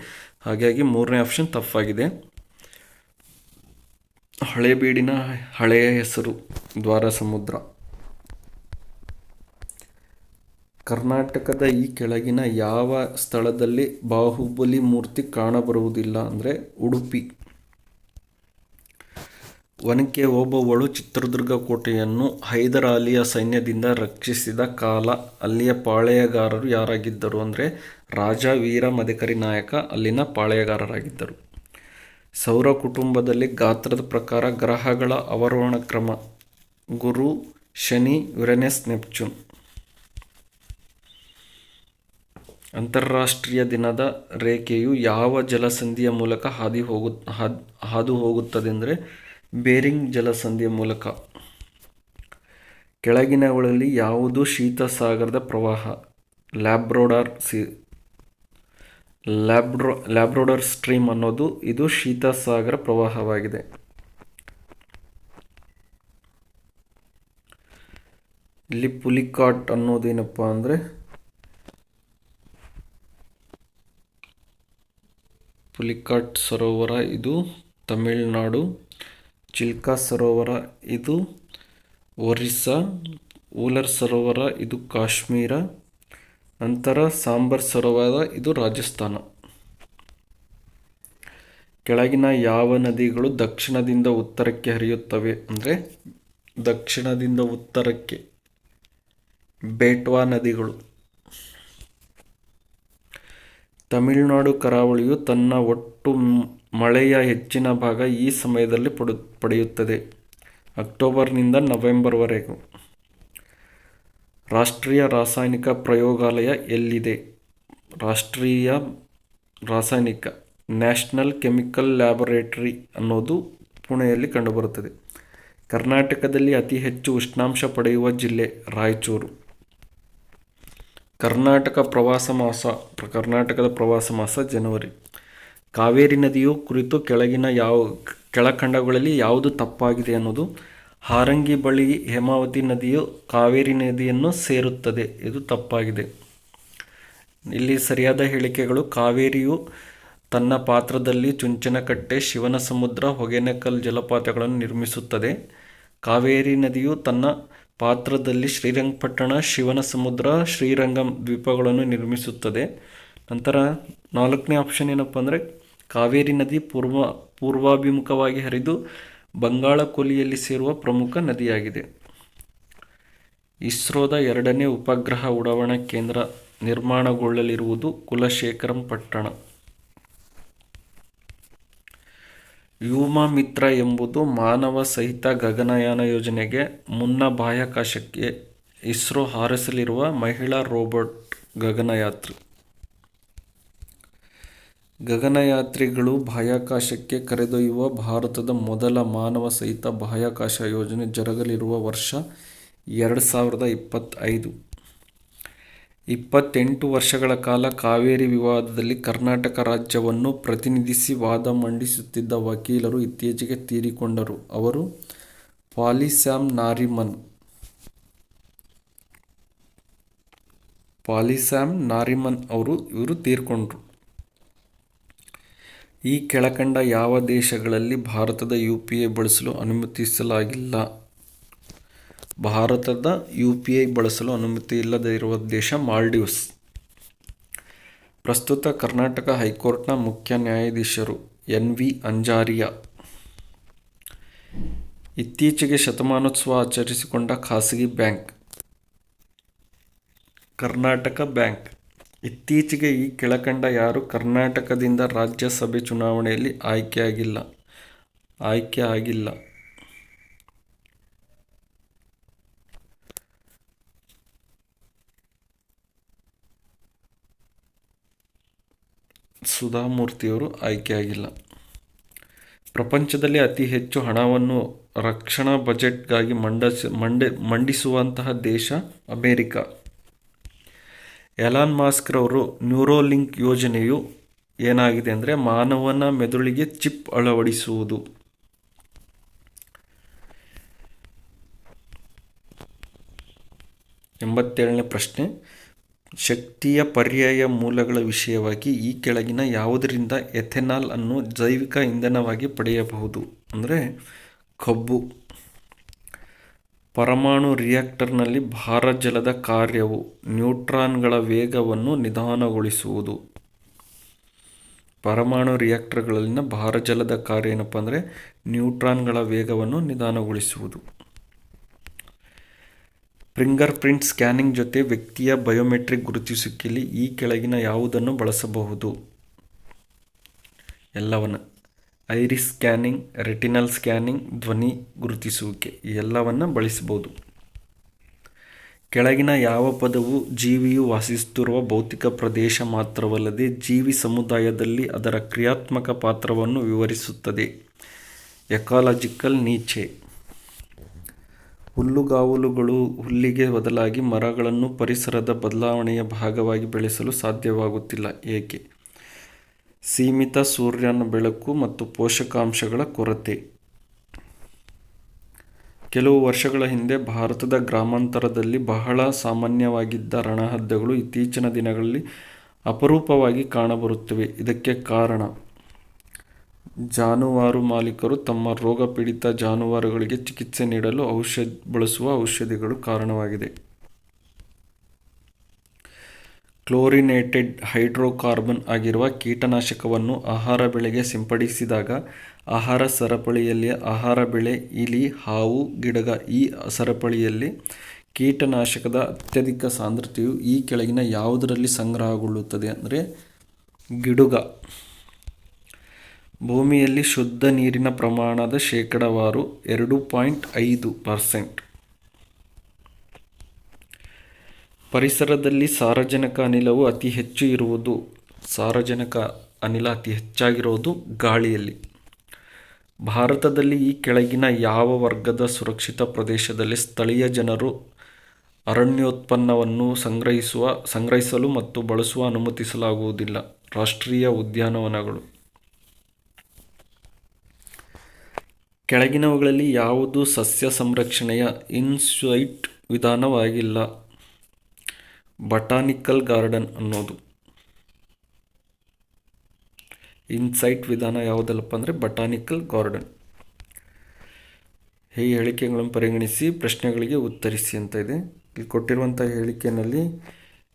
ಹಾಗಾಗಿ 3ನೇ ಆಪ್ಷನ್ ತಪ್ಪಾಗಿದೆ. ಹಳೇಬೀಡಿನ ಹಳೆಯ ಹೆಸರು ದ್ವಾರಸಮುದ್ರ. ಕರ್ನಾಟಕದ ಈ ಕೆಳಗಿನ ಯಾವ ಸ್ಥಳದಲ್ಲಿ ಬಾಹುಬಲಿ ಮೂರ್ತಿ ಕಾಣಬರುವುದಿಲ್ಲ ಅಂದರೆ ಉಡುಪಿ. ಒನಕೆ ಓಬವ್ವಳು ಚಿತ್ರದುರ್ಗ ಕೋಟೆಯನ್ನು ಹೈದರ್ ಅಲಿಯ ಸೈನ್ಯದಿಂದ ರಕ್ಷಿಸಿದ ಕಾಲ ಅಲ್ಲಿಯ ಪಾಳೆಯಗಾರರು ಯಾರಾಗಿದ್ದರು ಅಂದರೆ ರಾಜ ವೀರ ಮದಕರಿ ನಾಯಕ ಅಲ್ಲಿನ ಪಾಳೆಯಗಾರರಾಗಿದ್ದರು. ಸೌರ ಕುಟುಂಬದಲ್ಲಿ ಗಾತ್ರದ ಪ್ರಕಾರ ಗ್ರಹಗಳ ಅವರೋಹಣ ಕ್ರಮ: ಗುರು, ಶನಿ, ಯುರೇನಸ್, ನೆಪ್ಚೂನ್. ಅಂತಾರಾಷ್ಟ್ರೀಯ ದಿನದ ರೇಖೆಯು ಯಾವ ಜಲಸಂಧಿಯ ಮೂಲಕ ಹಾದು ಹೋಗುತ್ತದೆ ಅಂದರೆ ಬೇರಿಂಗ್ ಜಲಸಂಧಿಯ ಮೂಲಕ. ಕೆಳಗಿನವುಗಳಲ್ಲಿ ಯಾವುದು ಶೀತ ಸಾಗರದ ಪ್ರವಾಹ? ಲ್ಯಾಬ್ರಡಾರ್ ಸ್ಟ್ರೀಮ್ ಅನ್ನೋದು ಇದು ಶೀತ ಸಾಗರ ಪ್ರವಾಹವಾಗಿದೆ. ಇಲ್ಲಿ ಪುಲಿಕಾಟ್ ಅನ್ನೋದೇನಪ್ಪ ಅಂದರೆ ಪುಲಿಕಾಟ್ ಸರೋವರ ಇದು ತಮಿಳುನಾಡು. ಚಿಲ್ಕಾ ಸರೋವರ ಇದು ಒರಿಸ್ಸಾ. ಊಲರ್ ಸರೋವರ ಇದು ಕಾಶ್ಮೀರ. ನಂತರ ಸಾಂಬರ್ ಸರೋವರ ಇದು ರಾಜಸ್ಥಾನ. ಕೆಳಗಿನ ಯಾವ ನದಿಗಳು ದಕ್ಷಿಣದಿಂದ ಉತ್ತರಕ್ಕೆ ಹರಿಯುತ್ತವೆ ಅಂದರೆ ದಕ್ಷಿಣದಿಂದ ಉತ್ತರಕ್ಕೆ ಬೇಟ್ವಾ ನದಿಗಳು. ತಮಿಳುನಾಡು ಕರಾವಳಿಯು ತನ್ನ ಒಟ್ಟು ಮಳೆಯ ಹೆಚ್ಚಿನ ಭಾಗ ಈ ಸಮಯದಲ್ಲಿ ಪಡೆಯುತ್ತದೆ, ಅಕ್ಟೋಬರ್ನಿಂದ ನವೆಂಬರ್ವರೆಗೂ. ರಾಷ್ಟ್ರೀಯ ರಾಸಾಯನಿಕ ಪ್ರಯೋಗಾಲಯ ಎಲ್ಲಿದೆ? ರಾಷ್ಟ್ರೀಯ ರಾಸಾಯನಿಕ ನ್ಯಾಷನಲ್ ಕೆಮಿಕಲ್ ಲ್ಯಾಬೊರೇಟರಿ ಅನ್ನೋದು ಪುಣೆಯಲ್ಲಿ ಕಂಡುಬರುತ್ತದೆ. ಕರ್ನಾಟಕದಲ್ಲಿ ಅತಿ ಹೆಚ್ಚು ಉಷ್ಣಾಂಶ ಪಡೆಯುವ ಜಿಲ್ಲೆ ರಾಯಚೂರು. ಕರ್ನಾಟಕದ ಪ್ರವಾಸ ಮಾಸ ಜನವರಿ. ಕಾವೇರಿ ನದಿಯು ಕುರಿತು ಕೆಳಕಂಡಗಳಲ್ಲಿ ಯಾವುದು ತಪ್ಪಾಗಿದೆ ಅನ್ನೋದು: ಹಾರಂಗಿ ಬಳಿ ಹೇಮಾವತಿ ನದಿಯು ಕಾವೇರಿ ನದಿಯನ್ನು ಸೇರುತ್ತದೆ, ಇದು ತಪ್ಪಾಗಿದೆ. ಇಲ್ಲಿ ಸರಿಯಾದ ಹೇಳಿಕೆಗಳು: ಕಾವೇರಿಯು ತನ್ನ ಪಾತ್ರದಲ್ಲಿ ಚುಂಚನಕಟ್ಟೆ, ಶಿವನಸಮುದ್ರ, ಹೊಗೇನಕಲ್ ಜಲಪಾತಗಳನ್ನು ನಿರ್ಮಿಸುತ್ತದೆ. ಕಾವೇರಿ ನದಿಯು ತನ್ನ ಪಾತ್ರದಲ್ಲಿ ಶ್ರೀರಂಗಪಟ್ಟಣ, ಶಿವನಸಮುದ್ರ, ಶ್ರೀರಂಗಂ ದ್ವೀಪಗಳನ್ನು ನಿರ್ಮಿಸುತ್ತದೆ. ನಂತರ 4ನೇ ಆಪ್ಷನ್ ಏನಪ್ಪ ಅಂದರೆ ಕಾವೇರಿ ನದಿ ಪೂರ್ವಾಭಿಮುಖವಾಗಿ ಹರಿದು ಬಂಗಾಳ ಕೊಲ್ಲಿಯಲ್ಲಿ ಸೇರುವ ಪ್ರಮುಖ ನದಿಯಾಗಿದೆ. ಇಸ್ರೋದ 2ನೇ ಉಪಗ್ರಹ ಉಡಾವಣಾ ಕೇಂದ್ರ ನಿರ್ಮಾಣಗೊಳ್ಳಲಿರುವುದು ಕುಲಶೇಖರಂ ಪಟ್ಟಣ. ವ್ಯೋಮ ಮಿತ್ರ ಎಂಬುದು ಮಾನವ ಸಹಿತ ಗಗನಯಾನ ಯೋಜನೆಗೆ ಮುನ್ನ ಬಾಹ್ಯಾಕಾಶಕ್ಕೆ ಇಸ್ರೋ ಹಾರಿಸಲಿರುವ ಮಹಿಳಾ ರೋಬೋಟ್ ಗಗನಯಾತ್ರಿ. ಗಗನಯಾತ್ರಿಗಳು ಬಾಹ್ಯಾಕಾಶಕ್ಕೆ ಕರೆದೊಯ್ಯುವ ಭಾರತದ ಮೊದಲ ಮಾನವ ಸಹಿತ ಬಾಹ್ಯಾಕಾಶ ಯೋಜನೆ ಜರುಗಲಿರುವ ವರ್ಷ 2025. 28 ವರ್ಷಗಳ ಕಾಲ ಕಾವೇರಿ ವಿವಾದದಲ್ಲಿ ಕರ್ನಾಟಕ ರಾಜ್ಯವನ್ನು ಪ್ರತಿನಿಧಿಸಿ ವಾದ ಮಂಡಿಸುತ್ತಿದ್ದ ವಕೀಲರು ಇತ್ತೀಚೆಗೆ ತೀರಿಕೊಂಡರು. ಅವರು ಪಾಲಿಸ್ಯಾಮ್ ನಾರಿಮನ್ ಇವರು ತೀರ್ಕೊಂಡ್ರು. ಈ ಕೆಳಕಂಡ ಯಾವ ದೇಶಗಳಲ್ಲಿ ಭಾರತದ UPI ಬಳಸಲು ಅನುಮತಿಸಲಾಗಿಲ್ಲ? ಭಾರತದ UPI ಬಳಸಲು ಅನುಮತಿ ಇಲ್ಲದೆ ಇರುವ ದೇಶ ಮಾಲ್ಡೀವ್ಸ್. ಪ್ರಸ್ತುತ ಕರ್ನಾಟಕ ಹೈಕೋರ್ಟ್ನ ಮುಖ್ಯ ನ್ಯಾಯಾಧೀಶರು NV ಅಂಜಾರಿಯಾ. ಇತ್ತೀಚೆಗೆ ಶತಮಾನೋತ್ಸವ ಆಚರಿಸಿಕೊಂಡ ಖಾಸಗಿ ಬ್ಯಾಂಕ್ ಕರ್ನಾಟಕ ಬ್ಯಾಂಕ್. ಇತ್ತೀಚೆಗೆ ಈ ಕೆಳಕಂಡ ಯಾರು ಕರ್ನಾಟಕದಿಂದ ರಾಜ್ಯಸಭೆ ಚುನಾವಣೆಯಲ್ಲಿ ಆಯ್ಕೆ ಆಗಿಲ್ಲ? ಸುಧಾಮೂರ್ತಿಯವರು ಆಯ್ಕೆಯಾಗಿಲ್ಲ. ಪ್ರಪಂಚದಲ್ಲಿ ಅತಿ ಹೆಚ್ಚು ಹಣವನ್ನು ರಕ್ಷಣಾ ಬಜೆಟ್ಗಾಗಿ ಮಂಡಿಸುವಂತಹ ದೇಶ ಅಮೆರಿಕ. ಎಲಾನ್ ಮಸ್ಕ್ ರವರು ನ್ಯೂರೋಲಿಂಕ್ ಯೋಜನೆಯು ಏನಾಗಿದೆ ಅಂದರೆ ಮಾನವನ ಮೆದುಳಿಗೆ ಚಿಪ್ ಅಳವಡಿಸುವುದು. 87ನೇ ಪ್ರಶ್ನೆ. ಶಕ್ತಿಯ ಪರ್ಯಾಯ ಮೂಲಗಳ ವಿಷಯವಾಗಿ ಈ ಕೆಳಗಿನ ಯಾವುದರಿಂದ ಎಥೆನಾಲ್ ಅನ್ನು ಜೈವಿಕ ಇಂಧನವಾಗಿ ಪಡೆಯಬಹುದು ಅಂದರೆ ಕಬ್ಬು. ಪರಮಾಣು ರಿಯಾಕ್ಟರ್ನಲ್ಲಿ ಭಾರಜಲದ ಕಾರ್ಯವು ನ್ಯೂಟ್ರಾನ್ಗಳ ವೇಗವನ್ನು ನಿಧಾನಗೊಳಿಸುವುದು. ಪರಮಾಣು ರಿಯಾಕ್ಟರ್ಗಳಲ್ಲಿನ ಭಾರಜಲದ ಕಾರ್ಯ ಏನಪ್ಪ ಅಂದರೆ ನ್ಯೂಟ್ರಾನ್ಗಳ ವೇಗವನ್ನು ನಿಧಾನಗೊಳಿಸುವುದು. ಫಿಂಗರ್ ಪ್ರಿಂಟ್ ಸ್ಕ್ಯಾನಿಂಗ್ ಜೊತೆ ವ್ಯಕ್ತಿಯ ಬಯೋಮೆಟ್ರಿಕ್ ಗುರುತಿಸುವಿಕೆಯಲ್ಲಿ ಈ ಕೆಳಗಿನ ಯಾವುದನ್ನು ಬಳಸಬಹುದು? ಎಲ್ಲವನ್ನು. ಐರಿಸ್ ಸ್ಕ್ಯಾನಿಂಗ್, ರೆಟಿನಲ್ ಸ್ಕ್ಯಾನಿಂಗ್, ಧ್ವನಿ ಗುರುತಿಸುವಿಕೆ ಎಲ್ಲವನ್ನು ಬಳಸಬಹುದು. ಕೆಳಗಿನ ಯಾವ ಪದವು ಜೀವಿಯು ವಾಸಿಸುತ್ತಿರುವ ಭೌತಿಕ ಪ್ರದೇಶ ಮಾತ್ರವಲ್ಲದೆ ಜೀವಿ ಸಮುದಾಯದಲ್ಲಿ ಅದರ ಕ್ರಿಯಾತ್ಮಕ ಪಾತ್ರವನ್ನು ವಿವರಿಸುತ್ತದೆ? ಎಕಾಲಜಿಕಲ್ ನೀಚೆ. ಹುಲ್ಲುಗಾವಲುಗಳು ಹುಲ್ಲಿಗೆ ಬದಲಾಗಿ ಮರಗಳನ್ನು ಪರಿಸರದ ಬದಲಾವಣೆಯ ಭಾಗವಾಗಿ ಬೆಳೆಸಲು ಸಾಧ್ಯವಾಗುತ್ತಿಲ್ಲ. ಏಕೆ? ಸೀಮಿತ ಸೂರ್ಯನ ಬೆಳಕು ಮತ್ತು ಪೋಷಕಾಂಶಗಳ ಕೊರತೆ. ಕೆಲವು ವರ್ಷಗಳ ಹಿಂದೆ ಭಾರತದ ಗ್ರಾಮಾಂತರದಲ್ಲಿ ಬಹಳ ಸಾಮಾನ್ಯವಾಗಿದ್ದ ರಣಹದ್ದುಗಳು ಇತ್ತೀಚಿನ ದಿನಗಳಲ್ಲಿ ಅಪರೂಪವಾಗಿ ಕಾಣಬರುತ್ತಿವೆ. ಇದಕ್ಕೆ ಕಾರಣ ಜಾನುವಾರು ಮಾಲೀಕರು ತಮ್ಮ ರೋಗಪೀಡಿತ ಜಾನುವಾರುಗಳಿಗೆ ಚಿಕಿತ್ಸೆ ನೀಡಲು ಬಳಸುವ ಔಷಧಿಗಳು ಕಾರಣವಾಗಿದೆ. ಕ್ಲೋರಿನೇಟೆಡ್ ಹೈಡ್ರೋಕಾರ್ಬನ್ ಆಗಿರುವ ಕೀಟನಾಶಕವನ್ನು ಆಹಾರ ಬೆಳೆಗೆ ಸಿಂಪಡಿಸಿದಾಗ ಆಹಾರ ಸರಪಳಿಯಲ್ಲಿ ಆಹಾರ ಬೆಳೆ, ಇಲಿ, ಹಾವು, ಗಿಡಗ ಈ ಸರಪಳಿಯಲ್ಲಿ ಕೀಟನಾಶಕದ ಅತ್ಯಧಿಕ ಸಾಂದ್ರತೆಯು ಈ ಕೆಳಗಿನ ಯಾವುದರಲ್ಲಿ ಸಂಗ್ರಹಗೊಳ್ಳುತ್ತದೆ ಅಂದರೆ ಗಿಡುಗ. ಭೂಮಿಯಲ್ಲಿ ಶುದ್ಧ ನೀರಿನ ಪ್ರಮಾಣದ ಶೇಕಡಾವಾರು 2.5%. ಪರಿಸರದಲ್ಲಿ ಸಾರಜನಕ ಅನಿಲವು ಅತಿ ಹೆಚ್ಚು ಇರುವುದು. ಸಾರಜನಕ ಅನಿಲ ಅತಿ ಹೆಚ್ಚಾಗಿರುವುದು ಗಾಳಿಯಲ್ಲಿ. ಭಾರತದಲ್ಲಿ ಈ ಕೆಳಗಿನ ಯಾವ ವರ್ಗದ ಸುರಕ್ಷಿತ ಪ್ರದೇಶದಲ್ಲಿ ಸ್ಥಳೀಯ ಜನರು ಅರಣ್ಯೋತ್ಪನ್ನವನ್ನು ಸಂಗ್ರಹಿಸಲು ಮತ್ತು ಬಳಸಲು ಅನುಮತಿಸಲಾಗುವುದಿಲ್ಲ? ರಾಷ್ಟ್ರೀಯ ಉದ್ಯಾನವನಗಳು. ಕೆಳಗಿನವುಗಳಲ್ಲಿ ಯಾವುದು ಸಸ್ಯ ಸಂರಕ್ಷಣೆಯ ಇನ್ಸೈಟ್ ವಿಧಾನವಾಗಿಲ್ಲ? ಬಟಾನಿಕಲ್ ಗಾರ್ಡನ್ ಅನ್ನೋದು. ಇನ್ಸೈಟ್ ವಿಧಾನ ಯಾವುದಲ್ಲಪ್ಪ ಅಂದರೆ ಬಟಾನಿಕಲ್ ಗಾರ್ಡನ್. ಈ ಹೇಳಿಕೆಗಳನ್ನು ಪರಿಗಣಿಸಿ ಪ್ರಶ್ನೆಗಳಿಗೆ ಉತ್ತರಿಸಿ ಅಂತ ಇದೆ. ಇಲ್ಲಿ ಕೊಟ್ಟಿರುವಂಥ ಹೇಳಿಕೆಯಲ್ಲಿ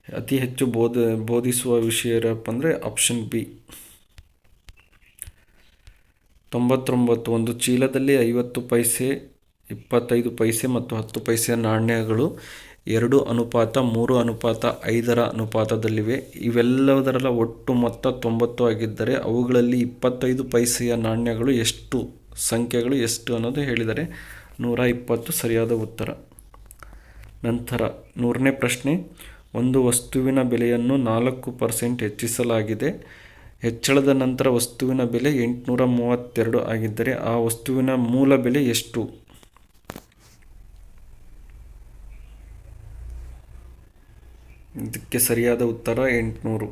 ಅತಿ ಹೆಚ್ಚು ಬೋಧಿಸುವ ವಿಷಯ ಏನಪ್ಪ ಅಂದರೆ ಆಪ್ಷನ್ ಬಿ 99. ಒಂದು ಚೀಲದಲ್ಲಿ 50 ಪೈಸೆ, 25 ಪೈಸೆ ಮತ್ತು 10 ಪೈಸೆಯ ನಾಣ್ಯಗಳು 2:3:5 ಅನುಪಾತದಲ್ಲಿವೆ. ಇವೆಲ್ಲದರ ಒಟ್ಟು ಮೊತ್ತ 90 ಆಗಿದ್ದರೆ ಅವುಗಳಲ್ಲಿ 25 ಪೈಸೆಯ ನಾಣ್ಯಗಳು ಸಂಖ್ಯೆಗಳು ಎಷ್ಟು ಅನ್ನೋದು ಹೇಳಿದರೆ 120 ಸರಿಯಾದ ಉತ್ತರ. ನಂತರ 100ನೇ ಪ್ರಶ್ನೆ. ಒಂದು ವಸ್ತುವಿನ ಬೆಲೆಯನ್ನು 4% ಹೆಚ್ಚಿಸಲಾಗಿದೆ. ಹೆಚ್ಚಳದ ನಂತರ ವಸ್ತುವಿನ ಬೆಲೆ 832 ಆಗಿದ್ದರೆ ಆ ವಸ್ತುವಿನ ಮೂಲ ಬೆಲೆ ಎಷ್ಟು? ಇದಕ್ಕೆ ಸರಿಯಾದ ಉತ್ತರ 800.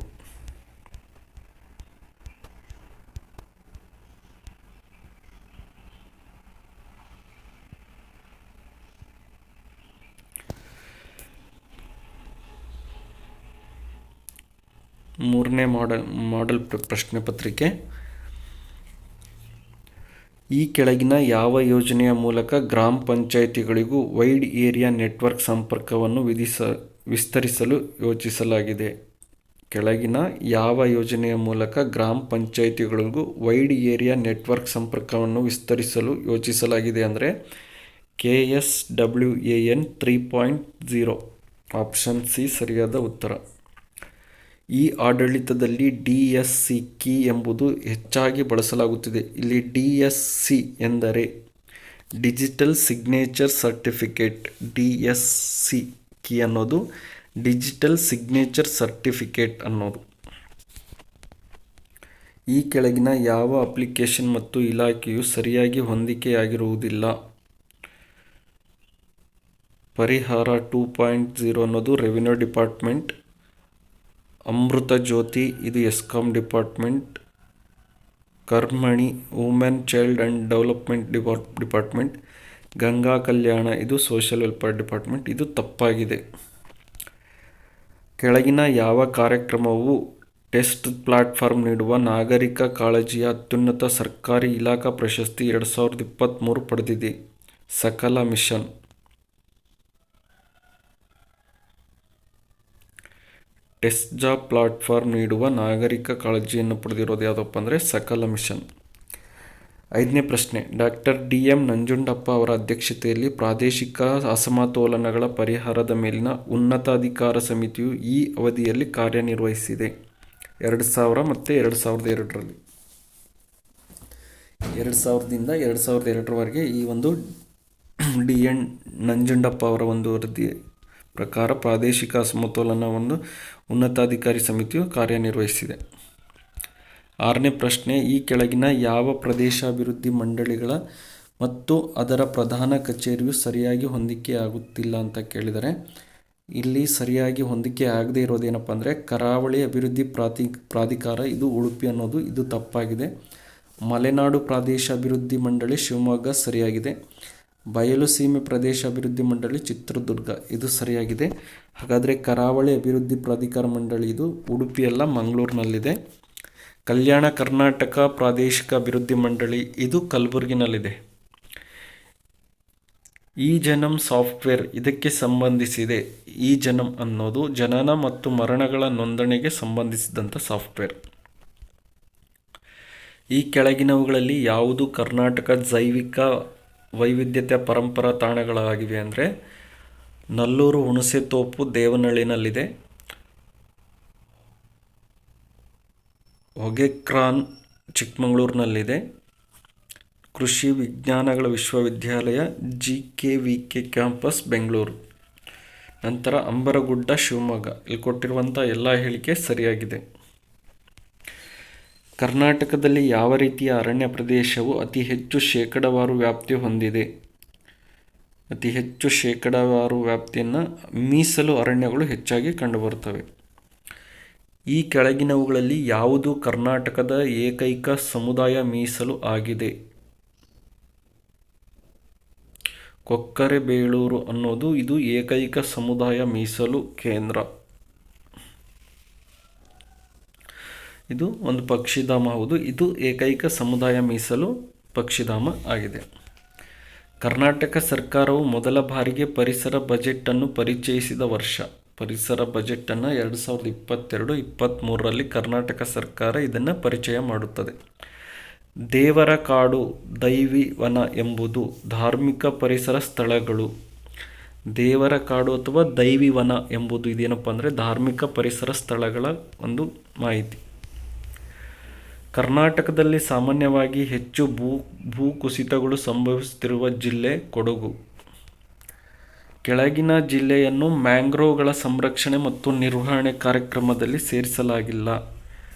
ಮೂರನೇ ಮಾಡೆಲ್ ಪ್ರಶ್ನೆ ಪತ್ರಿಕೆ. ಈ ಕೆಳಗಿನ ಯಾವ ಯೋಜನೆಯ ಮೂಲಕ ಗ್ರಾಮ ಪಂಚಾಯಿತಿಗಳಿಗೂ ವೈಡ್ ಏರಿಯಾ ನೆಟ್ವರ್ಕ್ ಸಂಪರ್ಕವನ್ನು ವಿಸ್ತರಿಸಲು ಯೋಜಿಸಲಾಗಿದೆ? ಕೆಳಗಿನ ಯಾವ ಯೋಜನೆಯ ಮೂಲಕ ಗ್ರಾಮ ಪಂಚಾಯಿತಿಗಳಿಗೂ ವೈಡ್ ಏರಿಯಾ ನೆಟ್ವರ್ಕ್ ಸಂಪರ್ಕವನ್ನು ವಿಸ್ತರಿಸಲು ಯೋಜಿಸಲಾಗಿದೆ ಅಂದರೆ KSWAN 3.0. ಆಪ್ಷನ್ ಸಿ ಸರಿಯಾದ ಉತ್ತರ. ಈ ಆಡಳಿತದಲ್ಲಿ DSC ಕೀ ಎಂಬುದು ಹೆಚ್ಚಾಗಿ ಬಳಸಲಾಗುತ್ತಿದೆ. ಇಲ್ಲಿ DSC ಎಂದರೆ digital signature certificate. DSC key ಅನ್ನೋದು ಡಿಜಿಟಲ್ ಸಿಗ್ನೇಚರ್ ಸರ್ಟಿಫಿಕೇಟ್ ಅನ್ನೋದು. ಈ ಕೆಳಗಿನ ಯಾವ ಅಪ್ಲಿಕೇಶನ್ ಮತ್ತು ಇಲಾಖೆಯು ಸರಿಯಾಗಿ ಹೊಂದಿಕೆಯಾಗಿರುವುದಿಲ್ಲ? ಪರಿಹಾರ 2.0 ಅನ್ನೋದು ರೆವಿನ್ಯೂ ಡಿಪಾರ್ಟ್ಮೆಂಟ್. ಅಮೃತ ಜ್ಯೋತಿ ಇದು ಎಸ್ಕಾಂ ಡಿಪಾರ್ಟ್ಮೆಂಟ್. ಕರ್ಮಣಿ women child and development department. Ganga Kalyana ಇದು ಸೋಷಿಯಲ್ ವೆಲ್ಫೇರ್ ಡಿಪಾರ್ಟ್ಮೆಂಟ್. ಇದು ತಪ್ಪಾಗಿದೆ. ಕೆಳಗಿನ ಯಾವ ಕಾರ್ಯಕ್ರಮವು ಟೆಸ್ಟ್ ಪ್ಲಾಟ್ಫಾರ್ಮ್ ನೀಡುವ ನಾಗರಿಕ ಕಾಳಜಿಯ ಅತ್ಯುನ್ನತ ಸರ್ಕಾರಿ ಇಲಾಖಾ ಪ್ರಶಸ್ತಿ 2023 ಪಡೆದಿದೆ? ಸಕಲ ಮಿಷನ್. ಟೆಸ್ಲಾ ಪ್ಲಾಟ್ಫಾರ್ಮ್ ನೀಡುವ ನಾಗರಿಕ ಕಾಳಜಿಯನ್ನು ಪಡೆದಿರೋದು ಯಾವುದಪ್ಪ ಅಂದರೆ ಸಕಲ ಮಿಷನ್. 5ನೇ ಪ್ರಶ್ನೆ, ಡಾಕ್ಟರ್ ಡಿ.ಎಂ. ನಂಜುಂಡಪ್ಪ ಅವರ ಅಧ್ಯಕ್ಷತೆಯಲ್ಲಿ ಪ್ರಾದೇಶಿಕ ಅಸಮತೋಲನಗಳ ಪರಿಹಾರದ ಮೇಲಿನ ಉನ್ನತಾಧಿಕಾರ ಸಮಿತಿಯು ಈ ಅವಧಿಯಲ್ಲಿ ಕಾರ್ಯನಿರ್ವಹಿಸಿದೆ. 2000 ಮತ್ತು 2002ರಲ್ಲಿ. 2000ದಿಂದ 2002ರವರೆಗೆ ಈ ಒಂದು ಡಿ.ಎನ್. ನಂಜುಂಡಪ್ಪ ಅವರ ಒಂದು ವರದಿ ಪ್ರಕಾರ ಪ್ರಾದೇಶಿಕ ಅಸಮತೋಲನ ಒಂದು ಉನ್ನತಾಧಿಕಾರಿ ಸಮಿತಿಯು ಕಾರ್ಯನಿರ್ವಹಿಸಿದೆ. 6ನೇ ಪ್ರಶ್ನೆ, ಈ ಕೆಳಗಿನ ಯಾವ ಪ್ರದೇಶಾಭಿವೃದ್ಧಿ ಮಂಡಳಿಗಳ ಮತ್ತು ಅದರ ಪ್ರಧಾನ ಕಚೇರಿಯು ಸರಿಯಾಗಿ ಹೊಂದಿಕೆಯಾಗುತ್ತಿಲ್ಲ ಅಂತ ಕೇಳಿದರೆ, ಇಲ್ಲಿ ಸರಿಯಾಗಿ ಹೊಂದಿಕೆ ಆಗದೇ ಇರೋದೇನಪ್ಪ ಅಂದರೆ ಕರಾವಳಿ ಅಭಿವೃದ್ಧಿ ಪ್ರಾಧಿಕಾರ, ಇದು ಉಡುಪಿ ಅನ್ನೋದು ಇದು ತಪ್ಪಾಗಿದೆ. ಮಲೆನಾಡು ಪ್ರದೇಶಾಭಿವೃದ್ಧಿ ಮಂಡಳಿ ಶಿವಮೊಗ್ಗ ಸರಿಯಾಗಿದೆ. ಬಯಲು ಸೀಮೆ ಪ್ರದೇಶಾಭಿವೃದ್ಧಿ ಮಂಡಳಿ ಚಿತ್ರದುರ್ಗ ಇದು ಸರಿಯಾಗಿದೆ. ಹಾಗಾದರೆ ಕರಾವಳಿ ಅಭಿವೃದ್ಧಿ ಪ್ರಾಧಿಕಾರ ಮಂಡಳಿ ಇದು ಉಡುಪಿಯಲ್ಲ, ಮಂಗಳೂರಿನಲ್ಲಿದೆ. ಕಲ್ಯಾಣ ಕರ್ನಾಟಕ ಪ್ರಾದೇಶಿಕ ಅಭಿವೃದ್ಧಿ ಮಂಡಳಿ ಇದು ಕಲಬುರಗಿನಲ್ಲಿದೆ. ಇ-ಜನಮ್ ಸಾಫ್ಟ್ವೇರ್ ಇದಕ್ಕೆ ಸಂಬಂಧಿಸಿದೆ. ಇ-ಜನಮ್ ಅನ್ನೋದು ಜನನ ಮತ್ತು ಮರಣಗಳ ನೋಂದಣಿಗೆ ಸಂಬಂಧಿಸಿದಂಥ ಸಾಫ್ಟ್ವೇರ್. ಈ ಕೆಳಗಿನವುಗಳಲ್ಲಿ ಯಾವುದು ಕರ್ನಾಟಕ ಜೈವಿಕ ವೈವಿಧ್ಯತೆ ಪರಂಪರಾ ತಾಣಗಳಾಗಿವೆ ಅಂದರೆ, ನಲ್ಲೂರು ಹುಣಸೆತೋಪು ದೇವನಹಳ್ಳಿನಲ್ಲಿದೆ. ಹೊಗೆಕ್ರಾನ್ ಚಿಕ್ಕಮಗಳೂರಿನಲ್ಲಿದೆ. ಕೃಷಿ ವಿಜ್ಞಾನಗಳ ವಿಶ್ವವಿದ್ಯಾಲಯ JKVK ಕ್ಯಾಂಪಸ್ ಬೆಂಗಳೂರು. ನಂತರ ಅಂಬರಗುಡ್ಡ ಶಿವಮೊಗ್ಗ. ಇಲ್ಲಿ ಕೊಟ್ಟಿರುವಂಥ ಎಲ್ಲ ಹೇಳಿಕೆ ಸರಿಯಾಗಿದೆ. ಕರ್ನಾಟಕದಲ್ಲಿ ಯಾವ ರೀತಿಯ ಅರಣ್ಯ ಪ್ರದೇಶವು ಅತಿ ಹೆಚ್ಚು ಶೇಕಡಾವಾರು ವ್ಯಾಪ್ತಿ ಹೊಂದಿದೆ? ಅತಿ ಹೆಚ್ಚು ಶೇಕಡಾವಾರು ವ್ಯಾಪ್ತಿಯನ್ನು ಮೀಸಲು ಅರಣ್ಯಗಳು ಹೆಚ್ಚಾಗಿ ಕಂಡುಬರುತ್ತವೆ. ಈ ಕೆಳಗಿನವುಗಳಲ್ಲಿ ಯಾವುದು ಕರ್ನಾಟಕದ ಏಕೈಕ ಸಮುದಾಯ ಮೀಸಲು ಆಗಿದೆ? ಕೊಕ್ಕರೆಬೇಳೂರು ಅನ್ನೋದು ಇದು ಏಕೈಕ ಸಮುದಾಯ ಮೀಸಲು ಕೇಂದ್ರ. ಇದು ಒಂದು ಪಕ್ಷಿಧಾಮ ಹೌದು, ಇದು ಏಕೈಕ ಸಮುದಾಯ ಮೀಸಲು ಪಕ್ಷಿಧಾಮ ಆಗಿದೆ. ಕರ್ನಾಟಕ ಸರ್ಕಾರವು ಮೊದಲ ಬಾರಿಗೆ ಪರಿಸರ ಬಜೆಟನ್ನು ಪರಿಚಯಿಸಿದ ವರ್ಷ. ಪರಿಸರ ಬಜೆಟನ್ನು 2022-23ರಲ್ಲಿ ಕರ್ನಾಟಕ ಸರ್ಕಾರ ಇದನ್ನು ಪರಿಚಯ ಮಾಡುತ್ತದೆ. ದೇವರ ಕಾಡು, ದೈವಿ ವನ ಎಂಬುದು ಧಾರ್ಮಿಕ ಪರಿಸರ ಸ್ಥಳಗಳು. ದೇವರ ಕಾಡು ಅಥವಾ ದೈವಿ ವನ ಎಂಬುದು ಇದೇನಪ್ಪ ಅಂದರೆ ಧಾರ್ಮಿಕ ಪರಿಸರ ಸ್ಥಳಗಳ ಒಂದು ಮಾಹಿತಿ. ಕರ್ನಾಟಕದಲ್ಲಿ ಸಾಮಾನ್ಯವಾಗಿ ಹೆಚ್ಚು ಭೂಕುಸಿತಗಳು ಸಂಭವಿಸುತ್ತಿರುವ ಜಿಲ್ಲೆ ಕೊಡಗು. ಕೆಳಗಿನ ಜಿಲ್ಲೆಯನ್ನು ಮ್ಯಾಂಗ್ರೋವ್ಗಳ ಸಂರಕ್ಷಣೆ ಮತ್ತು ನಿರ್ವಹಣೆ ಕಾರ್ಯಕ್ರಮದಲ್ಲಿ ಸೇರಿಸಲಾಗಿಲ್ಲ.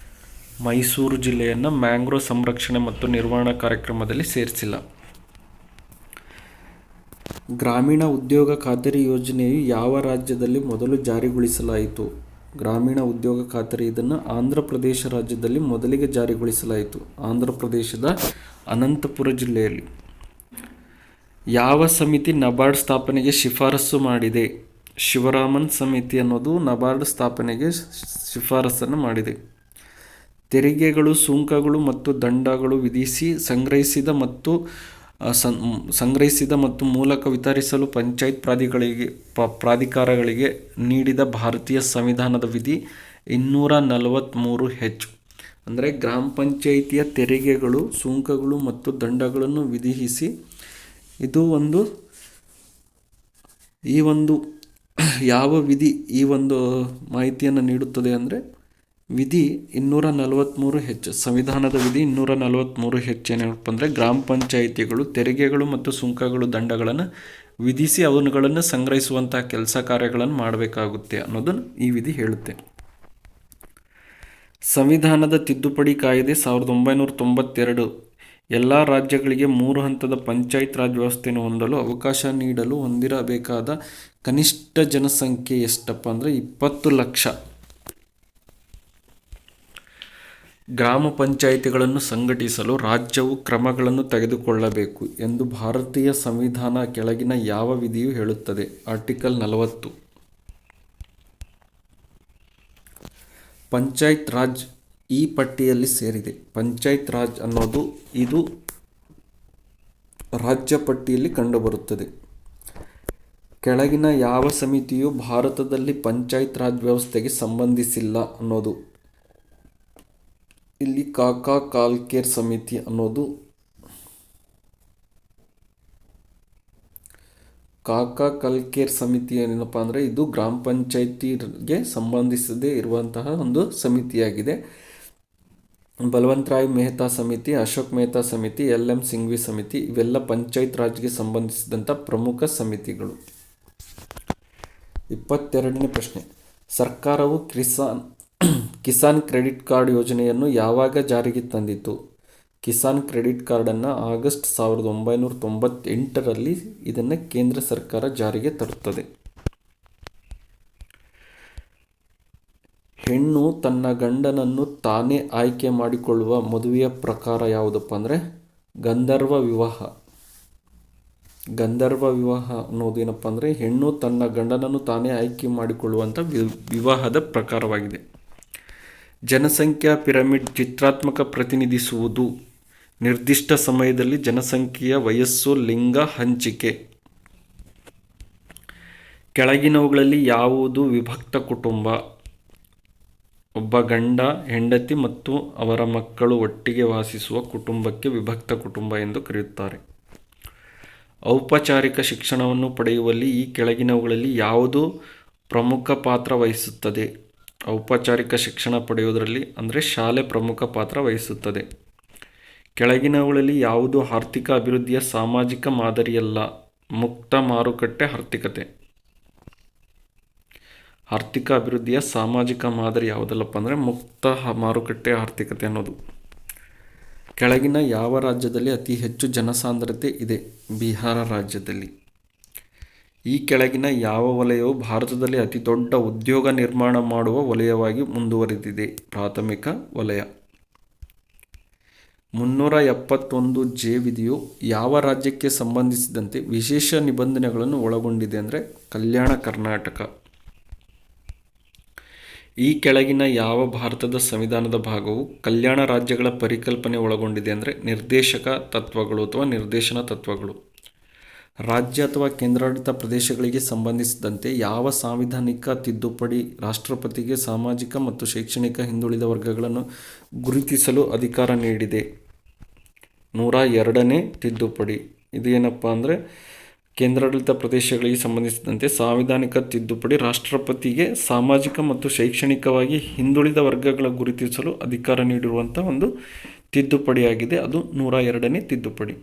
ಮೈಸೂರು ಜಿಲ್ಲೆಯನ್ನು ಮ್ಯಾಂಗ್ರೋವ್ ಸಂರಕ್ಷಣೆ ಮತ್ತು ನಿರ್ವಹಣಾ ಕಾರ್ಯಕ್ರಮದಲ್ಲಿ ಸೇರಿಸಿಲ್ಲ. ಗ್ರಾಮೀಣ ಉದ್ಯೋಗ ಖಾತರಿ ಯೋಜನೆಯು ಯಾವ ರಾಜ್ಯದಲ್ಲಿ ಮೊದಲು ಜಾರಿಗೊಳಿಸಲಾಯಿತು? ಗ್ರಾಮೀಣ ಉದ್ಯೋಗ ಖಾತರಿ ಇದನ್ನು ಆಂಧ್ರ ಪ್ರದೇಶ ರಾಜ್ಯದಲ್ಲಿ ಮೊದಲಿಗೆ ಜಾರಿಗೊಳಿಸಲಾಯಿತು. ಆಂಧ್ರ ಪ್ರದೇಶದ ಅನಂತಪುರ ಜಿಲ್ಲೆಯಲ್ಲಿ. ಯಾವ ಸಮಿತಿ ನಬಾರ್ಡ್ ಸ್ಥಾಪನೆಗೆ ಶಿಫಾರಸು ಮಾಡಿದೆ? ಶಿವರಾಮನ್ ಸಮಿತಿ ಅನ್ನೋದು ನಬಾರ್ಡ್ ಸ್ಥಾಪನೆಗೆ ಶಿಫಾರಸನ್ನು ಮಾಡಿದೆ. ತೆರಿಗೆಗಳು, ಸುಂಕಗಳು ಮತ್ತು ದಂಡಗಳು ವಿಧಿಸಿ ಸಂಗ್ರಹಿಸಿದ ಮತ್ತು ಮೂಲಕ ವಿತರಿಸಲು ಪಂಚಾಯತ್ ಪ್ರಾಧಿಕಾರಗಳಿಗೆ ನೀಡಿದ ಭಾರತೀಯ ಸಂವಿಧಾನದ ವಿಧಿ 243H. ಅಂದರೆ ಗ್ರಾಮ ಪಂಚಾಯಿತಿಯ ತೆರಿಗೆಗಳು, ಸುಂಕಗಳು ಮತ್ತು ದಂಡಗಳನ್ನು ವಿಧಿಸಿ ಇದು ಯಾವ ವಿಧಿ ಈ ಒಂದು ಮಾಹಿತಿಯನ್ನು ನೀಡುತ್ತದೆ ಅಂದರೆ ವಿಧಿ 243H. ಸಂವಿಧಾನದ ವಿಧಿ 243H ಏನಪ್ಪ ಅಂದರೆ ಗ್ರಾಮ ಪಂಚಾಯಿತಿಗಳು ತೆರಿಗೆಗಳು ಮತ್ತು ಸುಂಕಗಳು ದಂಡಗಳನ್ನು ವಿಧಿಸಿ ಅವುಗಳನ್ನು ಸಂಗ್ರಹಿಸುವಂಥ ಕೆಲಸ ಕಾರ್ಯಗಳನ್ನು ಮಾಡಬೇಕಾಗುತ್ತೆ ಅನ್ನೋದನ್ನು ಈ ವಿಧಿ ಹೇಳುತ್ತೆ. ಸಂವಿಧಾನದ ತಿದ್ದುಪಡಿ ಕಾಯ್ದೆ 1992 ಎಲ್ಲ ರಾಜ್ಯಗಳಿಗೆ 3 ಹಂತದ ಪಂಚಾಯತ್ ರಾಜ್ ವ್ಯವಸ್ಥೆಯನ್ನು ಹೊಂದಲು ಅವಕಾಶ ನೀಡಲು ಹೊಂದಿರಬೇಕಾದ ಕನಿಷ್ಠ ಜನಸಂಖ್ಯೆ ಎಷ್ಟಪ್ಪ ಅಂದರೆ 20 ಲಕ್ಷ. ಗ್ರಾಮ ಪಂಚಾಯಿತಿಗಳನ್ನು ಸಂಘಟಿಸಲು ರಾಜ್ಯವು ಕ್ರಮಗಳನ್ನು ತೆಗೆದುಕೊಳ್ಳಬೇಕು ಎಂದು ಭಾರತೀಯ ಸಂವಿಧಾನ ಕೆಳಗಿನ ಯಾವ ವಿಧಿಯು ಹೇಳುತ್ತದೆ? ಆರ್ಟಿಕಲ್ 40. ಪಂಚಾಯತ್ ರಾಜ್ ಈ ಪಟ್ಟಿಯಲ್ಲಿ ಸೇರಿದೆ. ಪಂಚಾಯತ್ ರಾಜ್ ಅನ್ನೋದು ಇದು ರಾಜ್ಯ ಪಟ್ಟಿಯಲ್ಲಿ ಕಂಡುಬರುತ್ತದೆ. ಕೆಳಗಿನ ಯಾವ ಸಮಿತಿಯು ಭಾರತದಲ್ಲಿ ಪಂಚಾಯತ್ ರಾಜ್ ವ್ಯವಸ್ಥೆಗೆ ಸಂಬಂಧಿಸಿಲ್ಲ ಅನ್ನೋದು. ಇಲ್ಲಿ ಕಾಕಾ ಕಾಲ್ಕೇರ್ ಸಮಿತಿ ಅನ್ನೋದು ಕಾಕಾ ಕಲ್ಕೇರ್ ಸಮಿತಿ ಏನಪ್ಪ ಅಂದರೆ ಇದು ಗ್ರಾಮ ಪಂಚಾಯತಿಗೆ ಸಂಬಂಧಿಸದೇ ಇರುವಂತಹ ಒಂದು ಸಮಿತಿಯಾಗಿದೆ. ಬಲವಂತರಾಯ್ ಮೆಹ್ತಾ ಸಮಿತಿ, ಅಶೋಕ್ ಮೆಹ್ತಾ ಸಮಿತಿ, LM ಸಿಂಘ್ವಿ ಸಮಿತಿ ಇವೆಲ್ಲ ಪಂಚಾಯತ್ ರಾಜ್ಗೆ ಸಂಬಂಧಿಸಿದಂಥ ಪ್ರಮುಖ ಸಮಿತಿಗಳು. 22ನೇ ಪ್ರಶ್ನೆ, ಸರ್ಕಾರವು ಕಿಸಾನ್ ಕ್ರೆಡಿಟ್ ಕಾರ್ಡ್ ಯೋಜನೆಯನ್ನು ಯಾವಾಗ ಜಾರಿಗೆ ತಂದಿತು? ಕಿಸಾನ್ ಕ್ರೆಡಿಟ್ ಕಾರ್ಡನ್ನು ಆಗಸ್ಟ್ 1998ರಲ್ಲಿ ಇದನ್ನು ಕೇಂದ್ರ ಸರ್ಕಾರ ಜಾರಿಗೆ ತರುತ್ತದೆ. ಹೆಣ್ಣು ತನ್ನ ಗಂಡನನ್ನು ತಾನೇ ಆಯ್ಕೆ ಮಾಡಿಕೊಳ್ಳುವ ಮದುವೆಯ ಪ್ರಕಾರ ಯಾವುದಪ್ಪ ಅಂದರೆ ಗಂಧರ್ವ ವಿವಾಹ. ಗಂಧರ್ವ ವಿವಾಹ ಅನ್ನೋದೇನಪ್ಪ ಅಂದರೆ ಹೆಣ್ಣು ತನ್ನ ಗಂಡನನ್ನು ತಾನೇ ಆಯ್ಕೆ ಮಾಡಿಕೊಳ್ಳುವಂಥ ವಿವಾಹದ ಪ್ರಕಾರವಾಗಿದೆ. ಜನಸಂಖ್ಯಾ ಪಿರಮಿಡ್ ಚಿತ್ರಾತ್ಮಕ ಪ್ರತಿನಿಧಿಸುವುದು ನಿರ್ದಿಷ್ಟ ಸಮಯದಲ್ಲಿ ಜನಸಂಖ್ಯೆಯ ವಯಸ್ಸು, ಲಿಂಗ ಹಂಚಿಕೆ. ಕೆಳಗಿನವುಗಳಲ್ಲಿ ಯಾವುದು ವಿಭಕ್ತ ಕುಟುಂಬ? ಒಬ್ಬ ಗಂಡ, ಹೆಂಡತಿ ಮತ್ತು ಅವರ ಮಕ್ಕಳು ಒಟ್ಟಿಗೆ ವಾಸಿಸುವ ಕುಟುಂಬಕ್ಕೆ ವಿಭಕ್ತ ಕುಟುಂಬ ಎಂದು ಕರೆಯುತ್ತಾರೆ. ಔಪಚಾರಿಕ ಶಿಕ್ಷಣವನ್ನು ಪಡೆಯುವಲ್ಲಿ ಈ ಕೆಳಗಿನವುಗಳಲ್ಲಿ ಯಾವುದು ಪ್ರಮುಖ ಪಾತ್ರ ವಹಿಸುತ್ತದೆ? ಔಪಚಾರಿಕ ಶಿಕ್ಷಣ ಪಡೆಯುವುದರಲ್ಲಿ ಅಂದರೆ ಶಾಲೆ ಪ್ರಮುಖ ಪಾತ್ರ ವಹಿಸುತ್ತದೆ. ಕೆಳಗಿನವುಗಳಲ್ಲಿ ಯಾವುದು ಆರ್ಥಿಕ ಅಭಿವೃದ್ಧಿಯ ಸಾಮಾಜಿಕ ಮಾದರಿಯಲ್ಲ? ಮುಕ್ತ ಮಾರುಕಟ್ಟೆ ಆರ್ಥಿಕತೆ. ಆರ್ಥಿಕ ಅಭಿವೃದ್ಧಿಯ ಸಾಮಾಜಿಕ ಮಾದರಿ ಯಾವುದಲ್ಲಪ್ಪ ಅಂದರೆ ಮುಕ್ತ ಮಾರುಕಟ್ಟೆ ಆರ್ಥಿಕತೆ ಅನ್ನೋದು. ಕೆಳಗಿನ ಯಾವ ರಾಜ್ಯದಲ್ಲಿ ಅತಿ ಹೆಚ್ಚು ಜನಸಾಂದ್ರತೆ ಇದೆ? ಬಿಹಾರ ರಾಜ್ಯದಲ್ಲಿ. ಈ ಕೆಳಗಿನ ಯಾವ ವಲಯವು ಭಾರತದಲ್ಲಿ ಅತಿ ದೊಡ್ಡ ಉದ್ಯೋಗ ನಿರ್ಮಾಣ ಮಾಡುವ ವಲಯವಾಗಿ ಮುಂದುವರೆದಿದೆ? ಪ್ರಾಥಮಿಕ ವಲಯ. 371 ವಿಧಿಯು ಯಾವ ರಾಜ್ಯಕ್ಕೆ ಸಂಬಂಧಿಸಿದಂತೆ ವಿಶೇಷ ನಿಬಂಧನೆಗಳನ್ನು ಒಳಗೊಂಡಿದೆ ಅಂದರೆ ಕಲ್ಯಾಣ ಕರ್ನಾಟಕ. ಈ ಕೆಳಗಿನ ಯಾವ ಭಾರತದ ಸಂವಿಧಾನದ ಭಾಗವು ಕಲ್ಯಾಣ ರಾಜ್ಯಗಳ ಪರಿಕಲ್ಪನೆ ಒಳಗೊಂಡಿದೆ ಅಂದರೆ ನಿರ್ದೇಶಕ ತತ್ವಗಳು ಅಥವಾ ನಿರ್ದೇಶನ ತತ್ವಗಳು. ರಾಜ್ಯ ಅಥವಾ ಕೇಂದ್ರಾಡಳಿತ ಪ್ರದೇಶಗಳಿಗೆ ಸಂಬಂಧಿಸಿದಂತೆ ಯಾವ ಸಾಂವಿಧಾನಿಕ ತಿದ್ದುಪಡಿ ರಾಷ್ಟ್ರಪತಿಗೆ ಸಾಮಾಜಿಕ ಮತ್ತು ಶೈಕ್ಷಣಿಕ ಹಿಂದುಳಿದ ವರ್ಗಗಳನ್ನು ಗುರುತಿಸಲು ಅಧಿಕಾರ ನೀಡಿದೆ? 102ನೇ ತಿದ್ದುಪಡಿ. ಇದು ಏನಪ್ಪ ಅಂದರೆ ಕೇಂದ್ರಾಡಳಿತ ಪ್ರದೇಶಗಳಿಗೆ ಸಂಬಂಧಿಸಿದಂತೆ ಸಾಂವಿಧಾನಿಕ ತಿದ್ದುಪಡಿ ರಾಷ್ಟ್ರಪತಿಗೆ ಸಾಮಾಜಿಕ ಮತ್ತು ಶೈಕ್ಷಣಿಕವಾಗಿ ಹಿಂದುಳಿದ ವರ್ಗಗಳ ಗುರುತಿಸಲು ಅಧಿಕಾರ ನೀಡಿರುವಂಥ ಒಂದು ತಿದ್ದುಪಡಿಯಾಗಿದೆ. ಅದು 102ನೇ ತಿದ್ದುಪಡಿ.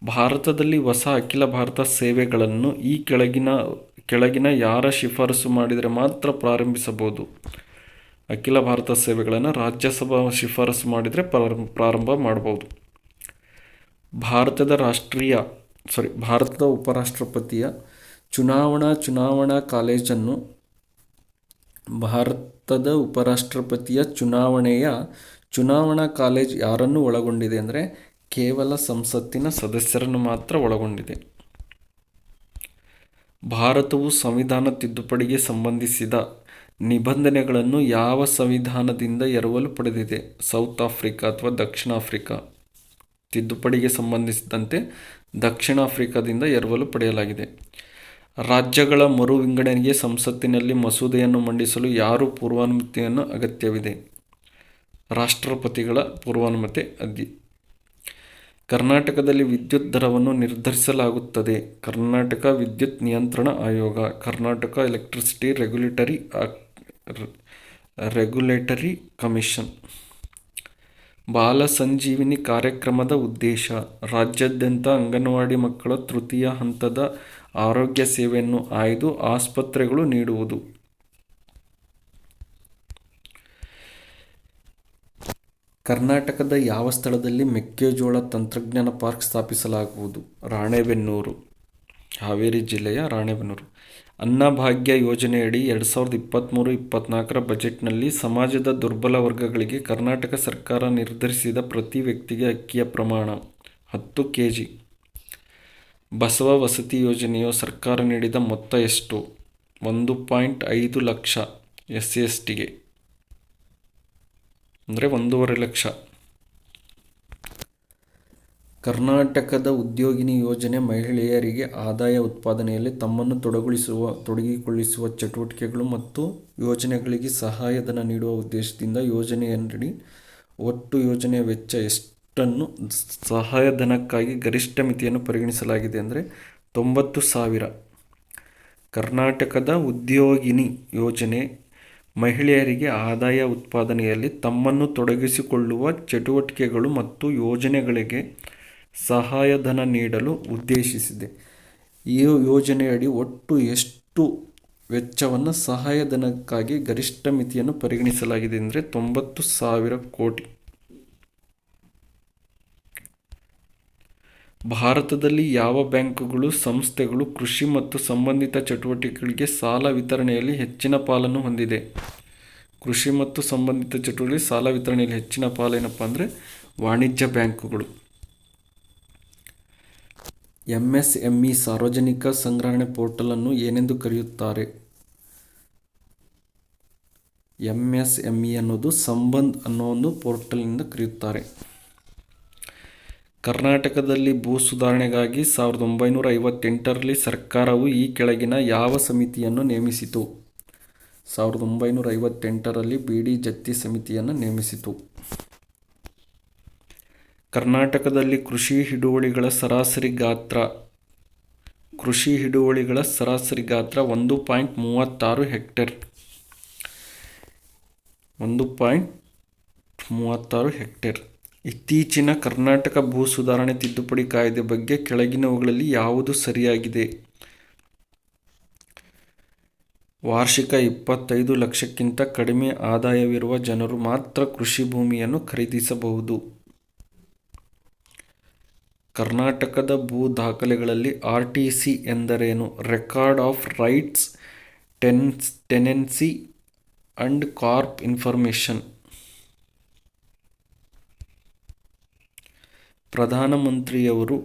ಭಾರತದಲ್ಲಿ ಹೊಸ ಅಖಿಲ ಭಾರತ ಸೇವೆಗಳನ್ನು ಈ ಕೆಳಗಿನ ಯಾರ ಶಿಫಾರಸು ಮಾಡಿದರೆ ಮಾತ್ರ ಪ್ರಾರಂಭಿಸಬಹುದು? ಅಖಿಲ ಭಾರತ ಸೇವೆಗಳನ್ನು ರಾಜ್ಯಸಭಾ ಶಿಫಾರಸು ಮಾಡಿದರೆ ಪ್ರಾರಂಭ ಮಾಡಬಹುದು. ಭಾರತದ ಉಪರಾಷ್ಟ್ರಪತಿಯ ಚುನಾವಣಾ ಕಾಲೇಜನ್ನು ಭಾರತದ ಉಪರಾಷ್ಟ್ರಪತಿಯ ಚುನಾವಣಾ ಕಾಲೇಜ್ ಯಾರನ್ನು ಒಳಗೊಂಡಿದೆ ಅಂದರೆ ಕೇವಲ ಸಂಸತ್ತಿನ ಸದಸ್ಯರನ್ನು ಮಾತ್ರ ಒಳಗೊಂಡಿದೆ. ಭಾರತವು ಸಂವಿಧಾನ ತಿದ್ದುಪಡಿಗೆ ಸಂಬಂಧಿಸಿದ ನಿಬಂಧನೆಗಳನ್ನು ಯಾವ ಸಂವಿಧಾನದಿಂದ ಎರವಲು ಪಡೆದಿದೆ? ಸೌತ್ ಆಫ್ರಿಕಾ ಅಥವಾ ದಕ್ಷಿಣ ಆಫ್ರಿಕಾ. ತಿದ್ದುಪಡಿಗೆ ಸಂಬಂಧಿಸಿದಂತೆ ದಕ್ಷಿಣ ಆಫ್ರಿಕಾದಿಂದ ಎರವಲು ಪಡೆಯಲಾಗಿದೆ. ರಾಜ್ಯಗಳ ಮರು ವಿಂಗಡಣೆಗೆ ಸಂಸತ್ತಿನಲ್ಲಿ ಮಸೂದೆಯನ್ನು ಮಂಡಿಸಲು ಯಾರು ಪೂರ್ವಾನುಮತಿಯನ್ನು ಅಗತ್ಯವಿದೆ? ರಾಷ್ಟ್ರಪತಿಗಳ ಪೂರ್ವಾನುಮತಿ ಕರ್ನಾಟಕದಲ್ಲಿ ವಿದ್ಯುತ್ ದರವನ್ನು ನಿರ್ಧರಿಸಲಾಗುತ್ತದೆ. ಕರ್ನಾಟಕ ವಿದ್ಯುತ್ ನಿಯಂತ್ರಣ ಆಯೋಗ, ಕರ್ನಾಟಕ ಎಲೆಕ್ಟ್ರಿಸಿಟಿ ರೆಗ್ಯುಲೇಟರಿ ಕಮಿಷನ್. ಬಾಲ ಸಂಜೀವಿನಿ ಕಾರ್ಯಕ್ರಮದ ಉದ್ದೇಶ ರಾಜ್ಯಾದ್ಯಂತ ಅಂಗನವಾಡಿ ಮಕ್ಕಳ ತೃತೀಯ ಹಂತದ ಆರೋಗ್ಯ ಸೇವೆಯನ್ನು ಆಯ್ದು ಆಸ್ಪತ್ರೆಗಳು ನೀಡುವುದು. ಕರ್ನಾಟಕದ ಯಾವ ಸ್ಥಳದಲ್ಲಿ ಮೆಕ್ಕೆಜೋಳ ತಂತ್ರಜ್ಞಾನ ಪಾರ್ಕ್ ಸ್ಥಾಪಿಸಲಾಗುವುದು? ರಾಣೆಬೆನ್ನೂರು, ಹಾವೇರಿ ಜಿಲ್ಲೆಯ ರಾಣೆಬೆನ್ನೂರು. ಅನ್ನಭಾಗ್ಯ ಯೋಜನೆಯಡಿ 2023-24 ಬಜೆಟ್ನಲ್ಲಿ ಸಮಾಜದ ದುರ್ಬಲ ವರ್ಗಗಳಿಗೆ ಕರ್ನಾಟಕ ಸರ್ಕಾರ ನಿರ್ಧರಿಸಿದ ಪ್ರತಿ ವ್ಯಕ್ತಿಗೆ ಅಕ್ಕಿಯ ಪ್ರಮಾಣ 10 kg. ಬಸವ ವಸತಿ ಯೋಜನೆಯು ಸರ್ಕಾರ ನೀಡಿದ ಮೊತ್ತ ಎಷ್ಟು? 1.5 ಲಕ್ಷ SC/STಗೆ ಅಂದರೆ 1.5 ಲಕ್ಷ. ಕರ್ನಾಟಕದ ಉದ್ಯೋಗಿನಿ ಯೋಜನೆ ಮಹಿಳೆಯರಿಗೆ ಆದಾಯ ಉತ್ಪಾದನೆಯಲ್ಲಿ ತಮ್ಮನ್ನು ತೊಡಗಿಕೊಳ್ಳಿಸುವ ಚಟುವಟಿಕೆಗಳು ಮತ್ತು ಯೋಜನೆಗಳಿಗೆ ಸಹಾಯಧನ ನೀಡುವ ಉದ್ದೇಶದಿಂದ ಯೋಜನೆಯಡಿ ಒಟ್ಟು ಯೋಜನೆಯ ವೆಚ್ಚ ಎಷ್ಟನ್ನು ಸಹಾಯಧನಕ್ಕಾಗಿ ಗರಿಷ್ಠ ಮಿತಿಯನ್ನು ಪರಿಗಣಿಸಲಾಗಿದೆ ಅಂದರೆ 90,000. ಕರ್ನಾಟಕದ ಉದ್ಯೋಗಿನಿ ಯೋಜನೆ ಮಹಿಳೆಯರಿಗೆ ಆದಾಯ ಉತ್ಪಾದನೆಯಲ್ಲಿ ತಮ್ಮನ್ನು ತೊಡಗಿಸಿಕೊಳ್ಳುವ ಚಟುವಟಿಕೆಗಳು ಮತ್ತು ಯೋಜನೆಗಳಿಗೆ ಸಹಾಯಧನ ನೀಡಲು ಉದ್ದೇಶಿಸಿದೆ. ಈ ಯೋಜನೆಯಡಿ ಒಟ್ಟು ಎಷ್ಟು ವೆಚ್ಚವನ್ನು ಸಹಾಯಧನಕ್ಕಾಗಿ ಗರಿಷ್ಠ ಮಿತಿಯನ್ನು ಪರಿಗಣಿಸಲಾಗಿದೆ ಅಂದರೆ 90,000 ಕೋಟಿ. ಭಾರತದಲ್ಲಿ ಯಾವ ಬ್ಯಾಂಕುಗಳು, ಸಂಸ್ಥೆಗಳು ಕೃಷಿ ಮತ್ತು ಸಂಬಂಧಿತ ಚಟುವಟಿಕೆಗಳಿಗೆ ಸಾಲ ವಿತರಣೆಯಲ್ಲಿ ಹೆಚ್ಚಿನ ಪಾಲನ್ನು ಹೊಂದಿದೆ? ಕೃಷಿ ಮತ್ತು ಸಂಬಂಧಿತ ಚಟುವಟಿಕೆಗಳಿಗೆ ಸಾಲ ವಿತರಣೆಯಲ್ಲಿ ಹೆಚ್ಚಿನ ಪಾಲು ಏನಪ್ಪ ಅಂದರೆ ವಾಣಿಜ್ಯ ಬ್ಯಾಂಕುಗಳು. MSME ಸಾರ್ವಜನಿಕ ಸಂಗ್ರಹಣೆ ಪೋರ್ಟಲ್ ಅನ್ನು ಏನೆಂದು ಕರೆಯುತ್ತಾರೆ? MSME ಅನ್ನೋದು ಸಂಬಂಧ್ ಅನ್ನೋ ಒಂದು ಪೋರ್ಟಲ್ನಿಂದ ಕರೆಯುತ್ತಾರೆ. ಕರ್ನಾಟಕದಲ್ಲಿ ಭೂ ಸುಧಾರಣೆಗಾಗಿ 1958ರಲ್ಲಿ ಸರ್ಕಾರವು ಈ ಕೆಳಗಿನ ಯಾವ ಸಮಿತಿಯನ್ನು ನೇಮಿಸಿತು? 1958ರಲ್ಲಿ BD ಜತ್ತಿ ಸಮಿತಿಯನ್ನು ನೇಮಿಸಿತು. ಕರ್ನಾಟಕದಲ್ಲಿ ಕೃಷಿ ಹಿಡುವಳಿಗಳ ಸರಾಸರಿ ಗಾತ್ರ 1.36 ಹೆಕ್ಟೇರ್. 1.36 ಹೆಕ್ಟೇರ್. ಇತ್ತೀಚಿನ ಕರ್ನಾಟಕ ಭೂ ಸುಧಾರಣೆ ತಿದ್ದುಪಡಿ ಕಾಯ್ದೆ ಬಗ್ಗೆ ಕೆಳಗಿನವುಗಳಲ್ಲಿ ಯಾವುದು ಸರಿಯಾಗಿದೆ? ವಾರ್ಷಿಕ 25 ಲಕ್ಷಕ್ಕಿಂತ ಕಡಿಮೆ ಆದಾಯವಿರುವ ಜನರು ಮಾತ್ರ ಕೃಷಿ ಭೂಮಿಯನ್ನು ಖರೀದಿಸಬಹುದು. ಕರ್ನಾಟಕದ ಭೂ ದಾಖಲೆಗಳಲ್ಲಿ RTC ಎಂದರೇನು? Record of rights, tenancy and crop information. ಪ್ರಧಾನಮಂತ್ರಿಯವರು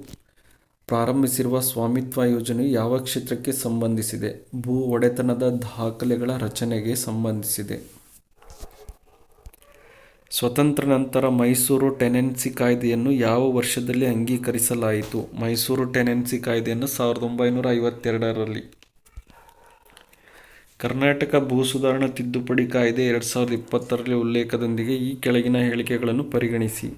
ಪ್ರಾರಂಭಿಸಿರುವ ಸ್ವಾಮಿತ್ವ ಯೋಜನೆಯು ಯಾವ ಕ್ಷೇತ್ರಕ್ಕೆ ಸಂಬಂಧಿಸಿದೆ? ಭೂ ಒಡೆತನದ ದಾಖಲೆಗಳ ರಚನೆಗೆ ಸಂಬಂಧಿಸಿದೆ. ಸ್ವತಂತ್ರ ನಂತರ ಮೈಸೂರು ಟೆನೆನ್ಸಿ ಕಾಯ್ದೆಯನ್ನು ಯಾವ ವರ್ಷದಲ್ಲಿ ಅಂಗೀಕರಿಸಲಾಯಿತು? ಮೈಸೂರು ಟೆನೆನ್ಸಿ ಕಾಯ್ದೆಯನ್ನು 1952ರಲ್ಲಿ. ಕರ್ನಾಟಕ ಭೂ ಸುಧಾರಣಾ ತಿದ್ದುಪಡಿ ಕಾಯ್ದೆ 2020ರಲ್ಲಿ ಉಲ್ಲೇಖದೊಂದಿಗೆ ಈ ಕೆಳಗಿನ ಹೇಳಿಕೆಗಳನ್ನು ಪರಿಗಣಿಸಿ.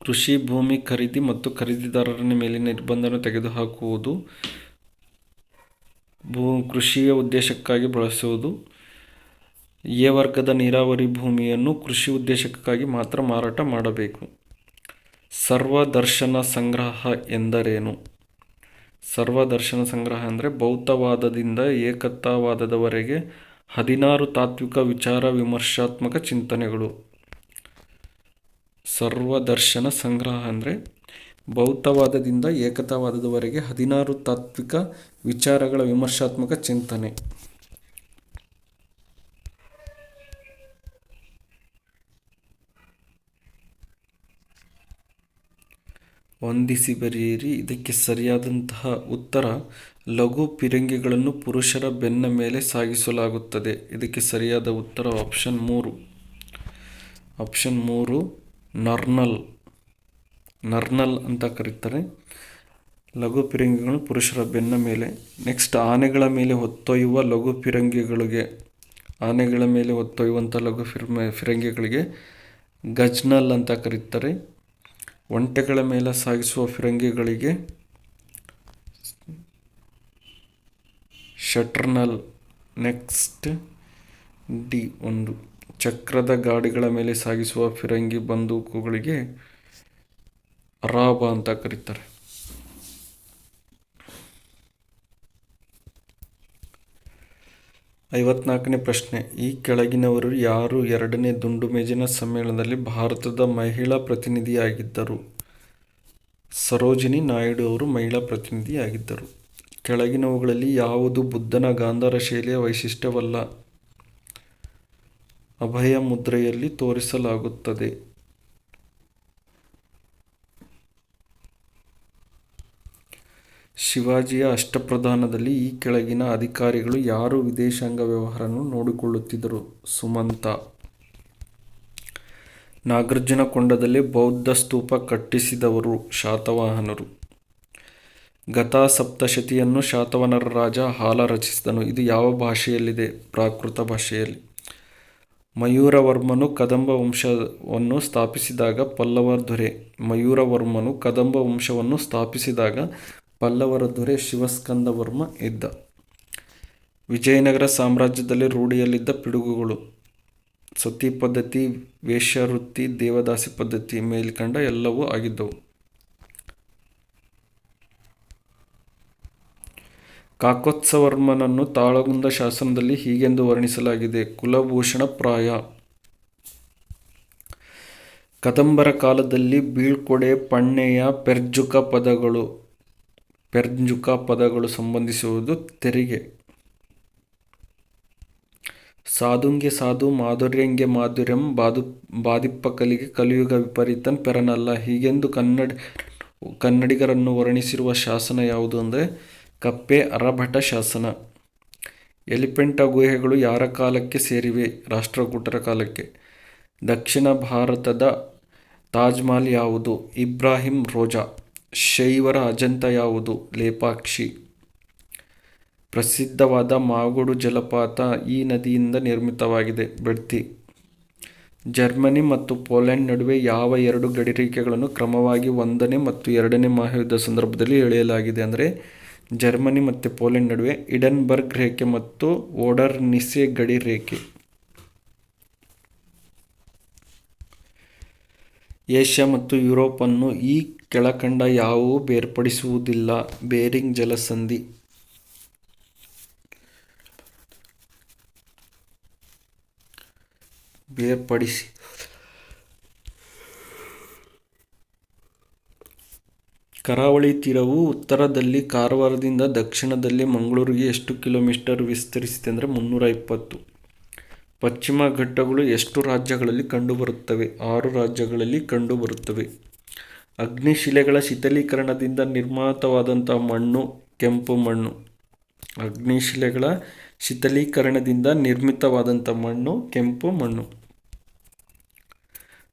ಕೃಷಿ ಭೂಮಿ ಖರೀದಿ ಮತ್ತು ಖರೀದಿದಾರರ ಮೇಲಿನ ನಿರ್ಬಂಧವನ್ನು ತೆಗೆದುಹಾಕುವುದು, ಕೃಷಿಯ ಉದ್ದೇಶಕ್ಕಾಗಿ ಬಳಸುವುದು, ಎ ವರ್ಗದ ನೀರಾವರಿ ಭೂಮಿಯನ್ನು ಕೃಷಿ ಉದ್ದೇಶಕ್ಕಾಗಿ ಮಾತ್ರ ಮಾರಾಟ ಮಾಡಬೇಕು. ಸರ್ವದರ್ಶನ ಸಂಗ್ರಹ ಎಂದರೇನು? ಸರ್ವದರ್ಶನ ಸಂಗ್ರಹ ಅಂದರೆ ಭೌತವಾದದಿಂದ ಏಕತಾವಾದದವರೆಗೆ 16 ತಾತ್ವಿಕ ವಿಚಾರ ವಿಮರ್ಶಾತ್ಮಕ ಚಿಂತನೆಗಳು. ಸರ್ವದರ್ಶನ ಸಂಗ್ರಹ ಅಂದರೆ ಭೌತವಾದದಿಂದ ಏಕತಾವಾದದವರೆಗೆ 16 ತಾತ್ವಿಕ ವಿಚಾರಗಳ ವಿಮರ್ಶಾತ್ಮಕ ಚಿಂತನೆ. ಹೊಂದಿಸಿ ಬರೆಯಿರಿ. ಇದಕ್ಕೆ ಸರಿಯಾದಂತಹ ಉತ್ತರ ಲಘು ಪಿರಂಗಿಗಳನ್ನು ಪುರುಷರ ಬೆನ್ನ ಮೇಲೆ ಸಾಗಿಸಲಾಗುತ್ತದೆ. ಇದಕ್ಕೆ ಸರಿಯಾದ ಉತ್ತರ ಆಪ್ಷನ್ 3. ನರ್ನಲ್ ಅಂತ ಕರೀತಾರೆ. ಲಘು ಪಿರಂಗಿಗಳು ಪುರುಷರ ಬೆನ್ನ ಮೇಲೆ. ನೆಕ್ಸ್ಟ್ ಆನೆಗಳ ಮೇಲೆ ಹೊತ್ತೊಯ್ಯುವ ಲಘು ಪಿರಂಗಿಗಳಿಗೆ, ಆನೆಗಳ ಮೇಲೆ ಹೊತ್ತೊಯ್ಯುವಂಥ ಲಘು ಫಿರಂಗಿಗಳಿಗೆ ಗಜ್ನಲ್ ಅಂತ ಕರೀತಾರೆ. ಒಂಟೆಗಳ ಮೇಲೆ ಸಾಗಿಸುವ ಫಿರಂಗಿಗಳಿಗೆ ಶಟ್ರನಲ್. ನೆಕ್ಸ್ಟ್ D1 ಚಕ್ರದ ಗಾಡಿಗಳ ಮೇಲೆ ಸಾಗಿಸುವ ಫಿರಂಗಿ ಬಂದೂಕುಗಳಿಗೆ ಅರಾಬ ಅಂತ ಕರೀತಾರೆ. 54ನೇ ಪ್ರಶ್ನೆ. ಈ ಕೆಳಗಿನವರು ಯಾರು 2ನೇ ದುಂಡು ಮೇಜಿನ ಸಮ್ಮೇಳನದಲ್ಲಿ ಭಾರತದ ಮಹಿಳಾ ಪ್ರತಿನಿಧಿಯಾಗಿದ್ದರು? ಸರೋಜಿನಿ ನಾಯ್ಡು ಅವರು ಮಹಿಳಾ ಪ್ರತಿನಿಧಿಯಾಗಿದ್ದರು. ಕೆಳಗಿನವುಗಳಲ್ಲಿ ಯಾವುದು ಬುದ್ಧನ ಗಾಂಧಾರ ಶೈಲಿಯ ವೈಶಿಷ್ಟ್ಯವಲ್ಲ? ಅಭಯ ಮುದ್ರೆಯಲ್ಲಿ ತೋರಿಸಲಾಗುತ್ತದೆ. ಶಿವಾಜಿಯ ಅಷ್ಟಪ್ರಧಾನದಲ್ಲಿ ಈ ಕೆಳಗಿನ ಅಧಿಕಾರಿಗಳು ಯಾರು ವಿದೇಶಾಂಗ ವ್ಯವಹಾರವನ್ನು ನೋಡಿಕೊಳ್ಳುತ್ತಿದ್ದರು? ಸುಮಂತ. ನಾಗಾರ್ಜುನಕೊಂಡದಲ್ಲಿ ಬೌದ್ಧ ಸ್ತೂಪ ಕಟ್ಟಿಸಿದವರು ಶಾತವಾಹನರು. ಗತಾಸಪ್ತಶತಿಯನ್ನು ಶಾತವಾಹನರ ರಾಜ ಹಾಲ ರಚಿಸಿದನು. ಇದು ಯಾವ ಭಾಷೆಯಲ್ಲಿದೆ? ಪ್ರಾಕೃತ ಭಾಷೆಯಲ್ಲಿ. ಮಯೂರವರ್ಮನು ಕದಂಬ ವಂಶವನ್ನು ಸ್ಥಾಪಿಸಿದಾಗ ಪಲ್ಲವರ ದೊರೆ ಶಿವಸ್ಕಂದವರ್ಮ ಇದ್ದ. ವಿಜಯನಗರ ಸಾಮ್ರಾಜ್ಯದಲ್ಲಿ ರೂಢಿಯಲ್ಲಿದ್ದ ಪಿಡುಗುಗಳು: ಸತಿ ಪದ್ಧತಿ, ವೇಶ್ಯಾವೃತ್ತಿ, ದೇವದಾಸಿ ಪದ್ಧತಿ ಮೇಲ್ಕಂಡ ಎಲ್ಲವೂ ಆಗಿದ್ದವು. ಕಾಕೋತ್ಸವರ್ಮನನ್ನು ತಾಳಗುಂದ ಶಾಸನದಲ್ಲಿ ಹೀಗೆಂದು ವರ್ಣಿಸಲಾಗಿದೆ: ಕುಲಭೂಷಣ ಪ್ರಾಯ. ಕದಂಬರ ಕಾಲದಲ್ಲಿ ಬೀಳ್ಕೊಡೆ, ಪಣ್ಣೆಯ, ಪೆರ್ಜುಕ ಪದಗಳು ಸಂಬಂಧಿಸುವುದು ತೆರಿಗೆ. ಸಾಧುಂಗೆ ಸಾಧು, ಮಾಧುರ್ಯಂಗೆ ಮಾಧುರ್ಯಂ, ಬಾದಿಪ್ಪ ಕಲಿಗೆ ಕಲಿಯುಗ ವಿಪರೀತನ್ ಪೆರನಲ್ಲ. ಹೀಗೆಂದು ಕನ್ನಡಿಗರನ್ನು ವರ್ಣಿಸಿರುವ ಶಾಸನ ಯಾವುದು ಅಂದರೆ ಕಪ್ಪೆ ಅರಭಟ ಶಾಸನ. ಎಲಿಫೆಂಟಾ ಗುಹೆಗಳು ಯಾರ ಕಾಲಕ್ಕೆ ಸೇರಿವೆ? ರಾಷ್ಟ್ರಕೂಟರ ಕಾಲಕ್ಕೆ. ದಕ್ಷಿಣ ಭಾರತದ ತಾಜ್ ಮಹಲ್ ಯಾವುದು? ಇಬ್ರಾಹಿಂ ರೋಜಾ. ಶೈವರ ಅಜಂತ ಯಾವುದು? ಲೇಪಾಕ್ಷಿ. ಪ್ರಸಿದ್ಧವಾದ ಮಾಗೋಡು ಜಲಪಾತ ಈ ನದಿಯಿಂದ ನಿರ್ಮಿತವಾಗಿದೆ, ಬೆಡ್ತಿ. ಜರ್ಮನಿ ಮತ್ತು ಪೋಲೆಂಡ್ ನಡುವೆ ಯಾವ ಎರಡು ಗಡಿರೇಖೆಗಳನ್ನು ಕ್ರಮವಾಗಿ 1ನೇ ಮತ್ತು 2ನೇ ಮಹಾಯುದ್ಧ ಸಂದರ್ಭದಲ್ಲಿ ಎಳೆಯಲಾಗಿದೆ ಅಂದರೆ ಜರ್ಮನಿ ಮತ್ತು ಪೋಲೆಂಡ್ ನಡುವೆ ಹಿಡನ್ಬರ್ಗ್ ರೇಖೆ ಮತ್ತು ಓಡರ್ನಿಸೆ ಗಡಿ ರೇಖೆ. ಏಷ್ಯಾ ಮತ್ತು ಯುರೋಪನ್ನು ಈ ಕೆಳಕಂಡ ಯಾವುವು ಬೇರ್ಪಡಿಸುವುದಿಲ್ಲ? ಬೇರಿಂಗ್ ಜಲಸಂಧಿ. ಬೇರ್ಪಡಿಸಿ. ಕರಾವಳಿ ತೀರವು ಉತ್ತರದಲ್ಲಿ ಕಾರವಾರದಿಂದ ದಕ್ಷಿಣದಲ್ಲಿ ಮಂಗಳೂರಿಗೆ ಎಷ್ಟು ಕಿಲೋಮೀಟರ್ ವಿಸ್ತರಿಸಿದೆ ಅಂದರೆ 320. ಪಶ್ಚಿಮ ಘಟ್ಟಗಳು ಎಷ್ಟು ರಾಜ್ಯಗಳಲ್ಲಿ ಕಂಡುಬರುತ್ತವೆ? 6 ರಾಜ್ಯಗಳಲ್ಲಿ ಕಂಡುಬರುತ್ತವೆ. ಅಗ್ನಿಶಿಲೆಗಳ ಶೀತಲೀಕರಣದಿಂದ ನಿರ್ಮಿತವಾದಂತಹ ಮಣ್ಣು ಕೆಂಪು ಮಣ್ಣು. ಅಗ್ನಿಶಿಲೆಗಳ ಶೀತಲೀಕರಣದಿಂದ ನಿರ್ಮಿತವಾದಂಥ ಮಣ್ಣು ಕೆಂಪು ಮಣ್ಣು.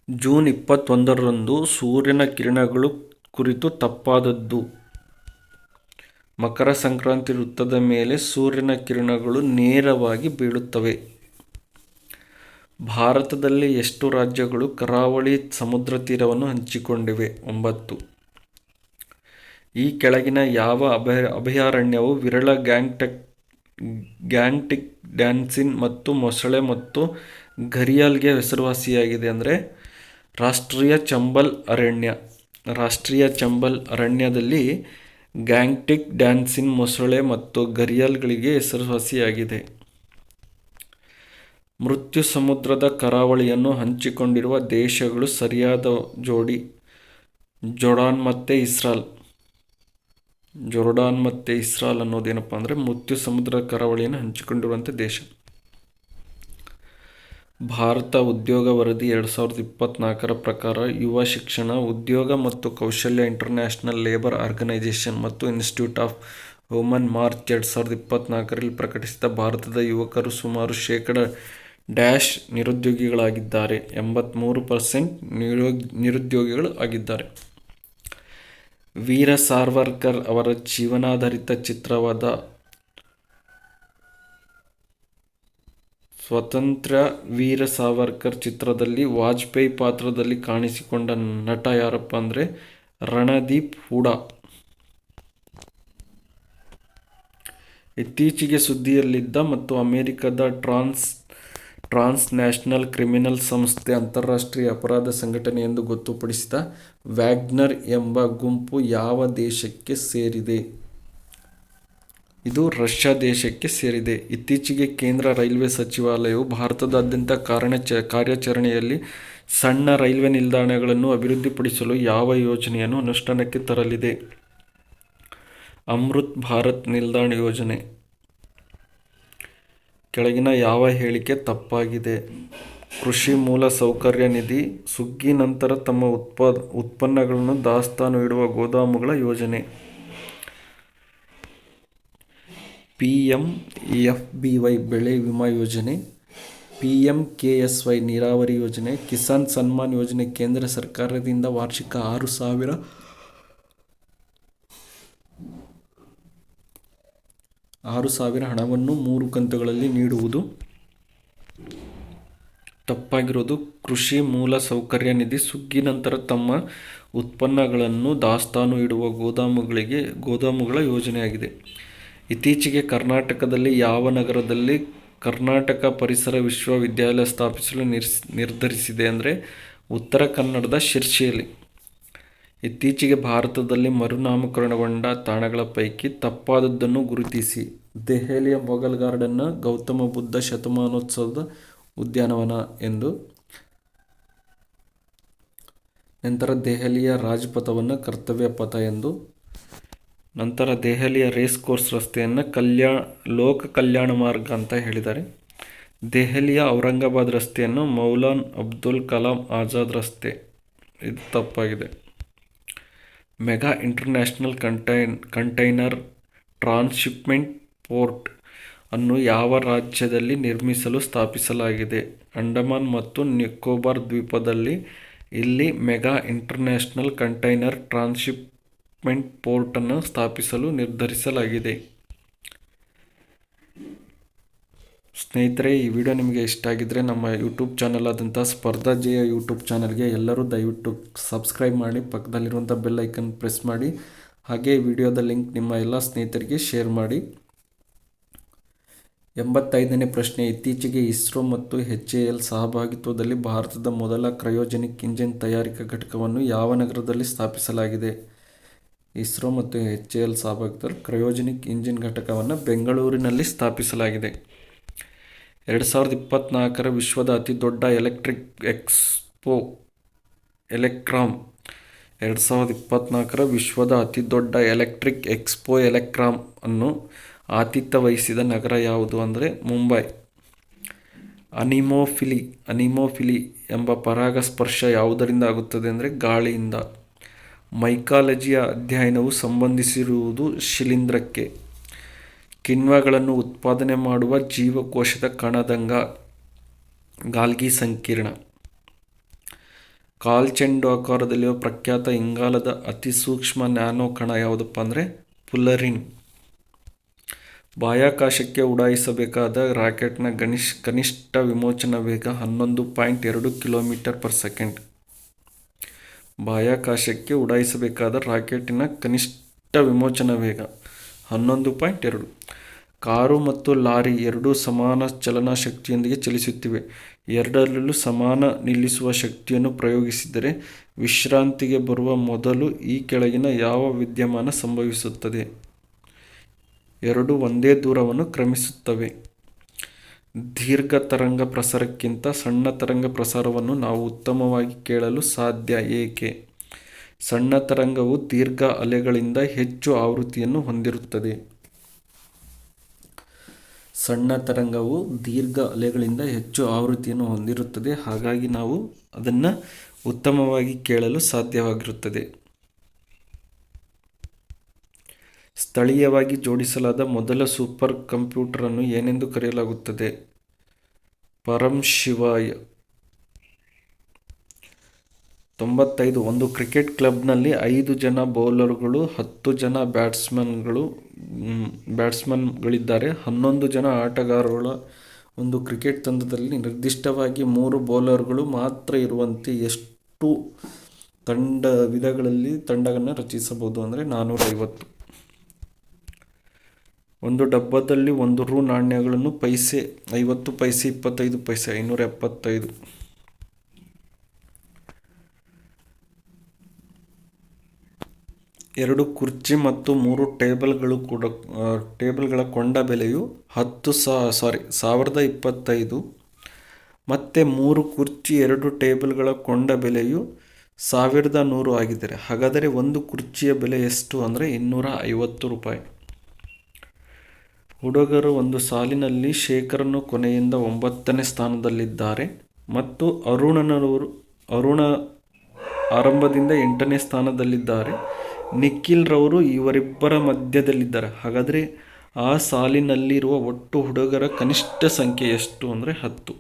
ಜೂನ್ 21ರಂದು ಸೂರ್ಯನ ಕಿರಣಗಳು ಕುರಿತು ತಪ್ಪಾದದ್ದು. ಮಕರ ಸಂಕ್ರಾಂತಿ ವೃತ್ತದ ಮೇಲೆ ಸೂರ್ಯನ ಕಿರಣಗಳು ನೇರವಾಗಿ ಬೀಳುತ್ತವೆ. ಭಾರತದಲ್ಲಿ ಎಷ್ಟು ರಾಜ್ಯಗಳು ಕರಾವಳಿ ಸಮುದ್ರ ತೀರವನ್ನು ಹಂಚಿಕೊಂಡಿವೆ? 9. ಈ ಕೆಳಗಿನ ಯಾವ ಅಭಯಾರಣ್ಯವು ವಿರಳ ಗ್ಯಾಂಟಿಕ್ ಡ್ಯಾನ್ಸಿನ್ ಮತ್ತು ಮೊಸಳೆ ಮತ್ತು ಘರಿಯಾಲ್ಗೆ ಹೆಸರುವಾಸಿಯಾಗಿದೆ ಅಂದರೆ ರಾಷ್ಟ್ರೀಯ ಚಂಬಲ್ ಅರಣ್ಯ. ರಾಷ್ಟ್ರೀಯ ಚಂಬಲ್ ಅರಣ್ಯದಲ್ಲಿ ಗ್ಯಾಂಟಿಕ್ ಡ್ಯಾನ್ಸಿನ್, ಮೊಸಳೆ ಮತ್ತು ಘರಿಯಾಲ್ಗಳಿಗೆ ಹೆಸರುವಾಸಿಯಾಗಿದೆ. ಮೃತ್ಯು ಸಮುದ್ರದ ಕರಾವಳಿಯನ್ನು ಹಂಚಿಕೊಂಡಿರುವ ದೇಶಗಳು ಸರಿಯಾದ ಜೋಡಿ: ಜೋರ್ಡಾನ್ ಮತ್ತು ಇಸ್ರಾಲ್ ಅನ್ನೋದೇನಪ್ಪ ಅಂದರೆ ಮೃತ್ಯು ಸಮುದ್ರದ ಕರಾವಳಿಯನ್ನು ಹಂಚಿಕೊಂಡಿರುವಂಥ ದೇಶ. ಭಾರತ ಉದ್ಯೋಗ ವರದಿ 2024ರ ಪ್ರಕಾರ ಯುವ ಶಿಕ್ಷಣ, ಉದ್ಯೋಗ ಮತ್ತು ಕೌಶಲ್ಯ ಇಂಟರ್ನ್ಯಾಷನಲ್ ಲೇಬರ್ ಆರ್ಗನೈಜೇಷನ್ ಮತ್ತು ಇನ್ಸ್ಟಿಟ್ಯೂಟ್ ಆಫ್ ಹ್ಯೂಮನ್ ಮಾರ್ಚ್ 2024ರಲ್ಲಿ ಪ್ರಕಟಿಸಿದ ಭಾರತದ ಯುವಕರು ಸುಮಾರು ನಿರುದ್ಯೋಗಿಗಳಾಗಿದ್ದಾರೆ. 83% ನಿರುದ್ಯೋಗಿಗಳು ಆಗಿದ್ದಾರೆ. ವೀರ ಸಾವರ್ಕರ್ ಅವರ ಜೀವನಾಧಾರಿತ ಚಿತ್ರವಾದ ಸ್ವತಂತ್ರ ವೀರ ಸಾವರ್ಕರ್ ಚಿತ್ರದಲ್ಲಿ ವಾಜಪೇಯಿ ಪಾತ್ರದಲ್ಲಿ ಕಾಣಿಸಿಕೊಂಡ ನಟ ಯಾರಪ್ಪ ಅಂದರೆ ರಣದೀಪ್ ಹೂಡಾ. ಇತ್ತೀಚೆಗೆ ಸುದ್ದಿಯಲ್ಲಿದ್ದ ಮತ್ತು ಅಮೆರಿಕದ ಟ್ರಾನ್ಸ್ ನ್ಯಾಷನಲ್ ಕ್ರಿಮಿನಲ್ ಸಂಸ್ಥೆ ಅಂತಾರಾಷ್ಟ್ರೀಯ ಅಪರಾಧ ಸಂಘಟನೆ ಎಂದು ಗೊತ್ತುಪಡಿಸಿದ ವ್ಯಾಗ್ನರ್ ಎಂಬ ಗುಂಪು ಯಾವ ದೇಶಕ್ಕೆ ಸೇರಿದೆ? ಇದು ರಷ್ಯಾ ದೇಶಕ್ಕೆ ಸೇರಿದೆ. ಇತ್ತೀಚೆಗೆ ಕೇಂದ್ರ ರೈಲ್ವೆ ಸಚಿವಾಲಯವು ಭಾರತದಾದ್ಯಂತ ಕಾರ್ಯಾಚರಣೆಯಲ್ಲಿ ಸಣ್ಣ ರೈಲ್ವೆ ನಿಲ್ದಾಣಗಳನ್ನು ಅಭಿವೃದ್ಧಿಪಡಿಸಲು ಯಾವ ಯೋಜನೆಯನ್ನು ಅನುಷ್ಠಾನಕ್ಕೆ ತರಲಿದೆ? ಅಮೃತ್ ಭಾರತ್ ನಿಲ್ದಾಣ ಯೋಜನೆ. ಕೆಳಗಿನ ಯಾವ ಹೇಳಿಕೆ ತಪ್ಪಾಗಿದೆ? ಕೃಷಿ ಮೂಲ ಸೌಕರ್ಯ ನಿಧಿ ಸುಗ್ಗಿ ನಂತರ ತಮ್ಮ ಉತ್ಪನ್ನಗಳನ್ನು ದಾಸ್ತಾನು ಇಡುವ ಗೋದಾಮುಗಳ ಯೋಜನೆ. PMFBY ಬೆಳೆ ವಿಮಾ ಯೋಜನೆ. PMKSY ನೀರಾವರಿ ಯೋಜನೆ, ಕಿಸಾನ್ ಸನ್ಮಾನ್ ಯೋಜನೆ ಕೇಂದ್ರ ಸರ್ಕಾರದಿಂದ ವಾರ್ಷಿಕ 6,000 ಹಣವನ್ನು 3 ಕಂತುಗಳಲ್ಲಿ ನೀಡುವುದು ತಪ್ಪಾಗಿರೋದು. ಕೃಷಿ ಮೂಲ ಸೌಕರ್ಯ ನಿಧಿ ಸುಗ್ಗಿ ನಂತರ ತಮ್ಮ ಉತ್ಪನ್ನಗಳನ್ನು ದಾಸ್ತಾನು ಇಡುವ ಗೋದಾಮುಗಳ ಯೋಜನೆಯಾಗಿದೆ. ಇತ್ತೀಚೆಗೆ ಕರ್ನಾಟಕದಲ್ಲಿ ಯಾವ ನಗರದಲ್ಲಿ ಕರ್ನಾಟಕ ಪರಿಸರ ವಿಶ್ವವಿದ್ಯಾಲಯ ಸ್ಥಾಪಿಸಲು ನಿರ್ಧರಿಸಿದೆ ಅಂದರೆ ಉತ್ತರ ಕನ್ನಡದ ಶಿರ್ಸಿಯಲ್ಲಿ. ಇತ್ತೀಚೆಗೆ ಭಾರತದಲ್ಲಿ ಮರುನಾಮಕರಣಗೊಂಡ ತಾಣಗಳ ಪೈಕಿ ತಪ್ಪಾದದ್ದನ್ನು ಗುರುತಿಸಿ. ದೆಹಲಿಯ ಮೊಘಲ್ ಗಾರ್ಡನ್ನ ಗೌತಮ ಬುದ್ಧ ಶತಮಾನೋತ್ಸವದ ಉದ್ಯಾನವನ ಎಂದು. ನಂತರ ದೆಹಲಿಯ ರಾಜ್ಪಥವನ್ನು ಕರ್ತವ್ಯ ಪಥ ಎಂದು. ನಂತರ ದೆಹಲಿಯ ರೇಸ್ ಕೋರ್ಸ್ ರಸ್ತೆಯನ್ನು ಲೋಕ ಕಲ್ಯಾಣ ಮಾರ್ಗ ಅಂತ ಹೇಳಿದ್ದಾರೆ. ದೆಹಲಿಯ ಔರಂಗಾಬಾದ್ ರಸ್ತೆಯನ್ನು ಮೌಲಾನ್ ಅಬ್ದುಲ್ ಕಲಾಂ ಆಜಾದ್ ರಸ್ತೆ, ಇದು ತಪ್ಪಾಗಿದೆ. Mega international container transshipment port ಅನ್ನು ಯಾವ ರಾಜ್ಯದಲ್ಲಿ ನಿರ್ಮಿಸಲು ಸ್ಥಾಪಿಸಲಾಗಿದೆ? ಅಂಡಮಾನ್ ಮತ್ತು ನಿಕೋಬಾರ್ ದ್ವೀಪದಲ್ಲಿ. ಇಲ್ಲಿ mega international container transshipment port ಅನ್ನು ಸ್ಥಾಪಿಸಲು ನಿರ್ಧರಿಸಲಾಗಿದೆ. ಸ್ನೇಹಿತರೆ, ಈ ವಿಡಿಯೋ ನಿಮಗೆ ಇಷ್ಟ ಆಗಿದ್ದರೆ ನಮ್ಮ ಯೂಟ್ಯೂಬ್ ಚಾನಲ್ ಆದಂಥ ಸ್ಪರ್ಧಾ ಜಯ ಯೂಟ್ಯೂಬ್ ಚಾನಲ್ಗೆ ಎಲ್ಲರೂ ದಯವಿಟ್ಟು ಸಬ್ಸ್ಕ್ರೈಬ್ ಮಾಡಿ, ಪಕ್ಕದಲ್ಲಿರುವಂಥ ಬೆಲ್ ಐಕನ್ ಪ್ರೆಸ್ ಮಾಡಿ, ಹಾಗೆ ವಿಡಿಯೋದ ಲಿಂಕ್ ನಿಮ್ಮ ಎಲ್ಲ ಸ್ನೇಹಿತರಿಗೆ ಶೇರ್ ಮಾಡಿ. 85ನೇ ಪ್ರಶ್ನೆ. ಇತ್ತೀಚೆಗೆ ಇಸ್ರೋ ಮತ್ತು HAL ಸಹಭಾಗಿತ್ವದಲ್ಲಿ ಭಾರತದ ಮೊದಲ ಕ್ರಯೋಜೆನಿಕ್ ಇಂಜಿನ್ ತಯಾರಿಕಾ ಘಟಕವನ್ನು ಯಾವ ನಗರದಲ್ಲಿ ಸ್ಥಾಪಿಸಲಾಗಿದೆ? ಇಸ್ರೋ ಮತ್ತು HAL ಸಹಭಾಗಿತ್ವದಲ್ಲಿ ಕ್ರಯೋಜೆನಿಕ್ ಇಂಜಿನ್ ಘಟಕವನ್ನು ಬೆಂಗಳೂರಿನಲ್ಲಿ ಸ್ಥಾಪಿಸಲಾಗಿದೆ. 2024 ವಿಶ್ವದ ಅತಿದೊಡ್ಡ ಎಲೆಕ್ಟ್ರಿಕ್ ಎಕ್ಸ್ಪೋ ಎಲೆಕ್ಟ್ರಾಮ್. 2024 ವಿಶ್ವದ ಅತಿದೊಡ್ಡ ಎಲೆಕ್ಟ್ರಿಕ್ ಎಕ್ಸ್ಪೋ ಎಲೆಕ್ಟ್ರಾಮ್ ಅನ್ನು ಆತಿಥ್ಯ ವಹಿಸಿದ ನಗರ ಯಾವುದು ಅಂದರೆ ಮುಂಬೈ. ಅನಿಮೋಫಿಲಿ ಎಂಬ ಪರಾಗಸ್ಪರ್ಶ ಯಾವುದರಿಂದ ಆಗುತ್ತದೆ ಅಂದರೆ ಗಾಳಿಯಿಂದ. ಮೈಕಾಲಜಿಯ ಅಧ್ಯಯನವು ಸಂಬಂಧಿಸಿರುವುದು ಶಿಲೀಂಧ್ರಕ್ಕೆ. ಕಿಣ್ವಗಳನ್ನು ಉತ್ಪಾದನೆ ಮಾಡುವ ಜೀವಕೋಶದ ಕಣದಂಗ ಗಾಲ್ಗಿ ಸಂಕೀರ್ಣ. ಕಾಲ್ಚೆಂಡು ಆಕಾರದಲ್ಲಿರುವ ಪ್ರಖ್ಯಾತ ಇಂಗಾಲದ ಅತಿ ಸೂಕ್ಷ್ಮ ನ್ಯಾನೋ ಕಣ ಯಾವುದಪ್ಪ ಅಂದರೆ ಫುಲರಿನ್. ಬಾಹ್ಯಾಕಾಶಕ್ಕೆ ಉಡಾಯಿಸಬೇಕಾದ ರಾಕೆಟ್ನ ಕನಿಷ್ಠ ವಿಮೋಚನಾ ವೇಗ 11.2 km/s. ಬಾಹ್ಯಾಕಾಶಕ್ಕೆ ಉಡಾಯಿಸಬೇಕಾದ ರಾಕೆಟಿನ ಕನಿಷ್ಠ ವಿಮೋಚನಾ ವೇಗ 11.2. ಕಾರು ಮತ್ತು ಲಾರಿ ಎರಡೂ ಸಮಾನ ಚಲನಾ ಶಕ್ತಿಯೊಂದಿಗೆ ಚಲಿಸುತ್ತಿವೆ. ಎರಡರಲ್ಲೂ ಸಮಾನ ನಿಲ್ಲಿಸುವ ಶಕ್ತಿಯನ್ನು ಪ್ರಯೋಗಿಸಿದರೆ ವಿಶ್ರಾಂತಿಗೆ ಬರುವ ಮೊದಲು ಈ ಕೆಳಗಿನ ಯಾವ ವಿದ್ಯಮಾನ ಸಂಭವಿಸುತ್ತದೆ? ಎರಡೂ ಒಂದೇ ದೂರವನ್ನು ಕ್ರಮಿಸುತ್ತವೆ. ದೀರ್ಘ ತರಂಗ ಪ್ರಸಾರಕ್ಕಿಂತ ಸಣ್ಣ ತರಂಗ ಪ್ರಸಾರವನ್ನು ನಾವು ಉತ್ತಮವಾಗಿ ಕೇಳಲು ಸಾಧ್ಯ ಏಕೆ? ಸಣ್ಣ ತರಂಗವು ದೀರ್ಘ ಅಲೆಗಳಿಂದ ಹೆಚ್ಚು ಆವೃತ್ತಿಯನ್ನು ಹೊಂದಿರುತ್ತದೆ. ಸಣ್ಣ ತರಂಗವು ದೀರ್ಘ ಅಲೆಗಳಿಂದ ಹೆಚ್ಚು ಆವೃತ್ತಿಯನ್ನು ಹೊಂದಿರುತ್ತದೆ, ಹಾಗಾಗಿ ನಾವು ಅದನ್ನು ಉತ್ತಮವಾಗಿ ಕೇಳಲು ಸಾಧ್ಯವಾಗಿರುತ್ತದೆ. ಸ್ಥಳೀಯವಾಗಿ ಜೋಡಿಸಲಾದ ಮೊದಲ ಸೂಪರ್ ಕಂಪ್ಯೂಟರನ್ನು ಏನೆಂದು ಕರೆಯಲಾಗುತ್ತದೆ? ಪರಮ್ಶಿವಾಯ. 95. ಒಂದು ಕ್ರಿಕೆಟ್ ಕ್ಲಬ್ನಲ್ಲಿ 5 ಜನ ಬೌಲರ್ಗಳು 10 ಜನ ಬ್ಯಾಟ್ಸ್ಮನ್ಗಳಿದ್ದಾರೆ. 11 ಜನ ಆಟಗಾರರುಳ್ಳ ಒಂದು ಕ್ರಿಕೆಟ್ ತಂಡದಲ್ಲಿ ನಿರ್ದಿಷ್ಟವಾಗಿ 3 ಬೌಲರ್ಗಳು ಮಾತ್ರ ಇರುವಂತೆ ಎಷ್ಟು ವಿಧಗಳಲ್ಲಿ ತಂಡವನ್ನು ರಚಿಸಬಹುದು ಅಂದರೆ 450. ಒಂದು ಡಬ್ಬದಲ್ಲಿ 1 ರೂ ನಾಣ್ಯಗಳನ್ನು ಪೈಸೆ, 50 ಪೈಸೆ, 25 ಪೈಸೆ, 575. ಎರಡು ಕುರ್ಚಿ ಮತ್ತು 3 ಟೇಬಲ್ಗಳ ಕೊಂಡ ಬೆಲೆಯು 1025. ಮತ್ತು 3 ಕುರ್ಚಿ 2 ಟೇಬಲ್ಗಳ ಕೊಂಡ ಬೆಲೆಯು 1100 ಆಗಿದ್ದಾರೆ. ಹಾಗಾದರೆ ಒಂದು ಕುರ್ಚಿಯ ಬೆಲೆ ಎಷ್ಟು ಅಂದರೆ 250 ರೂಪಾಯಿ. ಹುಡುಗರು ಒಂದು ಸಾಲಿನಲ್ಲಿ ಶೇಖರನು ಕೊನೆಯಿಂದ 9ನೇ ಸ್ಥಾನದಲ್ಲಿದ್ದಾರೆ ಮತ್ತು ಅರುಣ ಆರಂಭದಿಂದ 8ನೇ ಸ್ಥಾನದಲ್ಲಿದ್ದಾರೆ. ನಿಖಿಲ್ ರವರು ಇವರಿಬ್ಬರ ಮಧ್ಯದಲ್ಲಿದ್ದಾರೆ. ಹಾಗಾದರೆ ಆ ಸಾಲಿನಲ್ಲಿರುವ ಒಟ್ಟು ಹುಡುಗರ ಕನಿಷ್ಠ ಸಂಖ್ಯೆ ಎಷ್ಟು ಅಂದರೆ 10.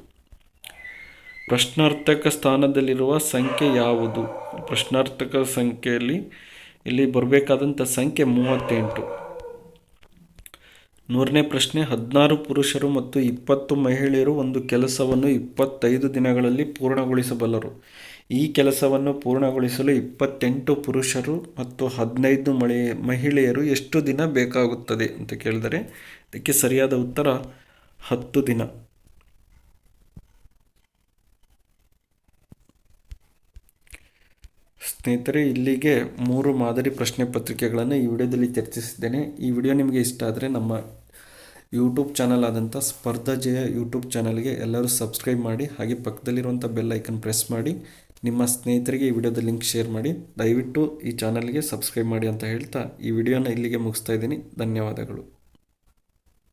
ಪ್ರಶ್ನಾರ್ಥಕ ಸ್ಥಾನದಲ್ಲಿರುವ ಸಂಖ್ಯೆ ಯಾವುದು? ಪ್ರಶ್ನಾರ್ಥಕ ಸಂಖ್ಯೆಯಲ್ಲಿ ಇಲ್ಲಿ ಬರಬೇಕಾದಂಥ ಸಂಖ್ಯೆ 38. 100ನೇ ಪ್ರಶ್ನೆ, 16 ಪುರುಷರು ಮತ್ತು 20 ಮಹಿಳೆಯರು ಒಂದು ಕೆಲಸವನ್ನು 25 ದಿನಗಳಲ್ಲಿ ಪೂರ್ಣಗೊಳಿಸಬಲ್ಲರು. ಈ ಕೆಲಸವನ್ನು ಪೂರ್ಣಗೊಳಿಸಲು 28 ಪುರುಷರು ಮತ್ತು 15 ಮಹಿಳೆಯರು ಎಷ್ಟು ದಿನ ಬೇಕಾಗುತ್ತದೆ ಅಂತ ಕೇಳಿದರೆ ಇದಕ್ಕೆ ಸರಿಯಾದ ಉತ್ತರ 10 ದಿನ. ಸ್ನೇಹಿತರೆ, ಇಲ್ಲಿಗೆ 3 ಮಾದರಿ ಪ್ರಶ್ನೆ ಪತ್ರಿಕೆಗಳನ್ನು ಈ ವಿಡಿಯೋದಲ್ಲಿ ಚರ್ಚಿಸಿದ್ದೇನೆ. ಈ ವಿಡಿಯೋ ನಿಮಗೆ ಇಷ್ಟ ಆದರೆ ನಮ್ಮ ಯೂಟ್ಯೂಬ್ ಚಾನಲ್ ಆದಂಥ ಸ್ಪರ್ಧಾ ಜಯ ಯೂಟ್ಯೂಬ್ ಚಾನಲ್ಗೆ ಎಲ್ಲರೂ ಸಬ್ಸ್ಕ್ರೈಬ್ ಮಾಡಿ, ಹಾಗೆ ಪಕ್ಕದಲ್ಲಿರುವಂಥ ಬೆಲ್ ಐಕನ್ ಪ್ರೆಸ್ ಮಾಡಿ, ನಿಮ್ಮ ಸ್ನೇಹಿತರಿಗೆ ಈ ವಿಡಿಯೋದ ಲಿಂಕ್ ಶೇರ್ ಮಾಡಿ. ದಯವಿಟ್ಟು ಈ ಚಾನಲ್ಗೆ ಸಬ್ಸ್ಕ್ರೈಬ್ ಮಾಡಿ ಅಂತ ಹೇಳ್ತಾ ಈ ವಿಡಿಯೋನ ಇಲ್ಲಿಗೆ ಮುಗಿಸ್ತಾ ಇದ್ದೀನಿ. ಧನ್ಯವಾದಗಳು.